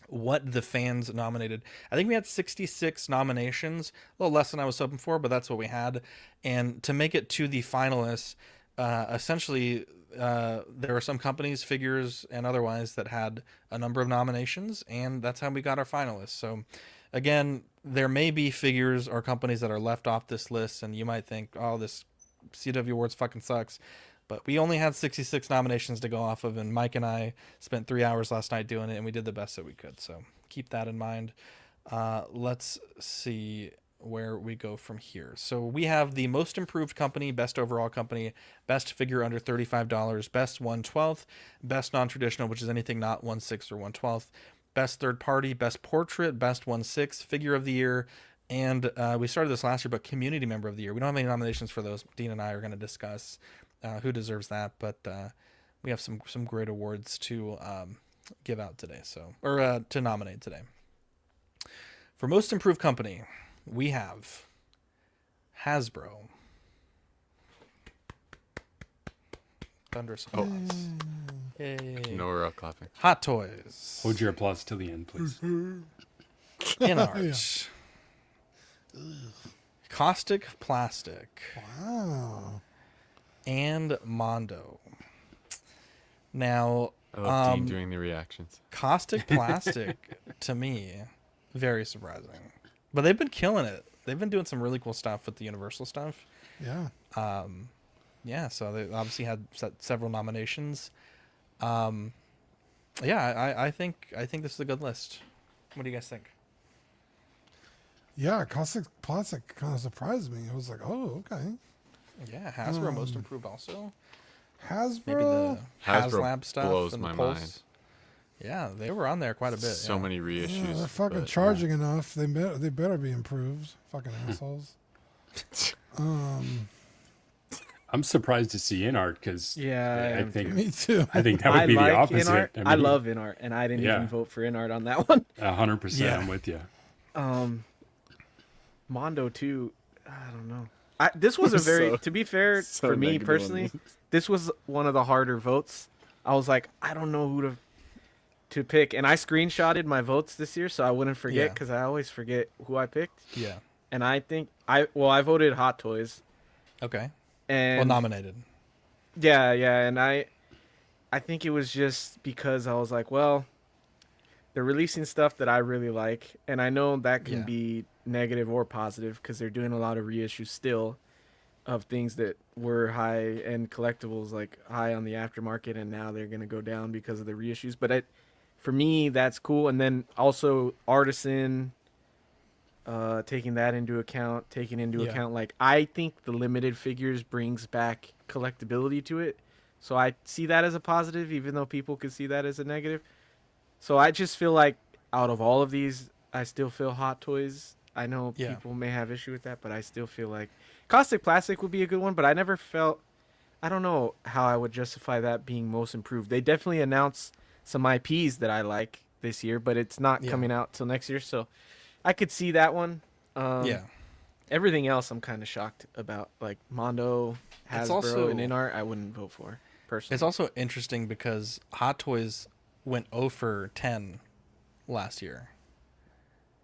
what the fans nominated. I think we had 66 nominations, a little less than I was hoping for, but that's what we had. And to make it to the finalists, essentially there were some companies, figures, and otherwise that had a number of nominations, and that's how we got our finalists. So again, there may be figures or companies that are left off this list, and you might think, oh, this CW Awards fucking sucks. But we only had 66 nominations to go off of, and Mike and I spent 3 hours last night doing it, and we did the best that we could. So keep that in mind. Let's see where we go from here. So we have the most improved company, best overall company, best figure under $35, best 1/12, best non-traditional, which is anything not 1/6 or 1/12, best third party, best portrait, best 1/6, figure of the year, and we started this last year, but community member of the year. We don't have any nominations for those. Dean and I are going to discuss who deserves that, but we have some great awards to give out today, or to nominate today. For most improved company, we have Hasbro. Thunderous applause. Yay. No, we're all clapping. Hot Toys. Hold your applause till the end, please. In art. Caustic Plastic. Wow. And Mondo. Now, I love Dean doing the reactions. Caustic Plastic, to me, very surprising. But they've been killing it. They've been doing some really cool stuff with the Universal stuff. Yeah. Yeah, so they obviously had several nominations. I think this is a good list. What do you guys think? Yeah, Caustic Plastic kind of surprised me. I was like, oh, okay. Yeah, Hasbro most improved also. Hasbro? Maybe the HasLab stuff blows and my the Pulse. mind. Yeah, they were on there quite a bit. So many reissues. Yeah, they're fucking charging enough. They better be improved. Fucking assholes. I'm surprised to see in art because I think me too. I think that would be the opposite. In-art. I love in art, and I didn't even vote for in art on that one. 100%. I'm with you. Mondo too. I don't know. This was a very, to be fair, for me personally, this was one of the harder votes. I was like, I don't know who to. to pick, and I screenshotted my votes this year so I wouldn't forget, Yeah. because I always forget who I picked. Yeah. And I think I voted Hot Toys. Okay. And Well, nominated. Yeah, and I think it was just because I was like, well, they're releasing stuff that I really like, and I know that can be negative or positive because they're doing a lot of reissues still of things that were high-end collectibles, like high on the aftermarket, and now they're going to go down because of the reissues. But for me, that's cool. And then also Artisan, taking that into account, like, I think the limited figures brings back collectability to it. So I see that as a positive, even though people could see that as a negative. So I just feel like out of all of these, I still feel Hot Toys. I know people may have issue with that, but I still feel like Caustic Plastic would be a good one, but I never felt, I don't know how I would justify that being most improved. They definitely announced some IPs that I like this year, but it's not coming out till next year, so I could see that one. Everything else I'm kind of shocked about, like Mondo, Hasbro, and InArt, I wouldn't vote for, personally. It's also interesting because Hot Toys went 0 for 10 last year.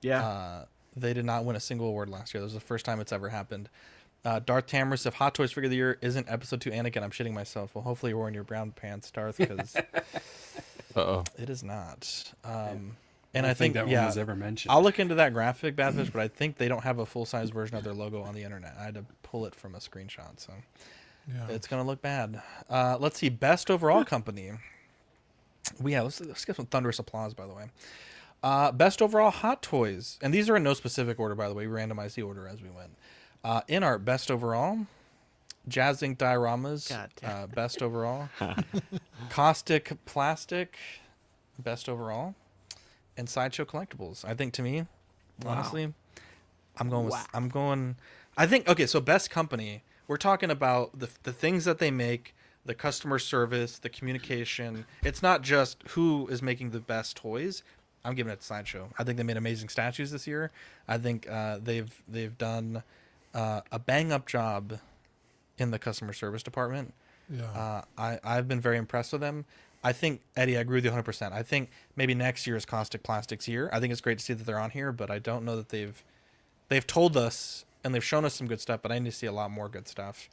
Yeah. They did not win a single award last year. That was the first time it's ever happened. Darth Tamris, if Hot Toys Figure of the Year isn't Episode 2 Anakin, I'm shitting myself. Well, hopefully you're wearing your brown pants, Darth, because it is not. And I think that one was ever mentioned. I'll look into that graphic, Badfish, but I think they don't have a full-size version of their logo on the internet. I had to pull it from a screenshot, so it's going to look bad. Let's see. Best Overall Company. Let's get some thunderous applause, by the way. Best Overall Hot Toys. And these are in no specific order, by the way. We randomized the order as we went. InArt, Best Overall. Jazz Ink Dioramas, Best Overall. Caustic Plastic, Best Overall. And Sideshow Collectibles. I think, to me, honestly, I'm going I think, okay, so Best Company, we're talking about the things that they make, the customer service, the communication. It's not just who is making the best toys. I'm giving it to Sideshow. I think they made amazing statues this year. I think they've done a bang up job in the customer service department. Yeah. I've been very impressed with them. I think, Eddie, I agree with you 100%. I think maybe next year is Caustic Plastic's year. I think it's great to see that they're on here, but I don't know that they've told us and they've shown us some good stuff, but I need to see a lot more good stuff.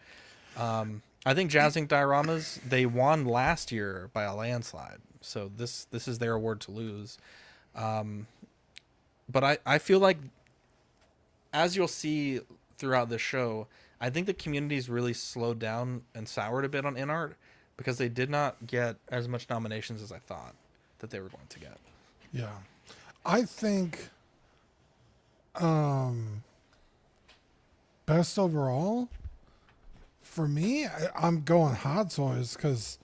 I think Jazz Ink Dioramas, they won last year by a landslide, so this is their award to lose. But I feel like, as you'll see throughout this show, I think the community's really slowed down and soured a bit on InArt because they did not get as much nominations as I thought that they were going to get. Yeah. I think best overall, for me, I'm going Hot Toys because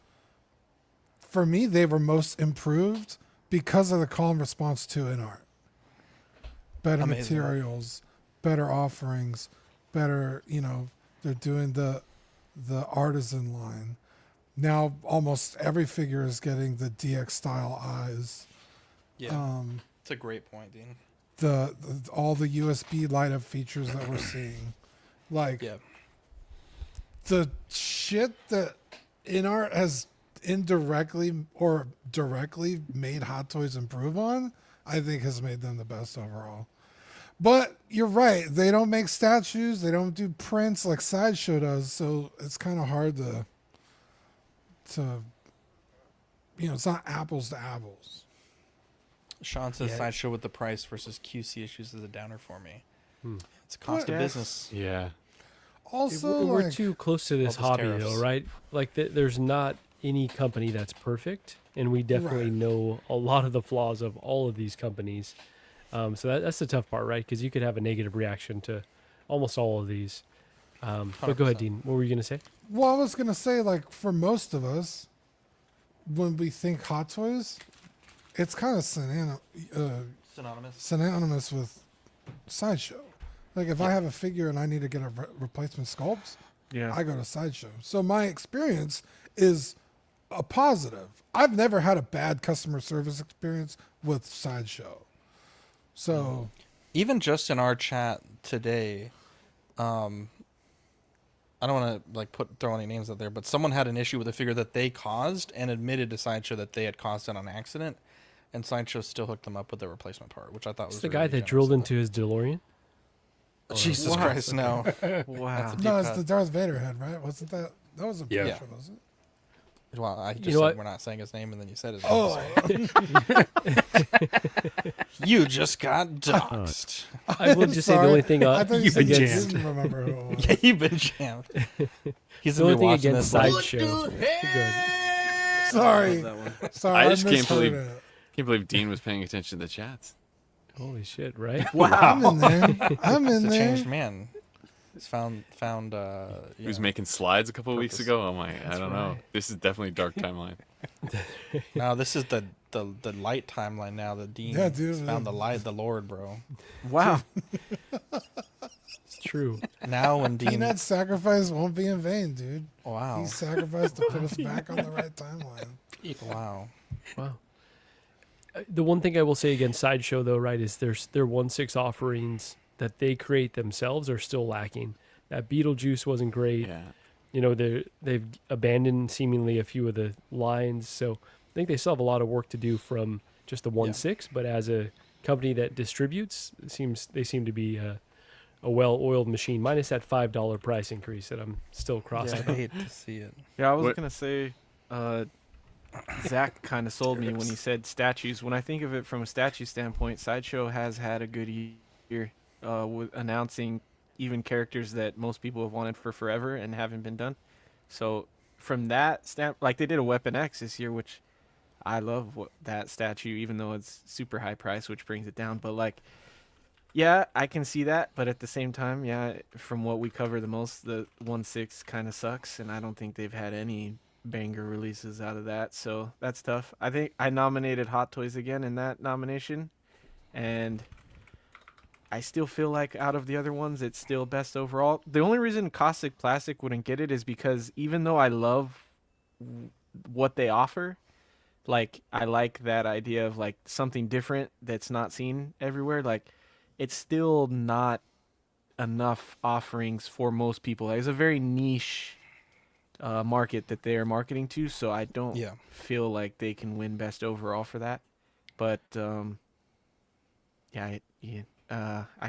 for me, they were most improved because of the call and response to InArt. Better materials, better offerings, better, they're doing the artisan line. Now almost every figure is getting the DX style eyes. Yeah. It's a great point, Dean. The all the USB light up features that we're seeing. Like the shit that InArt has indirectly or directly made Hot Toys improve on, I think has made them the best overall. But you're right, they don't make statues, they don't do prints like Sideshow does, so it's kind of hard to it's not apples to apples. Sean says Sideshow with the price versus QC issues is a downer for me. It's a cost of business. Yeah. Also, we're too close to this hobby, tariffs. though, right? Like, there's not any company that's perfect, and we definitely know a lot of the flaws of all of these companies. So that's the tough part, right? Because you could have a negative reaction to almost all of these. But go ahead, Dean. What were you going to say? Well, I was going to say, like, for most of us, when we think Hot Toys, it's kind of synonymous with Sideshow. Like, if I have a figure and I need to get a replacement sculpt, I go to Sideshow. So my experience is a positive. I've never had a bad customer service experience with Sideshow. So even just in our chat today, I don't want to throw any names out there, but someone had an issue with a figure that they caused and admitted to Sideshow that they had caused it on accident. and Sideshow still hooked them up with the replacement part, which I thought It's was the really guy that generous drilled of them. into his DeLorean. Jesus Wow. Christ, no. Wow. No, it's the Darth Vader head, right? Wasn't that? That was a Yeah. picture, wasn't it? Well, I just know said what? we're not saying his name, and then you said his name. Oh, You just got doxxed. I will just say the sorry. only thing I thought you you've said been you jammed. didn't remember who it was. Yeah, you've been jammed. He's the gonna only be thing watching against this. Like, Sideshow. Good. Sorry, sorry. I just can't misheard believe it. can't believe Dean was paying attention to the chats. Holy shit! Right? I'm in there. I'm He's in a there. changed man. He's found. He was making slides a couple of weeks ago. Oh my, I don't know. right. This is definitely dark timeline. No, this is the light timeline now. The Dean Yeah, dude. found the light, the Lord, bro. Wow. It's true. Now when Dean, Peanut's sacrifice won't be in vain, dude. wow, He sacrificed to put us back on the right timeline. wow. Wow. The one thing I will say against Sideshow, though, right, is their 1/6 offerings that they create themselves are still lacking. That Beetlejuice wasn't great. Yeah. You know, they've abandoned seemingly a few of the lines, so I think they still have a lot of work to do from just the 1/6. But as a company that distributes, they seem to be a well-oiled machine, minus that $5 price increase that I'm still crossing. I hate to see it. Yeah, I was What- gonna say, Zach kind of sold me when he said statues. When I think of it from a statue standpoint, Sideshow has had a good year with announcing even characters that most people have wanted for forever and haven't been done. So from that like they did a Weapon X this year, which I love that statue, even though it's super high price, which brings it down. But like, yeah, I can see that. But at the same time, yeah, from what we cover the most, the 1/6 kind of sucks, and I don't think they've had any banger releases out of that. So that's tough. I think I nominated Hot Toys again in that nomination, and I still feel like out of the other ones, it's still best overall. The only reason Caustic Plastic wouldn't get it is because even though I love what they offer, like I like that idea of like something different that's not seen everywhere, like it's still not enough offerings for most people. Like, it's a very niche market that they are marketing to, so I don't feel like they can win best overall for that. But I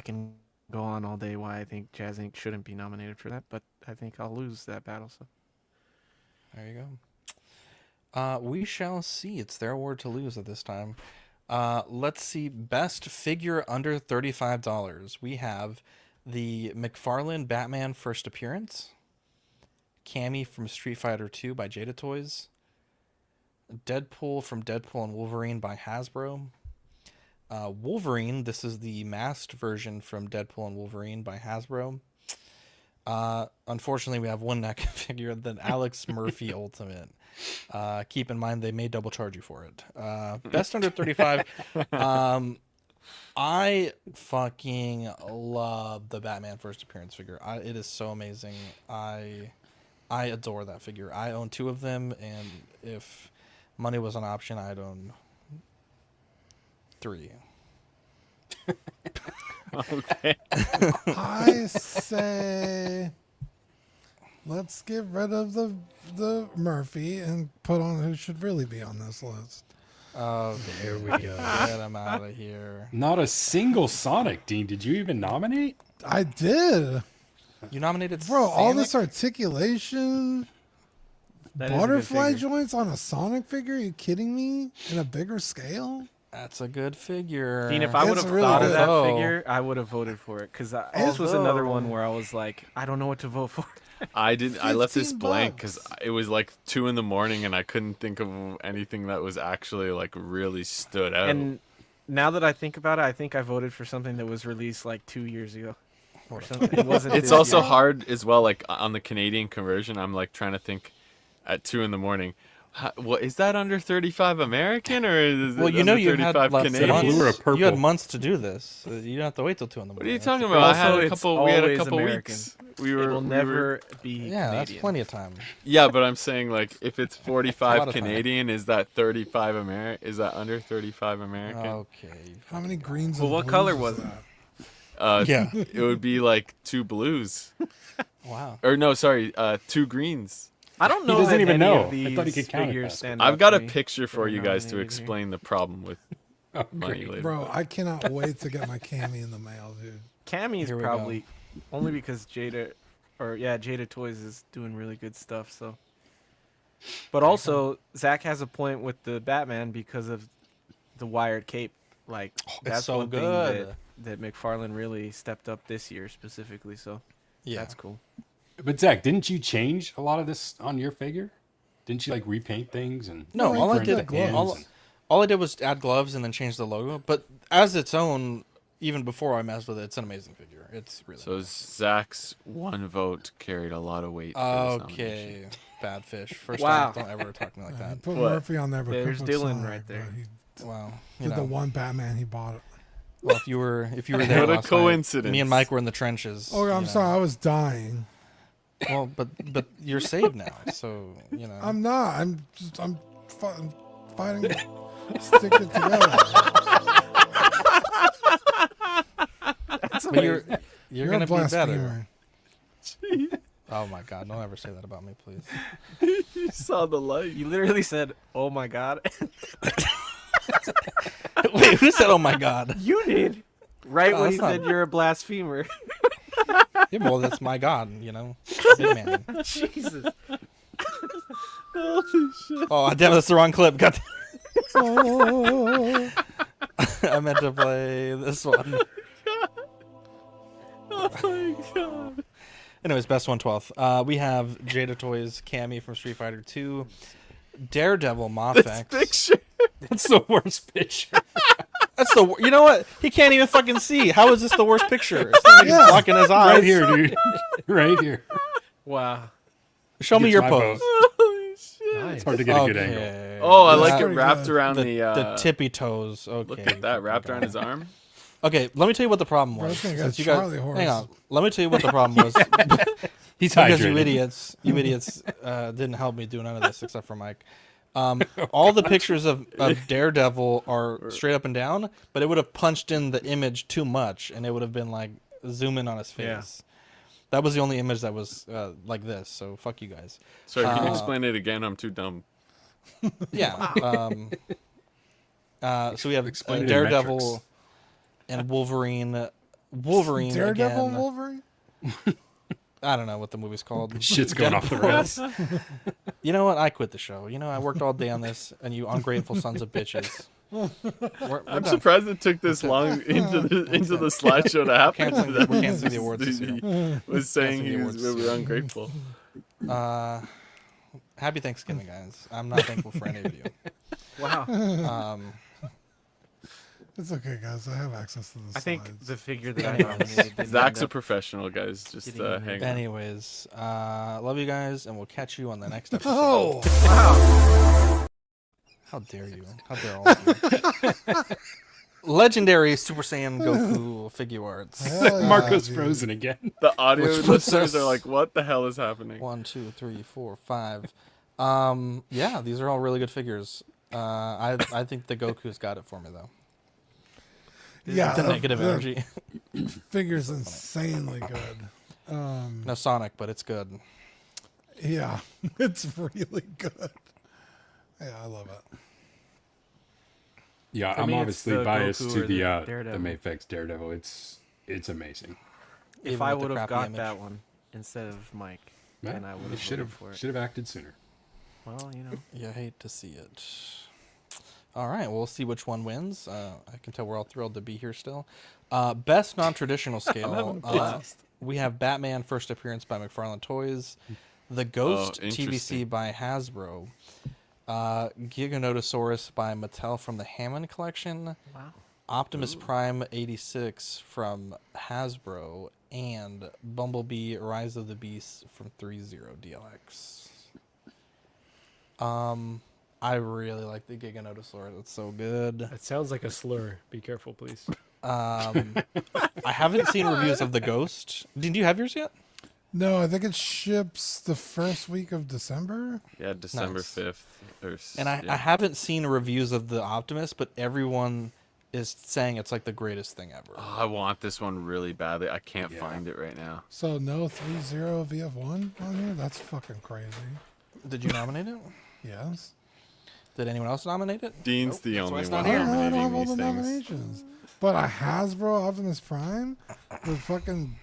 can go on all day why I think Jazz Inc. shouldn't be nominated for that, but I think I'll lose that battle. So There you go. We shall see. It's their award to lose at this time. Let's see. Best figure under $35. We have the McFarlane Batman First Appearance, Cammy from Street Fighter 2 by Jada Toys, Deadpool from Deadpool and Wolverine by Hasbro, Wolverine, this is the masked version from Deadpool and Wolverine by Hasbro. Unfortunately, we have one NECA figure, the Alex Murphy Ultimate. Keep in mind, they may double charge you for it. Best under 35. I fucking love the Batman First Appearance figure. It is so amazing. I adore that figure. I own 2 of them, and if money was an option, I'd own 3. Okay. I say let's get rid of the Murphy and put on who should really be on this list. Oh, there we go. Get him out of here. Not a single Sonic, Dean. Did you even nominate? I did. You nominated Bro, all Sonic? this articulation, That is a good butterfly figure. joints on a Sonic figure? Are you kidding me? In a bigger scale? That's a good figure. Dean, if I would It's have really thought of good. that Oh. figure, I would have voted for it, because this was another one where I was like, I don't know what to vote for. I left this 15 blank because bucks. it was like 2 a.m. and I couldn't think of anything that was actually like really stood out. And now that I think about it, I think I voted for something that was released like 2 years ago or something. It wasn't. It's this also year. hard as well. Like on the Canadian conversion, I'm like trying to think at 2 a.m. What is that under 35 American or is Well, it you know, under you had 35 less Canadian? months. Blue or purple? You had months to do this. You didn't have to wait till 2 in the What morning. are you talking That's about? I had Also, a it's couple. We had a always couple American. weeks. It will never be Yeah, that's Canadian. plenty of time. Yeah, but I'm saying like if it's a 45 lot of time. Canadian, is that 35 American? Is that under 35 American? Okay. How many greens Well, and what blues color is was it? that? Yeah. It would be like 2 blues. Wow. Or no, sorry, 2 greens. I don't know. doesn't that even any know. Of I thought he these could count it figures that. stand I've out got to a me picture that for are you guys to nominated here. explain the problem with money later. Bro, I cannot wait to get my cami in the mail, dude. Cami is Here we probably only because Jada Toys is doing really good stuff. So, but also Zach has a point with the Batman because of the wired cape. Like that's so one good. thing that McFarlane really stepped up this year specifically. So, that's cool. But Zach, didn't you change a lot of this on your figure? Didn't you like repaint things and? No, all I did, hands all I did was add gloves and then change the logo. But as its own, even before I messed with it, it's an amazing figure. It's really. So Zach's one vote carried a lot of weight. For this Okay, nomination. bad fish. First Wow. time, don't ever talk to me like that. Put Murphy on there, but There's couldn't put Dylan Sonic, right there. but He Wow, did the one Batman he bought it. Well, if you were there, What a last night, coincidence. me and Mike were in the trenches. Oh, I'm you know. sorry, I was dying. Well, but you're saved now, so you know. I'm not. I'm fighting. Stick it together. But you're You're gonna a be better. blasphemer. Oh my God! Don't ever say that about me, please. You saw the light. You literally said, "Oh my God." Wait, who said, "Oh my God"? You did. Right Oh, when he that's said not- you're a blasphemer. Yeah, well, that's my God, you know. Big man. Jesus. Holy shit. Oh, damn, that's the wrong clip. God. Oh. I meant to play this one. Oh my god. Anyways, best 1/12. We have Jada Toys Cammy from Street Fighter 2, Daredevil Mafex. Picture. That's the worst picture. That's the. You know what? He can't even fucking see. How is this the worst picture? It's not like he's blocking his eyes. Right here, dude. Right here. Wow. Show me Gets your my pose. vote. Nice. It's hard to get a good angle. Oh, I like it pretty wrapped good. around The tippy toes. Okay. Look at that, wrapped around his arm. Okay, let me tell you what the problem Bro, was. this thing got Since you guys, Charlie horse. hang on. Let me tell you what the problem was. He's Because hydrated. you idiots didn't help me do none of this except for Mike. All the pictures of Daredevil are straight up and down, but it would have punched in the image too much, and it would have been like zoom in on his face. Yeah. That was the only image that was like this. So fuck you guys. Sorry, can you explain it again? I'm too dumb. Yeah. So we have Explain it in Daredevil metrics. and Wolverine. Wolverine Daredevil again. and Wolverine? I don't know what the movie's called. Shit's going off the rails. You know what? I quit the show. You know, I worked all day on this, and you ungrateful sons of bitches. We're I'm done. surprised it took this long into the slideshow to happen. Canceling- we're canceling the awards this year. He was saying Canceling the we awards. were ungrateful. Happy Thanksgiving, guys. I'm not thankful for any of you. Wow. It's okay, guys. I have access to the I think slides. the figure that I nominated didn't Zach's end a up- professional, guys. Just Didn't even hang on. Anyways, love you guys, and we'll catch you on the next episode. Oh, Wow. How dare you? How dare all of you? Legendary Super Saiyan Goku figure arts. hell yeah, Marco's dude. frozen again. The audio Which puts listeners us- are like, "What the hell is happening?" 1, 2, 3, 4, 5. Yeah, these are all really good figures. I think the Goku's got it for me though. Yeah, The negative energy. Figure's insanely good. No Sonic, but it's good. Yeah, it's really good. Yeah, I love it. Yeah, For I'm me, it's obviously the biased Goku to or the the the Daredevil. Mafex Daredevil. It's amazing. If Even I with the would have crappy got image. that one instead of Mike, then I would You have should voted have for it. should have acted sooner. Well, you know. You hate to see it. All right, we'll see which one wins. I can tell we're all thrilled to be here still. Best non-traditional scale. having a blast. We have Batman first appearance by McFarlane Toys, The Ghost TVC interesting. by Hasbro, Giganotosaurus by Mattel from the Hammond collection, Wow. Optimus Prime 86 from Hasbro, and Bumblebee Rise of the Beast from 3.0 DLX. I really like the Giganotosaurus. It's so good. That sounds like a slur. Be careful, please. I haven't seen reviews of the Ghost. Did you have yours yet? No, I think it ships the first week of December. Yeah, December Nice. 5th. And I haven't seen reviews of the Optimus, but everyone is saying it's like the greatest thing ever. Oh, I want this one really badly. I can't find it right now. So no 3.0 VF1 on here? That's fucking crazy. Did you nominate it? Yes. Did anyone else nominate it? Dean's the That's why only it's one not here. I don't have nominating all these the things. nominations. But a Hasbro Optimus Prime with fucking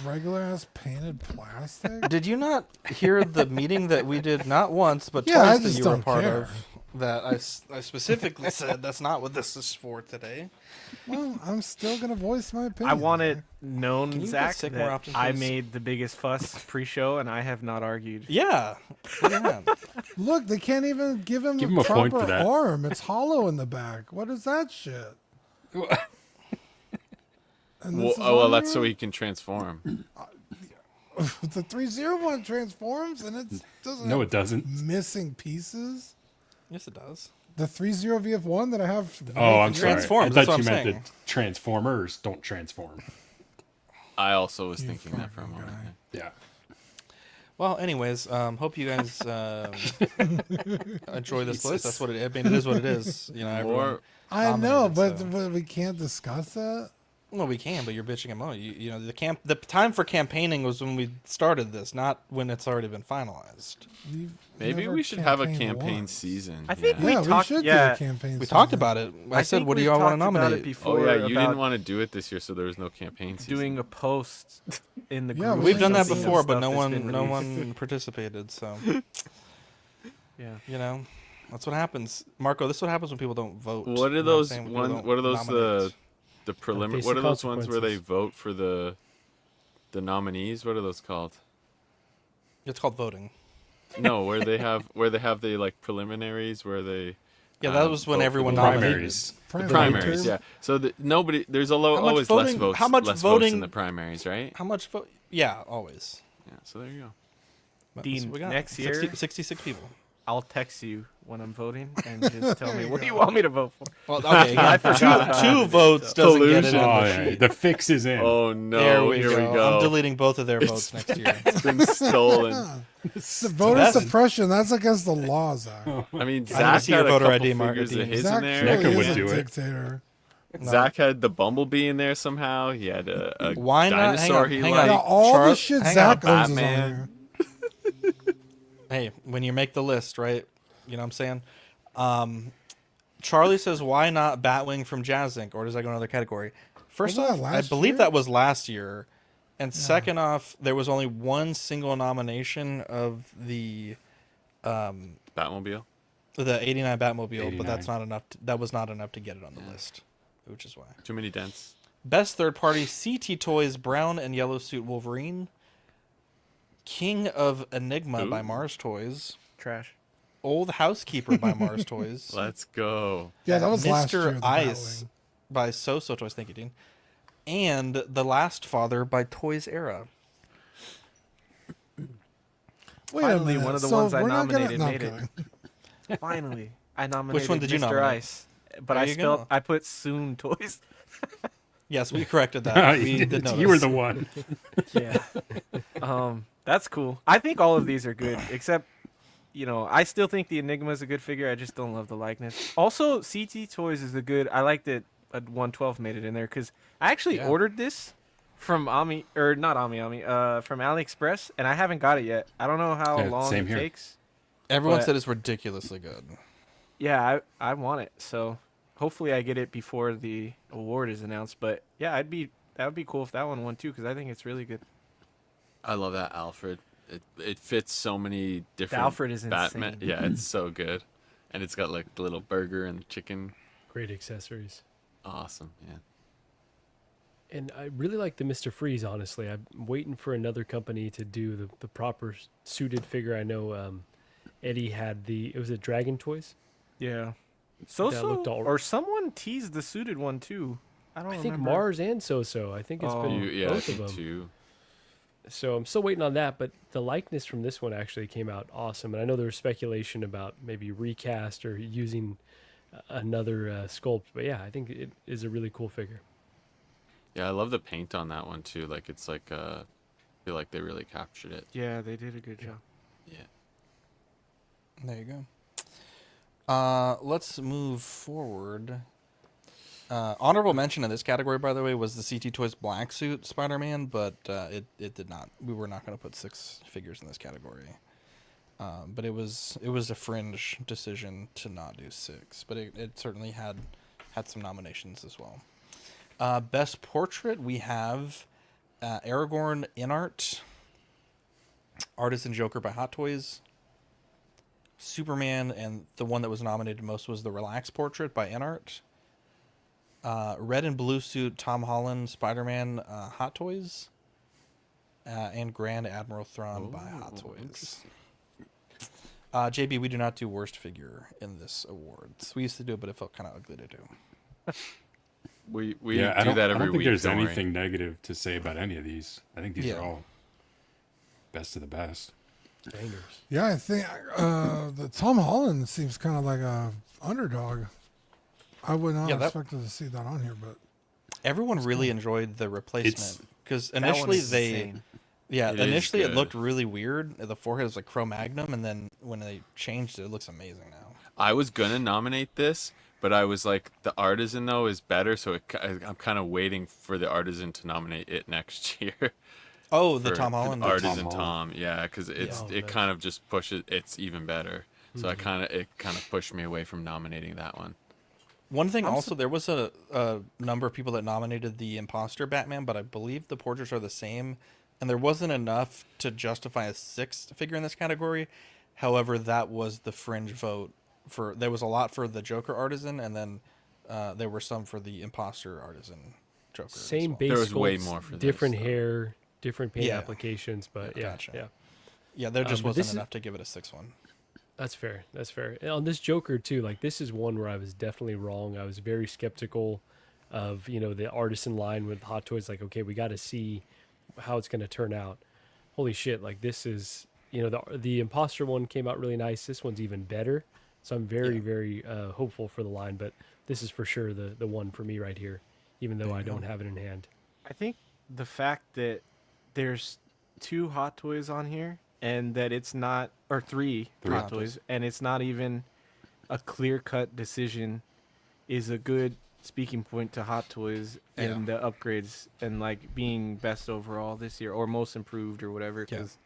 regular ass painted plastic. Did you not hear the meeting that we did not once but Yeah, I twice that just you were don't part care. of? That I specifically said that's not what this is for today. Well, I'm still gonna voice my opinion. I want it Can known, you get Zach, sick more that often, I please? made the biggest fuss pre-show, and I have not argued. Yeah. Yeah. Look, they can't even give him Give a him a point proper for that. arm. It's hollow in the back. What is that shit? And this is Well, on that's so there? he can transform. The 301 transforms and it doesn't. No, have it doesn't. Missing pieces. Yes, it does. The 30 VF1 that I have. Oh, I'm sorry. Transforms, I that's thought what you I'm meant saying. the Transformers don't transform. I also was thinking that for a moment. Yeah. Well, anyways, hope you guys enjoy this list. That's what it. I mean, it is what it is. You know, everyone I know, nominated, but we can't discuss that. Well, we can, but you're bitching and moaning. You know, the time for campaigning was when we started this, not when it's already been finalized. Maybe we should have a campaign season. I think Yeah, we talked. should do Yeah, a campaign. We season. talked about it. I said, think "What do we've y'all want to talked about nominate?" it before. Oh yeah, you about didn't want to do it this year, so there was no campaign season. doing a post in the Yeah, group. We've done that of before, but stuff no that's been one released. participated. So, Yeah. you know, that's what happens. Marco, this is what happens when people don't vote. What You are know I'm those saying? When people ones? don't What are those nominate. the preliminary? Basic What are those ones where they consequences. vote for the nominees? What are those called? It's called voting. No, where they have the like preliminaries where they. Yeah, that was when vote for everyone the nominated. Primaries. The Primary primaries, term? yeah. So nobody, there's How much always less voting- votes. how much less votes voting- in the primaries, right? How much vote? Yeah, always. Yeah. So there you go. But Dean, that's what we got. next year- 66 people. I'll text you when I'm voting and just tell me what do you want me to vote for. Well, okay, I again, forgot about two it. votes doesn't get it Collusion. in Oh, the yeah. sheet. The fix is in. Oh no! There we Here go. we go. I'm deleting both of their votes next year. It's been stolen. It's the voter that's- suppression. That's against the law, Zach. I mean, to Zach see had your a voter couple ID, Mark, figures of Dean. his Zach in there. NECA truly would is a do it. dictator. Zach had the Bumblebee in there somehow. He had a Why not? Hang dinosaur on, he hang liked. on. Yeah, all the Charles- shit hang Zach on, owns is on Batman. here. Hey, when you make the list, right? You know what I'm saying? Charlie says, why not Batwing from Jazz Inc.? Or does that go in another category? First Wasn't off, that I last believe year? that was last year. And second off, there was only one single nomination of the Batmobile. the 89 Batmobile, but 89. that's not enough. That was not enough to get it on the list, which is why. Too many dents. Best third party CT Toys Brown and Yellow Suit Wolverine. King of Enigma by Ooh. Mars Toys. Trash. Old Housekeeper by Mars Toys. Let's go. Yeah, that was last year. Mr. the Ice Batwing. by So Toys. Thank you, Dean. And The Last Father by Toys Era. Wait Finally, a minute. one of the so ones I we're not gonna- nominated no, made I'm it. kidding. Finally, I nominated one did you Mr. nominate? Ice, but There I you spelled go. I put Soon Toys. Yes, we corrected that. We did notice. You were the one. Yeah. That's cool. I think all of these are good, except, I still think the Enigma is a good figure. I just don't love the likeness. Also, CT Toys is a good. I like that 112 made it in there because I actually ordered this from from AliExpress, and I haven't got it yet. I don't know how Yeah, long same it here. takes. Everyone but- said it's ridiculously good. Yeah, I want it. So hopefully I get it before the award is announced. But yeah, that would be cool if that one won too, because I think it's really good. I love that Alfred. It fits so many different. Alfred is Batman. insane. Yeah, it's so good, and it's got like the little burger and chicken. Great accessories. Awesome. Yeah. And I really like the Mr. Freeze, honestly. I'm waiting for another company to do the proper suited figure. I know Eddie had it was a Dragon Toys. Yeah. That looked all- Or someone teased the suited one too. I don't I remember. think Mars and So. I think it's been Yeah, I both of think them. too. So I'm still waiting on that, but the likeness from this one actually came out awesome. And I know there was speculation about maybe recast or using another sculpt, but yeah, I think it is a really cool figure. Yeah, I love the paint on that one too. Like it's like I feel like they really captured it. Yeah, they did a good job. Yeah. There you go. Let's move forward. Honorable mention in this category, by the way, was the CT Toys Black Suit Spider-Man, but it did not. We were not going to put 6 figures in this category. But it was a fringe decision to not do 6, but it certainly had some nominations as well. Best portrait, we have Aragorn in art, Artisan Joker by Hot Toys, Superman, and the one that was nominated most was the Relax portrait by InArt. Red and blue suit Tom Holland Spider-Man Hot Toys, and Grand Admiral Thrawn by Hot Toys. JB, we do not do worst figure in this awards. We used to do it, but it felt kind of ugly to do. We do that every week. I don't think there's anything negative to say about any of these. I think these are all best of the best. Bangers. Yeah, I think the Tom Holland seems kind of like a underdog. I would not have expected to see that on here, but everyone really enjoyed the replacement because initially initially it looked really weird. The forehead was like Cro-Magnon, and then when they changed it, it looks amazing now. I was gonna nominate this, but I was like, the Artisan though is better, so I'm kind of waiting for the Artisan to nominate it next year. Oh, the Tom Holland Artisan Tom, yeah, because it kind of just pushes. It's even better, so it kind of pushed me away from nominating that one. One thing also, there was a number of people that nominated the Imposter Batman, but I believe the portraits are the same, and there wasn't enough to justify a 6th figure in this category. However, that was the fringe vote. There was a lot for the Joker Artisan, and then there were some for the Imposter Artisan Joker. Same well. base There was sculpts, way more for different this, hair, different paint applications, but Gotcha. Yeah, there just wasn't enough to give it a 6th one. That's fair. That's fair. And on this Joker too, like this is one where I was definitely wrong. I was very skeptical of, the Artisan line with Hot Toys. Like, okay, we got to see how it's going to turn out. Holy shit. Like this is, the Imposter one came out really nice. This one's even better. So I'm very, very hopeful for the line, but this is for sure the one for me right here, even though I don't have it in hand. I think the fact that there's 2 Hot Toys on here and that it's not, or 3 Hot Toys, and it's not even a clear-cut decision is a good speaking point to Hot Toys and the upgrades and like being best overall this year or most improved or whatever. Because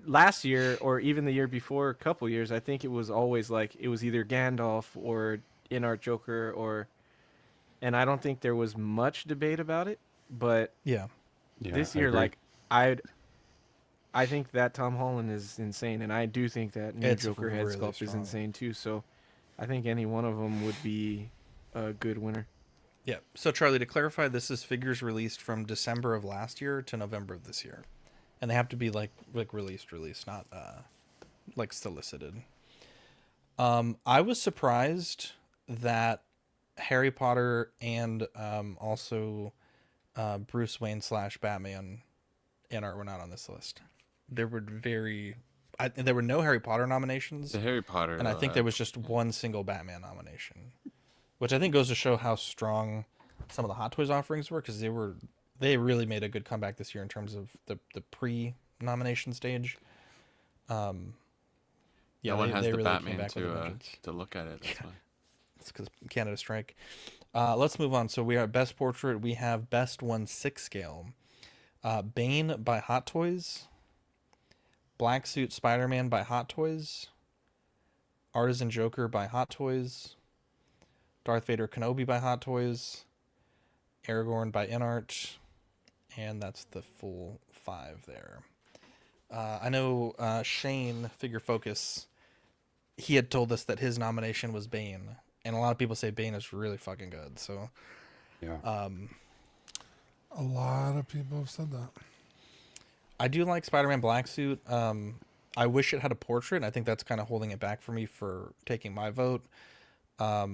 last year or even the year before, a couple years, I think it was always like it was either Gandalf or InArt Joker and I don't think there was much debate about it. But this year, like I think that Tom Holland is insane, and I do think that new Joker head sculpt is insane too. So I think any one of them would be a good winner. Yeah. So Charlie, to clarify, this is figures released from December of last year to November of this year, and they have to be like released, not like solicited. I was surprised that Harry Potter and also Bruce Wayne / Batman InArt were not on this list. There were there were no Harry Potter nominations. The Harry Potter, and I think there was just one single Batman nomination, which I think goes to show how strong some of the Hot Toys offerings were, because they really made a good comeback this year in terms of the pre-nomination stage. No one has the really Batman to look at it. That's why. It's because Canada strike. Let's move on. So we are at Best Portrait. We have Best 1/6 scale. Bane by Hot Toys. Black Suit Spider-Man by Hot Toys. Artisan Joker by Hot Toys. Darth Vader Kenobi by Hot Toys. Aragorn by InArt. And that's the full 5 there. I know Shane, Figure Focus, he had told us that his nomination was Bane. And a lot of people say Bane is really fucking good. So, a lot of people have said that. I do like Spider-Man Black Suit. I wish it had a portrait. I think that's kind of holding it back for me for taking my vote. I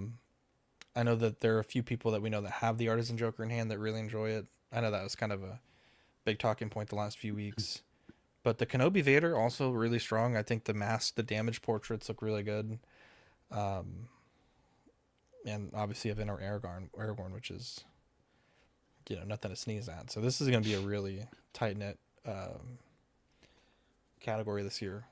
know that there are a few people that we know that have the Artisan Joker in hand that really enjoy it. I know that was kind of a big talking point the last few weeks. But the Kenobi Vader also really strong. I think the damage portraits look really good. And obviously you have Aragorn, which is, nothing to sneeze at. So this is going to be a really tight-knit category this year.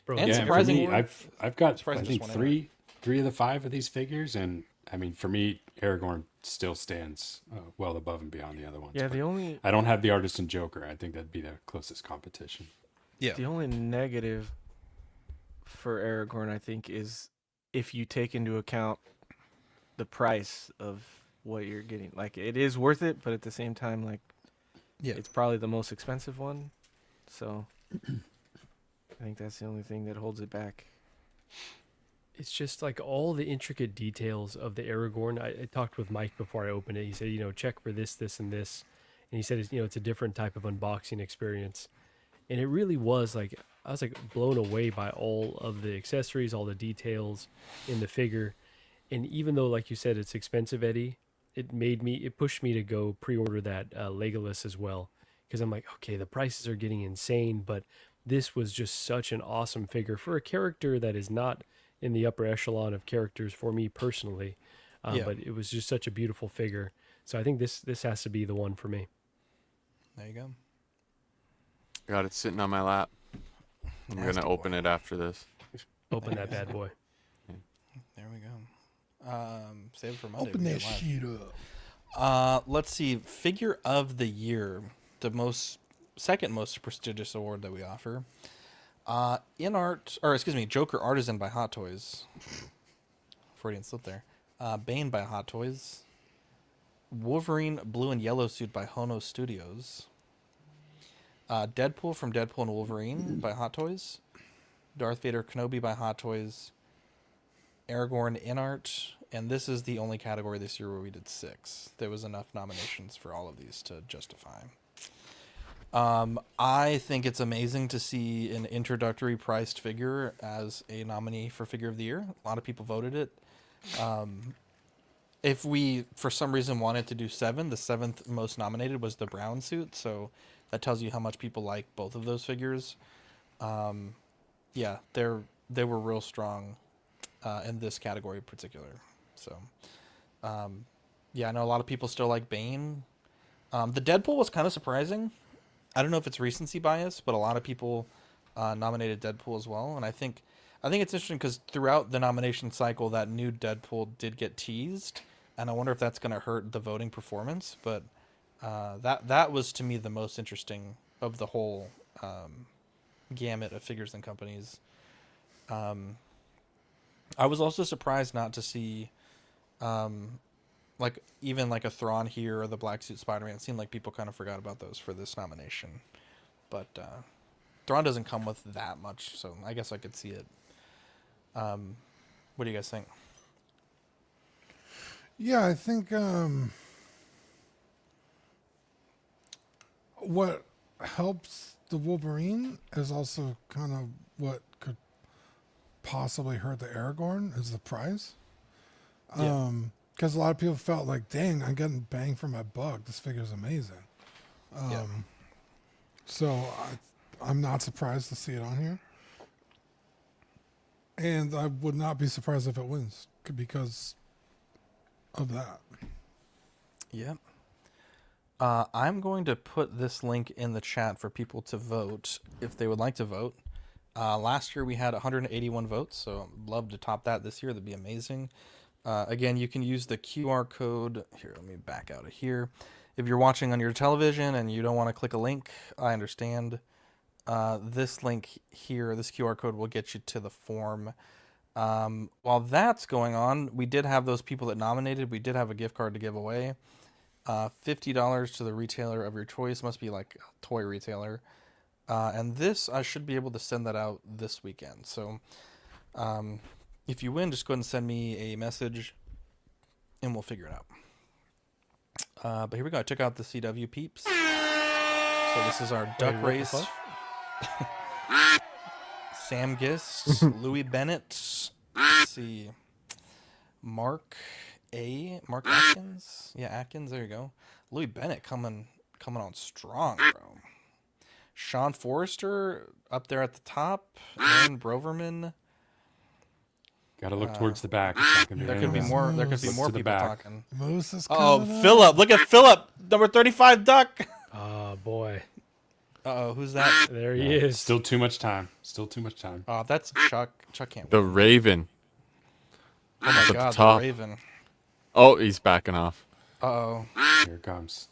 Bro, and surprisingly, I've got I think three of the 5 of these figures, and I mean, for me, Aragorn still stands well above and beyond the other ones. Yeah, I don't have the Artisan Joker. I think that'd be the closest competition. Yeah. The only negative for Aragorn, I think, is if you take into account the price of what you're getting. Like, it is worth it, but at the same time, like, it's probably the most expensive one. So I think that's the only thing that holds it back. It's just like all the intricate details of the Aragorn. I talked with Mike before I opened it. He said, check for this, this, and this. And he said, it's a different type of unboxing experience. And it really was like, I was like blown away by all of the accessories, all the details in the figure. And even though, like you said, it's expensive, Eddie, it pushed me to go pre-order that Legolas as well. Because I'm like, okay, the prices are getting insane, but this was just such an awesome figure for a character that is not in the upper echelon of characters for me personally. But it was just such a beautiful figure. So I think this has to be the one for me. There you go. Got it sitting on my lap. I'm going to open it after this. Open that bad boy. There we go. Save it for Monday. Open that shit up. Let's see. Figure of the year. The second most prestigious award that we offer. Joker Artisan by Hot Toys. Freudian slip there. Bane by Hot Toys. Wolverine Blue and Yellow Suit by Hono Studios. Deadpool from Deadpool and Wolverine by Hot Toys. Darth Vader Kenobi by Hot Toys. Aragorn in art. And this is the only category this year where we did 6. There was enough nominations for all of these to justify. I think it's amazing to see an introductory priced figure as a nominee for Figure of the Year. A lot of people voted it. If we, for some reason, wanted to do 7, the 7th most nominated was the brown suit. So that tells you how much people like both of those figures. They were real strong in this category in particular. So, I know a lot of people still like Bane. The Deadpool was kind of surprising. I don't know if it's recency bias, but a lot of people nominated Deadpool as well. And I think it's interesting because throughout the nomination cycle, that new Deadpool did get teased. And I wonder if that's going to hurt the voting performance. But that was, to me, the most interesting of the whole gamut of figures and companies. I was also surprised not to see even like a Thrawn here or the Black Suit Spider-Man. It seemed like people kind of forgot about those for this nomination. But Thrawn doesn't come with that much, so I guess I could see it. What do you guys think? Yeah, I think what helps the Wolverine is also kind of what could possibly hurt the Aragorn is the price. Because a lot of people felt like, dang, I'm getting bang for my buck. This figure's amazing. So I'm not surprised to see it on here. And I would not be surprised if it wins because of that. Yep. I'm going to put this link in the chat for people to vote if they would like to vote. Last year we had 181 votes, so I'd love to top that this year. That'd be amazing. Again, you can use the QR code. Here, let me back out of here. If you're watching on your television and you don't want to click a link, I understand. This link here, this QR code will get you to the form. While that's going on, we did have those people that nominated. We did have a gift card to give away. $50 to the retailer of your choice. Must be like a toy retailer. And this, I should be able to send that out this weekend. So if you win, just go ahead and send me a message and we'll figure it out. But here we go. I took out the CW peeps. So this is our duck race. Sam Gist, Louis Bennett. Let's see. Mark Atkins. Yeah, Atkins. There you go. Louis Bennett coming on strong, bro. Sean Forrester up there at the top. Aaron Broverman. Got to look towards the back. There could be more. There could be more people talking. Moose is Philip! Look at Philip, number 35 duck. Oh boy. Who's that? There he is. Still too much time. Oh, that's Chuck. Chuck can't. The Raven. Oh my At God, the top. the Raven. Oh, he's backing off. Uh-oh. Here it comes.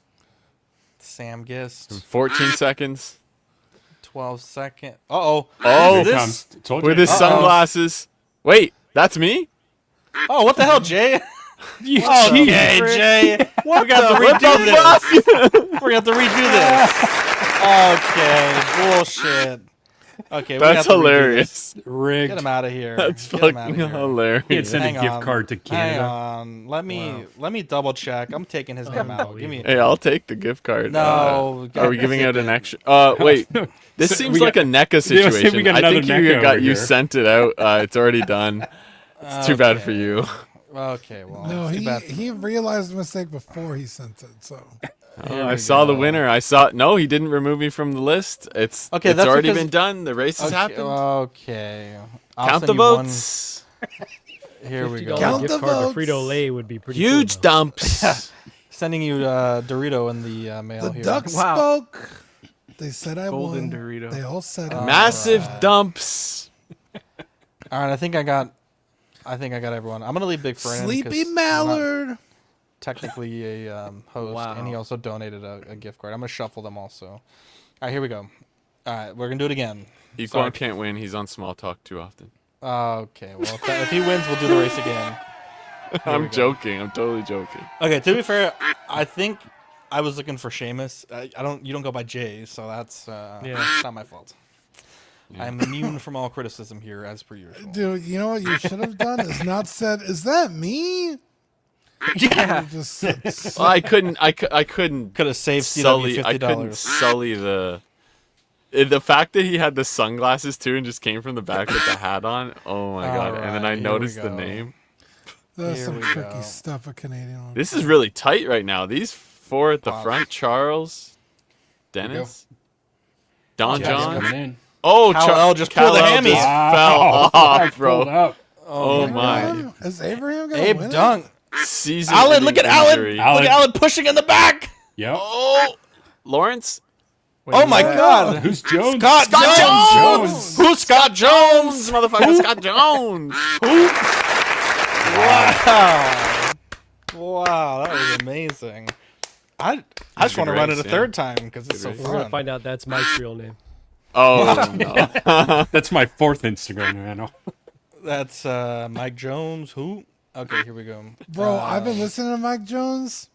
Sam Gist. In 14 seconds. 12 seconds. Uh-oh. Oh, Is Here it this... comes. Told with you. his sunglasses. Wait, that's me? Oh, what the hell, Jay? You Okay, cheated. Jay. We're going to have to What redo the this. We're going to have to redo this. Okay, bullshit. Okay, we That's have to redo hilarious. this. Rigged. Get him out of here. That's Get him outta fucking here. hilarious. He had sent Hang a gift on. card to Hang Canada. on. Let me double check. I'm taking his name out. Give me. Hey, I'll take the gift card. No, are we giving out an extra? Wait. This So seems we like got- a NECA Yeah, say we situation. got I another think you NECA got over you here. sent it out. It's already done. It's too bad for you. Okay, well, No, too bad. he realized the mistake before he sent it. So Oh, I saw the winner. I saw. No, he didn't remove me from the list. It's Okay, It's that's already because- been done. The race has Okay, happened. Okay. I'll Count send the you one- votes. Here we go. $50 Count gift the card votes. to Frito-Lay would be pretty Huge cool, though. dumps. Sending you Dorito in the mail the here. ducks Wow. spoke. They said I Golden won. Dorito. They all said it. Massive dumps. All right, I think I got everyone. I'm gonna leave Big Fern. Sleepy in 'cause I'm not Mallard. technically a host, Wow. and he also donated a gift card. I'm gonna shuffle them also. All right, here we go. All right, we're gonna do it again. Equan can't win. He's on small talk too often. Okay, well if he wins, we'll do the race again. I'm joking. I'm totally joking. Okay, to be fair, I think I was looking for Seamus. You don't go by Jay, so that's it's not my fault. I'm immune from all criticism here, as per usual. Dude, you know what you should have done is not said, "Is that me?" Yeah. Just said, Well, I couldn't. I couldn't. Could have saved CW Sully. I $50. couldn't sully the fact that he had the sunglasses too and just came from the back with the hat on. Oh my god! And then I Alright, here we noticed the go. name. That's Here some we tricky go. stuff a Canadian one. This is really tight right now. These four at the Wow. front: Charles, Dennis, Don Jack's John. coming in. Oh, Kal-El just pulled the Kal-El hammy. just Wow. fell off, Pulled bro. up. Oh my! Is Abraham gonna Abe win it? Dunk. Season. Alan, look at Alan. injury. Look at Alan pushing in the back. Yep. Oh, Lawrence. Oh my God. Who's Jones? Scott Jones. Jones. Who's Scott Jones? Motherfucker, Scott Jones. Wow. Wow, that was amazing. I just want to run it a third time because it's so race. We're gonna fun. find out that's Mike's real name. Oh no. That's my 4th Instagram handle. That's Mike Jones. Who? Okay, here we go. Bro, I've been listening to Mike Jones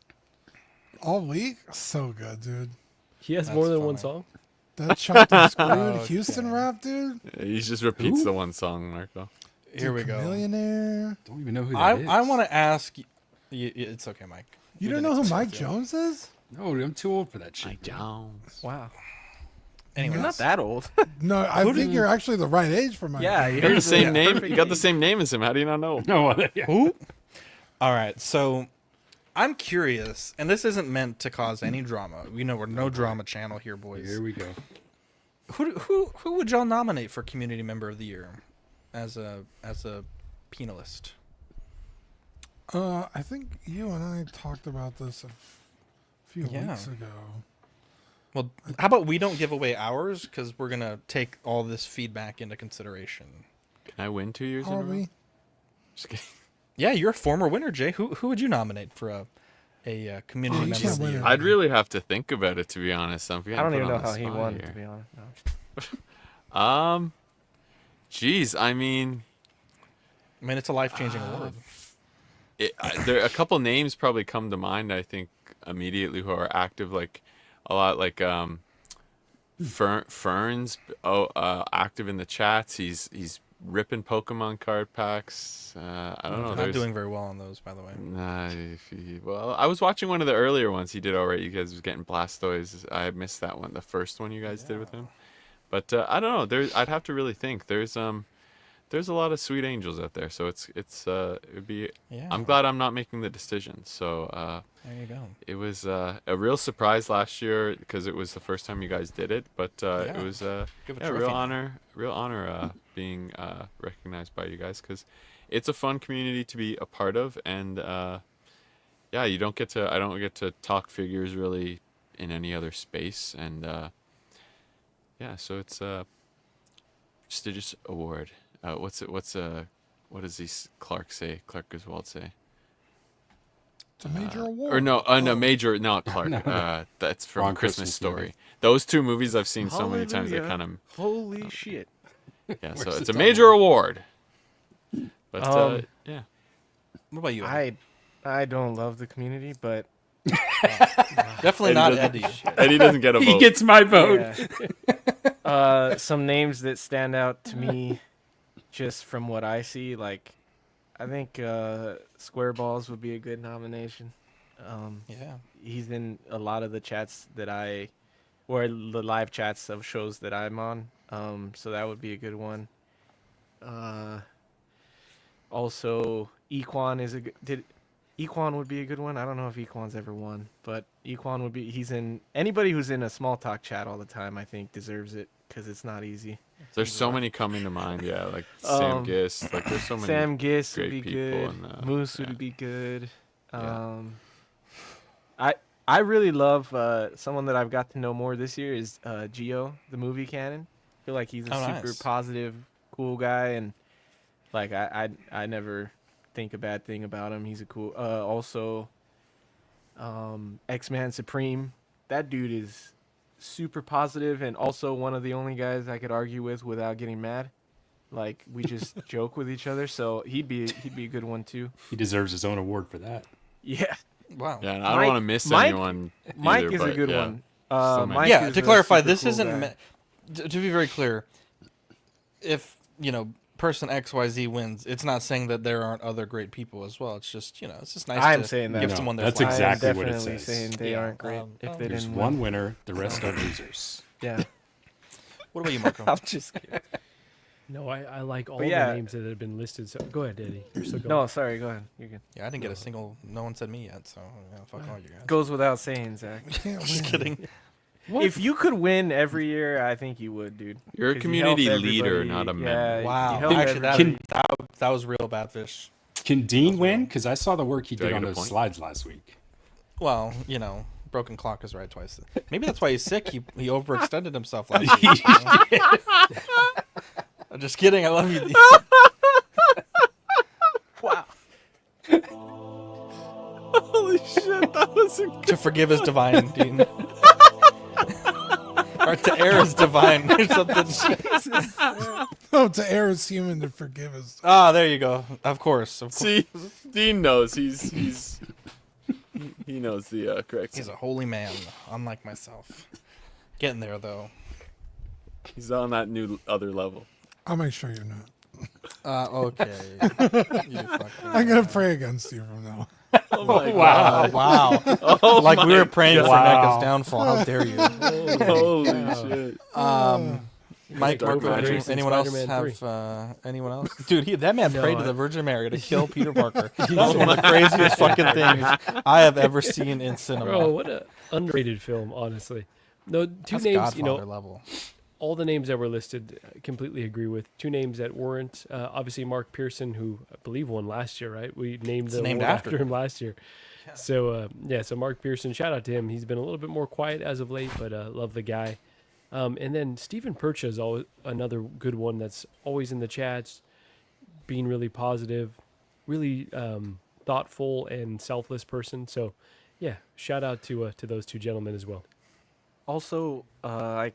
all week. So good, dude. He has That's more than one funny. song. That chopped and screwed Okay. Houston rap, dude. He just repeats the one song, Marco. Here we go. Millionaire. Don't even know who that is. I want to ask. It's okay, Mike. You We don't didn't know who expect Mike it. Jones is? No, I'm too old for that shit. Mike Jones. Wow. Anyways, You're not that old. No, I think you're actually the right age for Mike. Yeah, Jones. You got the same name. You got the same name as him. How do you not know? No, yeah. Who? All right, so I'm curious, and this isn't meant to cause any drama. We know we're no drama channel here, boys. Here we go. Who would y'all nominate for Community Member of the Year as a penalist? I think you and I talked about this a few Yeah. weeks ago. Well, how about we don't give away ours because we're gonna take all this feedback into consideration. Can I win 2 years in a Are row? we? Just kidding. Yeah, you're a former winner, Jay. Who would you nominate for a community you member can't of the win year? it. I'd really have to think about it, to be honest. I'm I getting don't put even know on the how he spot won, here. to be honest. No. Geez, I mean, It's a life-changing award. there a couple names probably come to mind. I think immediately who are active, like a lot, like Ferns. Active in the chats. He's ripping Pokemon card packs. I don't know. Not doing very well on those, by the way. Nah, well, I was watching one of the earlier ones. He did all right. You guys was getting Blastoise. I missed that one, the first one you guys did with him. But I don't know. I'd have to really think. There's a lot of sweet angels out there. So it'd be. Yeah. I'm glad I'm not making the decision. So There you go. it was a real surprise last year because it was the first time you guys did it. But it was Give a yeah, trophy real honor being recognized by you guys because it's a fun community to be a part of, and yeah, I don't get to talk figures really in any other space, and yeah, so it's a prestigious award. What does Clark say? Clark Griswold say? It's a major award. Or no, major, not Clark. That's from Wrong Christmas Christmas Story. movie. Those two movies I've seen so many times. I Hallelujah. kind of Holy shit. yeah. So Where's it's the a major award. But yeah. What about you? I don't love the Community, but Definitely not Eddie. Eddie doesn't get a vote. He gets my vote. some names that stand out to me just from what I see, like I think Square Balls would be a good nomination. Yeah. He's in a lot of the chats that or the live chats of shows that I'm on. So that would be a good one. Also, Equan is Equan would be a good one. I don't know if Equan's ever won, but Equan would be. He's in anybody who's in a small talk chat all the time. I think deserves it because it's not easy. There's so many coming to mind. Yeah, like Sam Gist. Like there's so many. Sam Gist great would be people good. and, Moose yeah. would be good. Yeah. I really love someone that I've got to know more this year is Geo, the movie canon. I feel like he's a super nice. positive, cool guy, and like I never think a bad thing about him. He's a cool. Also, X-Man Supreme. That dude is super positive, and also one of the only guys I could argue with without getting mad. Like we just joke with each other, so he'd be a good one too. He deserves his own award for that. Yeah. Wow. Yeah, and I don't want to miss anyone. Mike either, is a but good yeah. one. So many. Mike Yeah, is to a clarify, super this cool isn't guy. to be very clear. If person XYZ wins, it's not saying that there aren't other great people as well. It's just it's just nice. I'm to saying that. give No, someone their that's flowers. exactly I'm what it definitely says. saying they aren't great if they There's didn't one win. winner, the rest are losers. Yeah. What about you, Marco? I'm just kidding. No, I like all But yeah. the names that have been listed. So go ahead, Eddie. You're still going. No, sorry. Go ahead. You're good. Yeah, I didn't get a single. No one said me yet, so fuck all you guys. Goes without saying, Zach. Just kidding. If you could win every year, I think you would, dude. You're a 'Cause you help community leader, everybody. not a member. Yeah, you Wow. help Actually, everybody. that was real bad fish. Can Dean win? Because I saw the work he Do I did on get a those point? slides last week. Well, broken clock is right twice. Maybe that's why he's sick. He overextended himself last week. I'm just kidding. I love you. Wow. Holy shit, that was To forgive is divine, Dean. Or to err is divine, or something. No, to err is human, to forgive is. Ah, there you go. Of course. See, Dean knows he knows the correct. He's a holy man, unlike myself. Getting there though. He's on that new other level. I'll make sure you're not. Okay. I'm gonna pray against you from now. Oh my Wow! Wow! Oh Like we my were praying for God. NECA's downfall. How dare you? Holy shit! Mike, Dark Marco, Magic. anyone else Spider-Man have anyone else? Dude, that man No, prayed to I- the Virgin Mary to kill Peter Parker. That's one of the craziest fucking things I have ever seen in cinema. Bro, what a underrated film, honestly. No, two That's names, Godfather level. all the names that were listed, I completely agree with. Two names that weren't. Obviously, Mark Pearson, who I believe won last year, right? We named the named award after after him last year. Yeah. So, so Mark Pearson, shout out to him. He's been a little bit more quiet as of late, but love the guy. And then Stephen Percha is always another good one that's always in the chats, being really positive, really thoughtful and selfless person. So, yeah, shout out to those two gentlemen as well. Also, I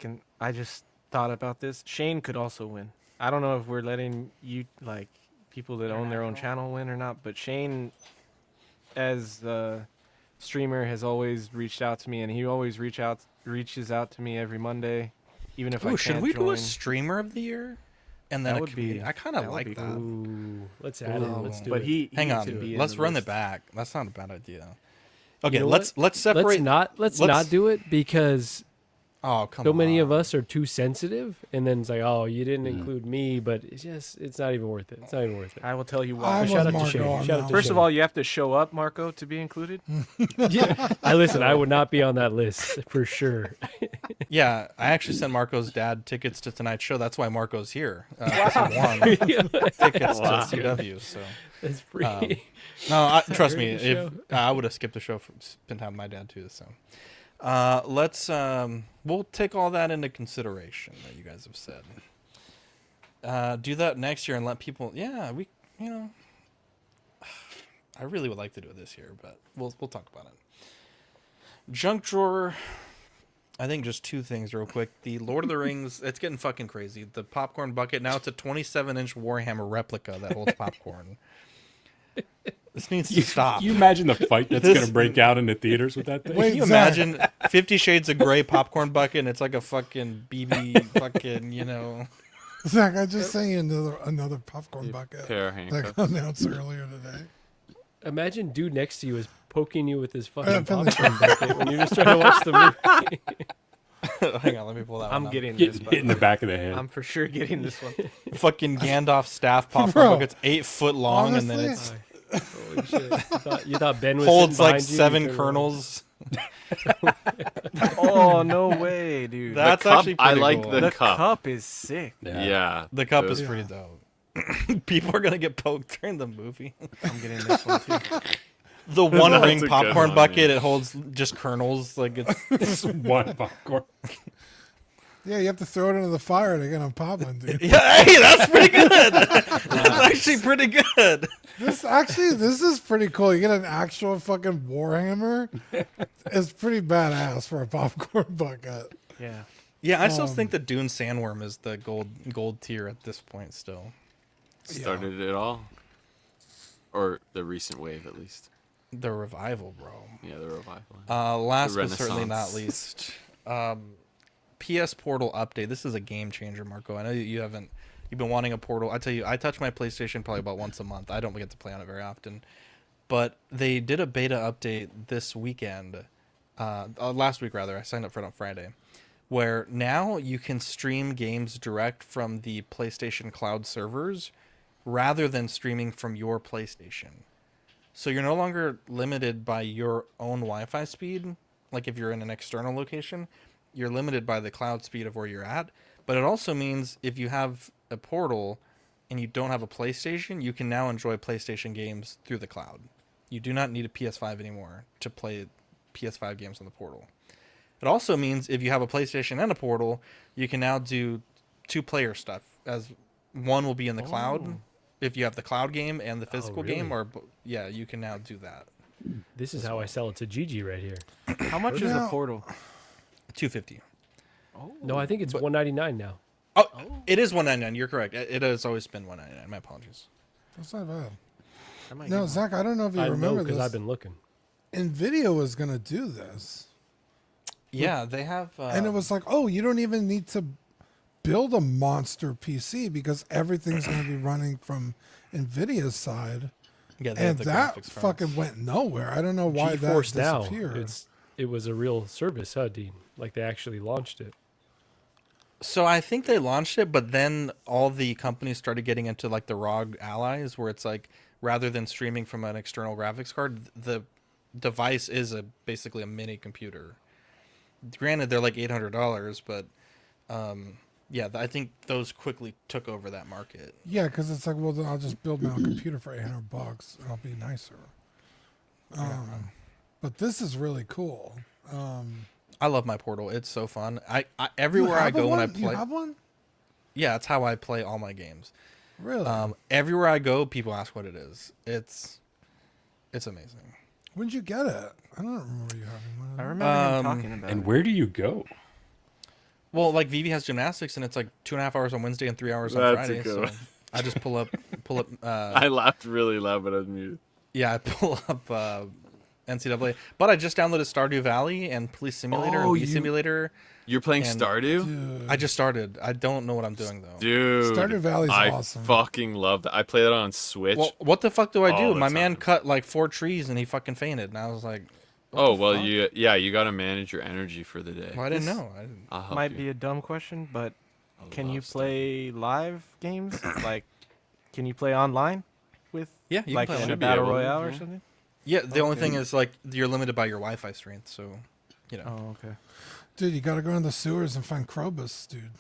just thought about this. Shane could also win. I don't know if we're letting people that own their own channel win or not, but Shane, as the streamer, has always reached out to me, and he always reaches out to me every Monday, even if I can't should we join. do a streamer of the year? And then That a would be- community? I kind of that would like be that. cool. Ooh, let's add it. Let's do But it. he Hang needs to on, be in let's the run list. it back. That's not a bad idea. You Okay, know let's separate. Let's not do it because Oh, come so on. many of us are too sensitive, and then it's like, oh, you didn't include me, but it's not even worth it. It's not even worth it. I will tell you why. I'm Shout with out to Shane. Marco on Shout out that to First Shane. of all, you have to show up, Marco, to be included. Yeah, I listen. I would not be on that list for sure. Yeah, I actually sent Marco's dad tickets to tonight's show. That's why Marco's here. He won tickets to CW. So It's free. no, trust me. Great show. If I would have skipped the show, spent time with my dad too. So let's we'll take all that into consideration that you guys have said. Do that next year and let people. Yeah, we. I really would like to do it this year, but we'll talk about it. Junk drawer. I think just two things real quick. The Lord of the Rings, it's getting fucking crazy. The popcorn bucket, now it's a 27-inch Warhammer replica that holds popcorn. This needs to stop. You imagine the fight that's going to break out in the theaters with that thing? Can you imagine 50 Shades of Grey popcorn bucket and it's like a fucking BB fucking, you know. Zach, I just sent you another popcorn bucket pair of that handcuffs. got announced earlier today. Imagine dude next to you is poking you with his fucking popcorn bucket when you're just trying to watch the movie. Hang on, let me pull that one I'm up. getting this. Hit in the back of the head. I'm for sure getting this one. Fucking Gandalf staff popcorn Bro, bucket's 8 foot long, and then it's Holy shit. You thought Ben was holds sitting like behind you, 7 you turned kernels. Oh no way, dude! That's cup, actually I pretty like cool. the cup. Cup is sick. Yeah, The cup is pretty dope. People are gonna get poked during the movie. I'm getting this one too. The One That's Ring a good popcorn one, bucket, yeah. it holds just kernels. Like it's One popcorn. Yeah, you have to throw it into the fire to get them popping, dude. yeah, hey, that's pretty good. That's actually pretty good. This is pretty cool. You get an actual fucking Warhammer. It's pretty badass for a popcorn bucket. Yeah. Yeah, I still think the Dune Sandworm is the gold tier at this point. Still, Started it all, or the recent wave at least. the revival, bro. Yeah, the revival. Last The but certainly not Renaissance. least, PS Portal update. This is a game changer, Marco. I know you've been wanting a Portal. I tell you, I touch my PlayStation probably about once a month. I don't get to play on it very often, but they did a beta update this weekend, last week rather. I signed up for it on Friday, where now you can stream games direct from the PlayStation Cloud servers rather than streaming from your PlayStation. So you're no longer limited by your own Wi-Fi speed. Like if you're in an external location, you're limited by the cloud speed of where you're at. But it also means if you have a Portal and you don't have a PlayStation, you can now enjoy PlayStation games through the cloud. You do not need a PS5 anymore to play PS5 games on the Portal. It also means if you have a PlayStation and a Portal, you can now do 2-player stuff, as one will be in the cloud if you have the cloud game and the physical game, or yeah, you can now do that. This is how I sell it to Gigi right here. How much is a Portal? $250. No, I think it's $199 now. Oh, it is $199. You're correct. It has always been $199. My apologies. That's not bad. No, Zach, I don't know if you remember because this. I've been looking. NVIDIA was going to do this. Yeah, they have. And it was like, oh, you don't even need to build a monster PC because everything's going to be running from NVIDIA's side. Yeah, and that fucking went nowhere. I don't know why that disappeared. Now, it was a real service, huh, Dean? Like they actually launched it. So I think they launched it, but then all the companies started getting into like the ROG allies, where it's like rather than streaming from an external graphics card, the device is basically a mini computer. Granted, they're like $800, but yeah, I think those quickly took over that market. Yeah, because it's like, well, then I'll just build my own computer for $800. I'll be nicer. But this is really cool. I love my Portal. It's so fun. I everywhere I go when I play. You have one? Yeah, that's how I play all my games. Really? Everywhere I go, people ask what it is. It's amazing. When did you get it? I don't remember you having one. I remember him talking about And it. where do you go? Well, like Vivi has gymnastics, and it's like 2.5 hours on Wednesday and 3 hours on That's Friday. a good So one. I just pull up. I laughed really loud, but I was muted. Yeah, I pull up NCAA. But I just downloaded Stardew Valley and Police Simulator and Bee Simulator. You're playing and Stardew? Dude. I just started. I don't know what I'm doing though. Dude, Stardew Valley's I awesome. fucking love that. I play that on Switch. Well, what the fuck do I all do? the My man time. cut like 4 trees and he fucking fainted, and I was like, what Oh the well, fuck? you got to manage your energy for the day. Well, I didn't know. I didn't. I'll help Might you. be a dumb question, but can you love Stardew. play live games? Like, can you play online with Yeah, you like can play in a online. battle Should be able to, royale or yeah. something? Yeah, the only Okay. thing is like you're limited by your Wi-Fi strength, so you know. Oh, okay. Dude, you got to go in the sewers and find Krobus, dude.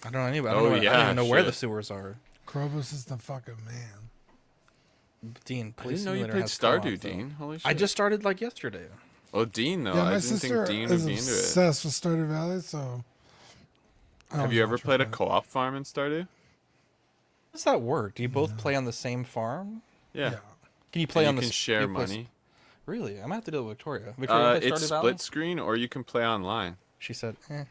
I don't know any. I Oh, don't yeah, even know where shit. the sewers are. Krobus is the fucking man. Dean, I Police didn't know you Simulator played has co-op, Stardew, though. Dean. Holy shit! I just started like yesterday. Oh, Dean though. Yeah, I my didn't sister think Dean is would be into it. obsessed with Stardew Valley, so... I Have don't you know ever what played a you're co-op farm in Stardew? How does that work? Do you both play on the same farm? Yeah. Yeah. Can you play and on you the can share you play money. Really? I'm gonna have to do it with Victoria. Victoria play It's Stardew Valley? split screen, or you can play online. She said, eh.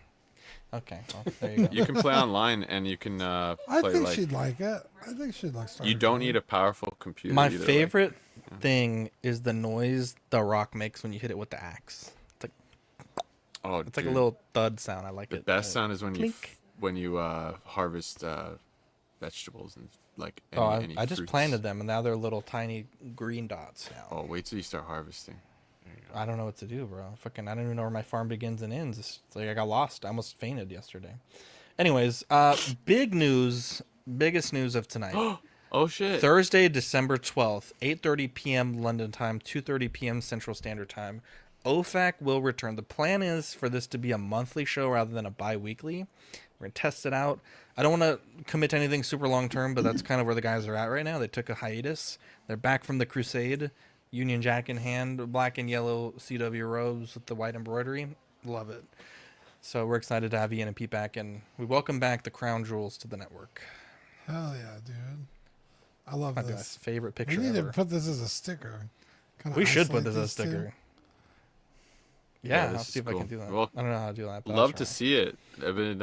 Okay, well, there you go. You can play online, and you can I play think like. she'd like it. I think she'd like Stardew You don't Valley. need a powerful computer. My either way. favorite thing is the noise the rock makes when you hit it with the axe. It's like, Oh, it's like a dude. little thud sound. I like The it. best sound is when Clink. you harvest vegetables and like any I just fruits. planted them, and now they're little tiny green dots now. Oh, wait till you start harvesting. I don't know what to do, bro. Fucking, I don't even know where my farm begins and ends. It's like I got lost. I almost fainted yesterday. Anyways, biggest news of tonight. Oh shit! Thursday, December 12th, 8:30 p.m. London time, 2:30 p.m. Central Standard Time. OFAC will return. The plan is for this to be a monthly show rather than a bi-weekly. We're gonna test it out. I don't want to commit to anything super long term, but that's kind of where the guys are at right now. They took a hiatus. They're back from the crusade. Union Jack in hand, black and yellow CW robes with the white embroidery. Love it. So we're excited to have Ian and Pete back, and we welcome back the crown jewels to the network. Hell yeah, dude. I love My this. favorite picture We need ever. to put this as a sticker. Kinda We should put isolate this as a these two. sticker. Yeah, this I'll is see if I cool. can do that. Well, I don't know how to do that. But I'll Love try. to see it. I've been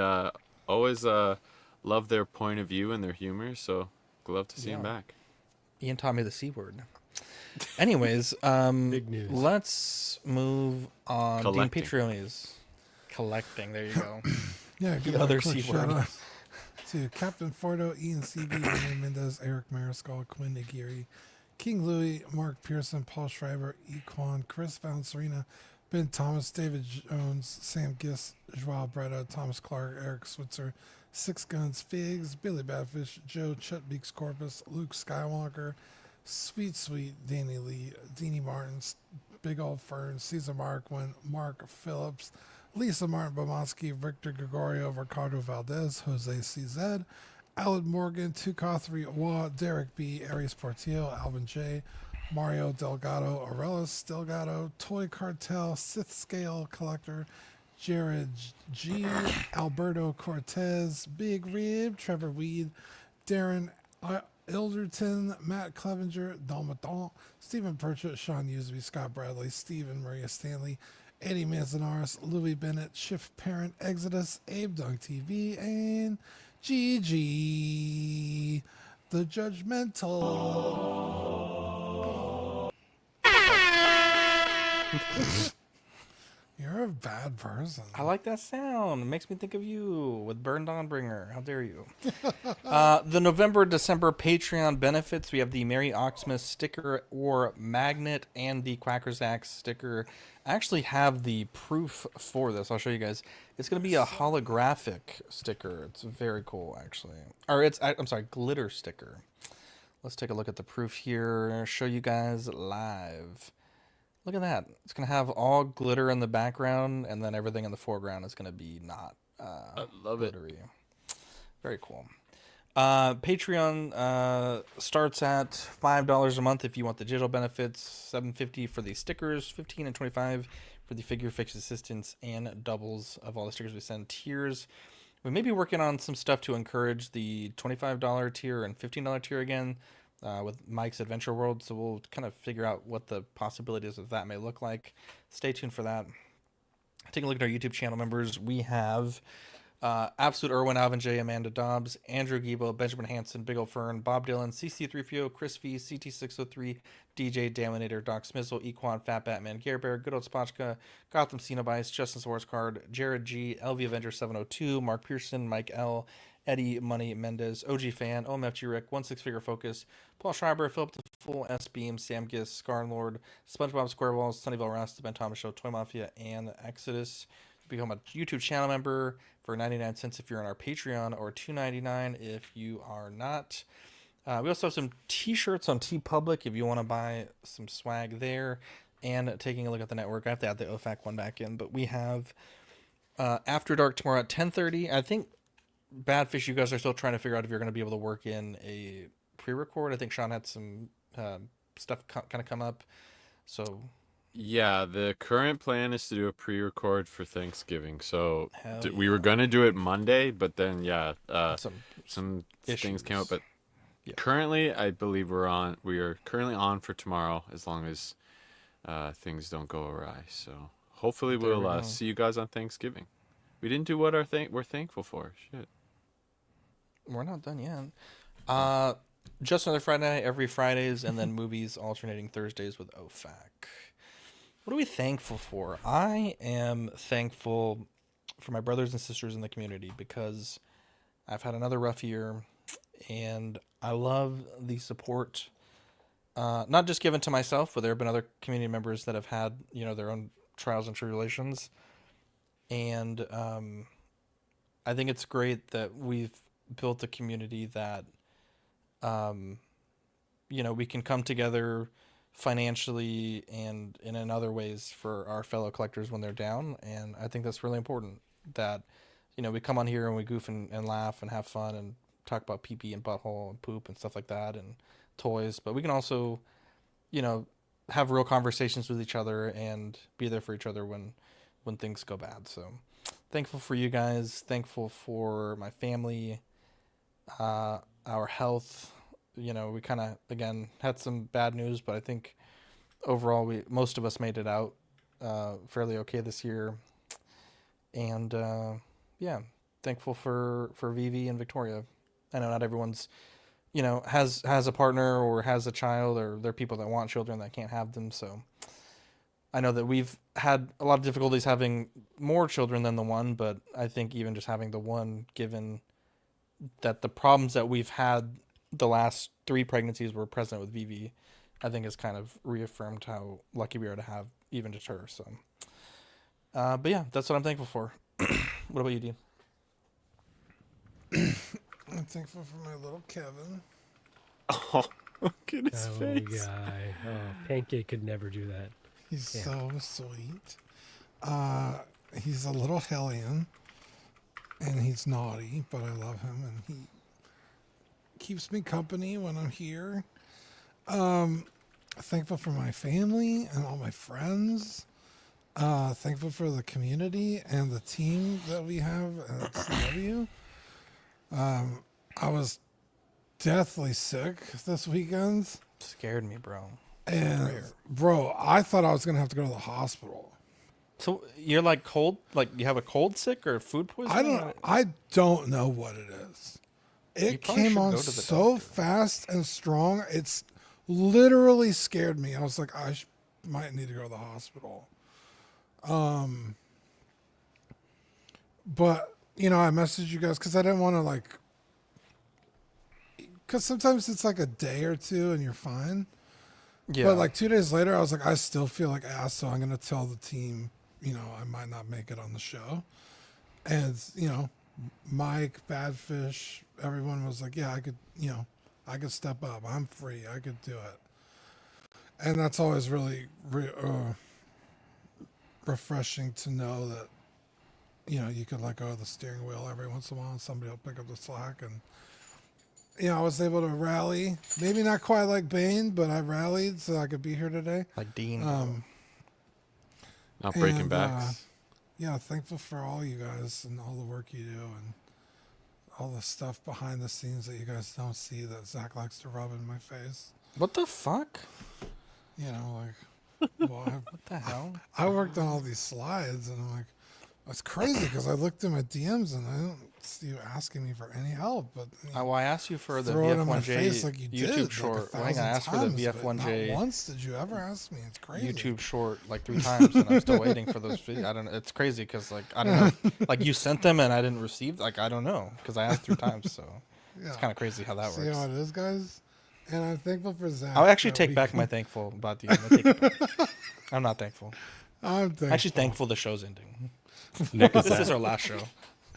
always love their point of view and their humor. So love to see them back. Ian taught me the C word. Anyways, Big news. let's move on. Dean Collecting. Patreonies. Collecting. There you go. Yeah, The give a other quick C shout word. out to Captain Fordo, Ian CB, Renee Mendez, Eric Mariscal, Quinn Aguirre, King Louis, Mark Pearson, Paul Schreiber, Equan, Chris Valencerina, Ben Thomas, David Jones, Sam Giss, Joao Bretta, Thomas Clark, Eric Switzer, Six Guns Figs, Billy Badfish, Joe Chutbeaks Corpus, Luke Skywalker, Sweet Danny Lee, Deanie Martins, Big Old Fern, Caesar Marquin, Mark Phillips, Lisa Martin Bomansky, Victor Gregorio, Ricardo Valdez, Jose CZ, Alan Morgan, Tukothri Wa, Derek B, Aries Portillo, Alvin J, Mario Delgado, Aurelus Delgado, Toy Cartel, Sith Scale Collector, Jared G, Alberto Cortez, Big Rib, Trevor Weed, Darren Ilderton, Matt Clevenger, Dalmaton, Stephen Purchett, Sean Usby, Scott Bradley, Stephen Maria Stanley, Eddie Manzanares, Louis Bennett, Shift Parent, Exodus, Abe Dunk TV, and GG, the Judgmental. You're a bad person. I like that sound. It makes me think of you with Burn Dawnbringer. How dare you? The November-December Patreon benefits. We have the Mary Oxmas sticker or magnet and the Quacker's Axe sticker. I actually have the proof for this. I'll show you guys. It's going to be a holographic sticker. It's very cool, actually. Or I'm sorry, glitter sticker. Let's take a look at the proof here. Show you guys live. Look at that. It's going to have all glitter in the background, and then everything in the foreground is going to be not I love glittery. Very cool. Patreon starts at $5 a month if you want the digital benefits, $7.50 for the stickers, $15 and $25 for the figure fix assistance and doubles of all the stickers we send. Tiers. We may be working on some stuff to encourage the $25 tier and $15 tier again. With Mike's Adventure World, so we'll kind of figure out what the possibilities of that may look like. Stay tuned for that. Taking a look at our YouTube channel members, we have Absolute Irwin, Alvin J, Amanda Dobbs, Andrew Gibo, Benjamin Hansen, Big Ol' Fern, Bob Dylan, CC3PO, Chris V, CT603, DJ Daminator, Doc Smizzle, Equan, Fat Batman, Gare Bear, Good Old Spotchka, Gotham Cenobice, Justin Swords Card, Jared G, LV Avenger 702, Mark Pearson, Mike L, Eddie Money Mendez, OG Fan, OMFG Rick, 16-Figure Focus, Paul Schreiber, Philip the Fool, S Beam, Sam Giss, Scarlord, SpongeBob SquareBalls, Sunnyvale Rust, The Ben Thomas Show, Toy Mafia, and Exodus. Become a YouTube channel member for 99 cents if you're on our Patreon, or $2.99 if you are not. We also have some t-shirts on TeePublic if you want to buy some swag there. And taking a look at the network, I have to add the OFAC one back in, but we have After Dark tomorrow at 10:30. I think Badfish, you guys are still trying to figure out if you're going to be able to work in a pre-record. I think Sean had some stuff kind of come up. So yeah, the current plan is to do a pre-record for Thanksgiving. So Hell we were gonna do it Monday, but then some things issues. came up. But Currently, I believe we are currently on for tomorrow, as long as things don't go awry. So hopefully we'll see you guys on Thanksgiving. We didn't do what we're thankful for. Shit. We're not done yet. Just another Friday night, every Fridays, and then movies alternating Thursdays with OFAC. What are we thankful for? I am thankful for my brothers and sisters in the community because I've had another rough year, and I love the support, not just given to myself, but there have been other community members that have had, their own trials and tribulations. And I think it's great that we've built a community that, we can come together financially and in other ways for our fellow collectors when they're down. And I think that's really important that, we come on here and we goof and laugh and have fun and talk about pee-pee and butthole and poop and stuff like that and toys, but we can also, have real conversations with each other and be there for each other when things go bad. So thankful for you guys, thankful for my family, our health. We kind of, again, had some bad news, but I think overall most of us made it out fairly okay this year. And thankful for Vivi and Victoria. I know not everyone's, has a partner or has a child, or there are people that want children that can't have them. So I know that we've had a lot of difficulties having more children than the one, but I think even just having the one, given that the problems that we've had the last 3 pregnancies were present with Vivi, I think has kind of reaffirmed how lucky we are to have even just her. So, but yeah, that's what I'm thankful for. What about you, Dean? I'm thankful for my little Kevin. Oh, look at his face. Guy. Oh, Pancake could never do that. He's so sweet. He's a little hellion, and he's naughty, but I love him, and he keeps me company when I'm here. Thankful for my family and all my friends. Thankful for the community and the team that we have at CW. I was deathly sick this weekend. Scared me, bro. And bro, I thought I was gonna have to go to the hospital. So you're like cold, like you have a cold sick or food poisoning? I don't know what it is. It came on so fast and strong. It's literally scared me. I was like, I might need to go to the hospital. But I messaged you guys because I didn't want to because sometimes it's like a day or two and you're fine. Yeah. But 2 days later, I was like, I still feel like ass, so I'm gonna tell the team, I might not make it on the show. And Mike, Badfish, everyone was like, yeah, I could step up. I'm free. I could do it. And that's always really refreshing to know that, you could let go of the steering wheel every once in a while and somebody will pick up the slack. And, I was able to rally. Maybe not quite like Bane, but I rallied so I could be here today. Like Dean. Not breaking backs. Yeah, thankful for all you guys and all the work you do and all the stuff behind the scenes that you guys don't see that Zach likes to rub in my face. What the fuck? What the hell? I worked on all these slides and I'm like, that's crazy because I looked in my DMs and I don't see you asking me for any help. But I asked you for the throw it in my VF1J face like you YouTube did, short. like I think I asked for the VF1J. Not once did you ever ask me. It's crazy. YouTube short 3 times, and I'm still waiting for those videos. I don't know. It's crazy because I don't know. You sent them and I didn't receive. I don't know because I asked 3 times. So it's kind of crazy how that See works. how it is, guys. And I'm thankful for Zach. I'll actually take back my thankful about you. I'm not thankful. I'm thankful. Actually thankful the show's ending. This is our last show.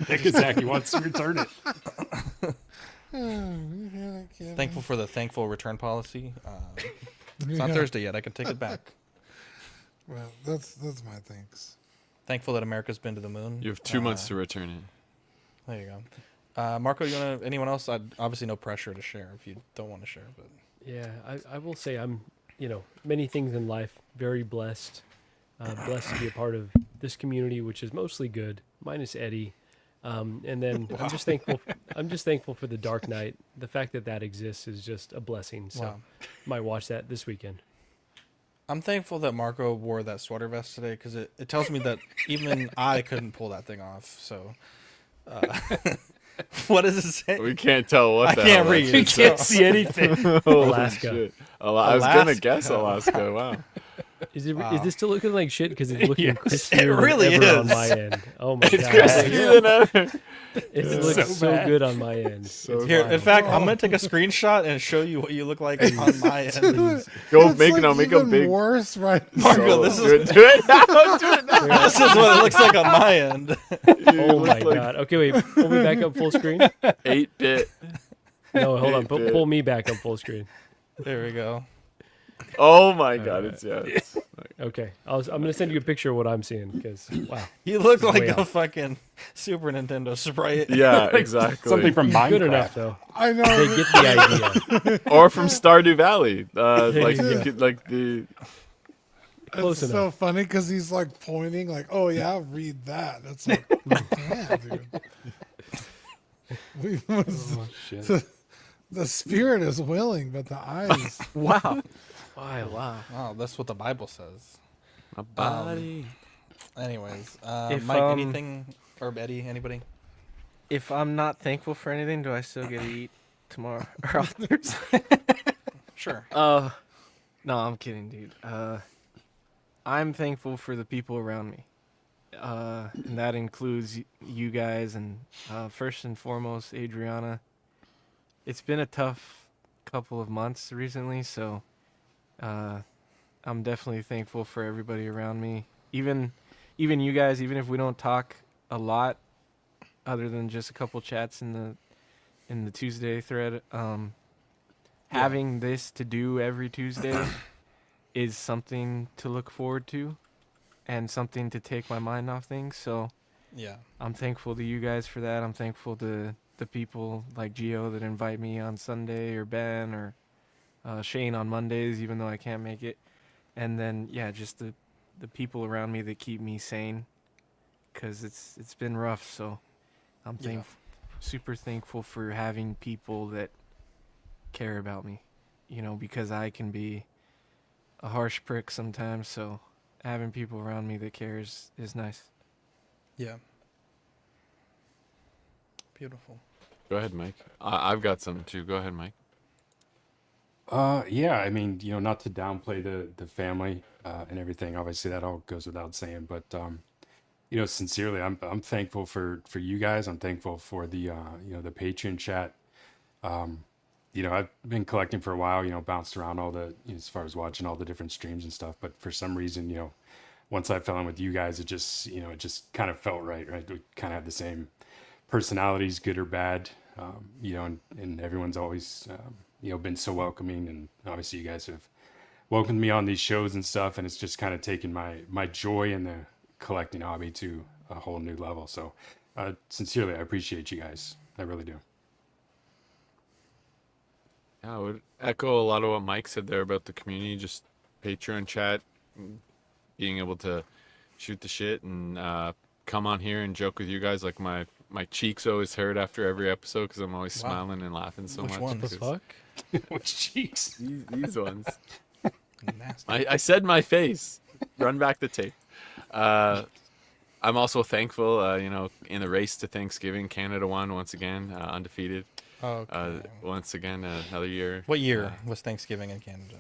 Nick and Zach, he wants to return it. Thankful for the thankful return policy. It's not Thursday yet. I can take it back. Well, that's my thanks. Thankful that America's been to the moon. You have 2 months to return it. There you go. Marco, you want anyone else? Obviously no pressure to share if you don't want to share. But yeah, I will say I'm, many things in life, very blessed. Blessed to be a part of this community, which is mostly good, minus Eddie. And then I'm just thankful. I'm just thankful for the Dark Knight. The fact that that exists is just a blessing. So, Wow. might watch that this weekend. I'm thankful that Marco wore that sweater vest today because it tells me that even I couldn't pull that thing off. So, what does it say? We can't tell what I the can't hell read. that You shit can't says. see anything. Holy Alaska. shit. I was gonna guess Alaska. Wow. Is it? Wow. Is this still looking like shit? Because it's looking Yes, crispier it really than ever on is. my end. Oh my It's god! crispier than ever. It Yeah. looks so bad. good on my end. So It's Here, fine. in fact, I'm gonna take a screenshot and show you what you look like on my end. Dude, Go it's make like make a even big. worse, right? Marco, this do is it now. Do it now. this is what it looks like on my end. Oh my god! Okay, wait. Pull me back up full screen. 8-bit. No, hold on. 8-bit. Pull me back up full screen. There we go. Oh my god! It's Okay, I'm gonna send you a picture of what I'm seeing because wow, You look This is like way a off. fucking Super Nintendo sprite. yeah, exactly. Something from Minecraft. good enough though. I know. They get the idea. Or from Stardew Valley. Like you you go. could, like the. Close It's enough. so funny because he's like pointing, like, "Oh yeah, read that." That's like, yeah, dude. We was, Shit. the spirit is willing, but the eyes. Wow. Wow. Oh, that's what the Bible says. My body. Anyways, If, Mike, anything or Eddie, anybody? If I'm not thankful for anything, do I still get to eat tomorrow or on Thursday? Sure. No, I'm kidding, dude. I'm thankful for the people around me. And that includes you guys and first and foremost, Adriana. It's been a tough couple of months recently, so I'm definitely thankful for everybody around me. Even you guys, even if we don't talk a lot, other than just a couple chats in the Tuesday thread, having this to do every Tuesday is something to look forward to and something to take my mind off things. So Yeah. I'm thankful to you guys for that. I'm thankful to the people like Gio that invite me on Sunday, or Ben, or Shane on Mondays, even though I can't make it. And then, yeah, just the people around me that keep me sane, because it's been rough. So I'm super thankful for having people that care about me, because I can be a harsh prick sometimes. So having people around me that cares is nice. Yeah. Beautiful. Go ahead, Mike. I've got some too. Go ahead, Mike. Yeah, I mean, not to downplay the family and everything. Obviously, that all goes without saying. But sincerely, I'm thankful for you guys. I'm thankful for the the Patreon chat. I've been collecting for a while. Bounced around all the as far as watching all the different streams and stuff. But for some reason, once I fell in with you guys, it just it just kind of felt right. We kind of have the same personalities, good or bad. And everyone's always been so welcoming, and obviously you guys have welcomed me on these shows and stuff, and it's just kind of taken my joy in the collecting hobby to a whole new level. So sincerely, I appreciate you guys. I really do. Yeah, I would echo a lot of what Mike said there about the community, just Patreon chat, being able to shoot the shit and come on here and joke with you guys. Like my cheeks always hurt after every episode because I'm always smiling and laughing so Which much. ones? The fuck? Which cheeks? These ones. Nasty. I said my face. Run back the tape. I'm also thankful, in the race to Thanksgiving, Canada won once again, undefeated. Okay. Once again, another year. What year was Thanksgiving in Canada?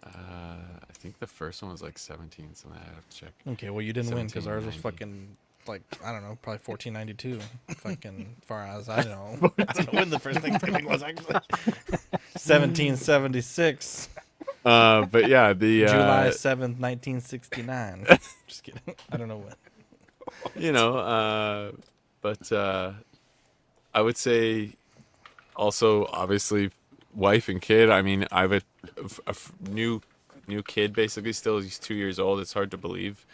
I think the first one was like 17, so I have to check. Okay, well you didn't win because ours was 1790. fucking like I don't know, probably 1492. Fucking far as I know. I don't know when the first Thanksgiving was actually. 1776. But yeah, the July 7th, 1969. Just kidding. I don't know when. But I would say also obviously wife and kid. I mean, I have a new kid basically still. He's 2 years old. It's hard to believe.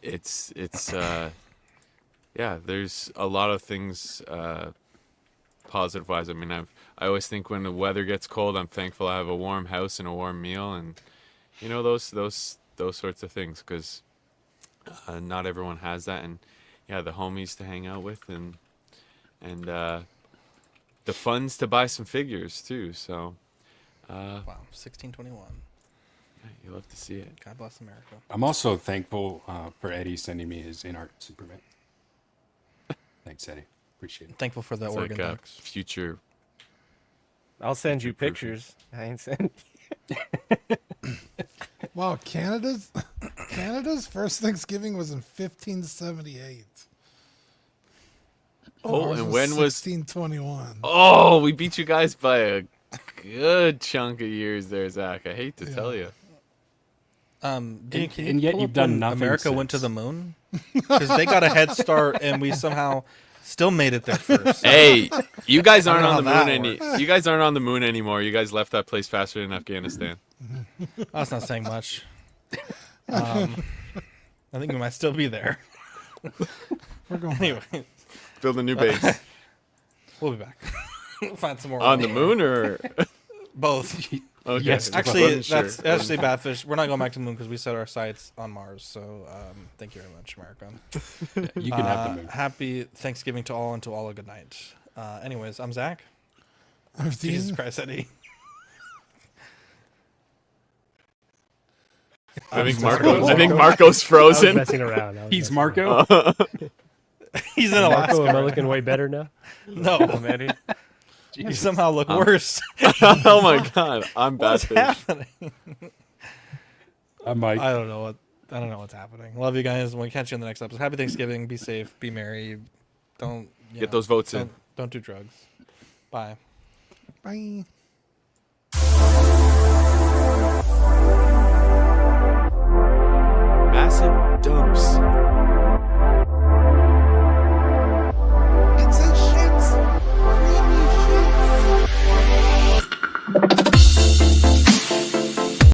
It's there's a lot of things positive wise. I mean, I always think when the weather gets cold, I'm thankful I have a warm house and a warm meal, and those sorts of things, because not everyone has that. And the homies to hang out with, and the funds to buy some figures too. So, wow, 1621. You'll have to see it. God bless America. I'm also thankful for Eddie sending me his in-art Superman. Thanks, Eddie. Appreciate it. Thankful for the It's Oregon like a Ducks. future. I'll send you pictures. I ain't send. Wow, Canada's first Thanksgiving was in 1578. Oh, Ours and when was 1621? Oh, we beat you guys by a good chunk of years there, Zach. I hate to tell you. Can you and yet pull you've up done when nothing America went to since. the moon, because they got a head start, and we somehow still made it there first. Hey, you guys I aren't don't on the know how moon that You guys aren't on the moon anymore. You guys left that place faster than Afghanistan. That's not saying much. I think we might still be there. We're going anyway. Build a new base. We'll be back. We'll find some more on the moon or both. Okay. Yes, I actually, wasn't sure. that's actually Badfish. We're not going back to the moon because we set our sights on Mars. So, thank you very much, America. You can have the moon. Happy Thanksgiving to all, and to all a good night. Anyways, I'm Zach. I'm Jesus Dean. Christ, Eddie. I think Marco's frozen. I was messing around. He's Marco. He's in Alaska. Marco, am I looking way better now? No, Eddie. You somehow look worse. Oh my god, I'm What's Badfish. happening? I'm Mike. I don't know what's happening. Love you guys. We'll catch you in the next episode. Happy Thanksgiving. Be safe. Be merry. Don't Get those votes in. Don't do drugs. Bye. Bye. Massive dumps.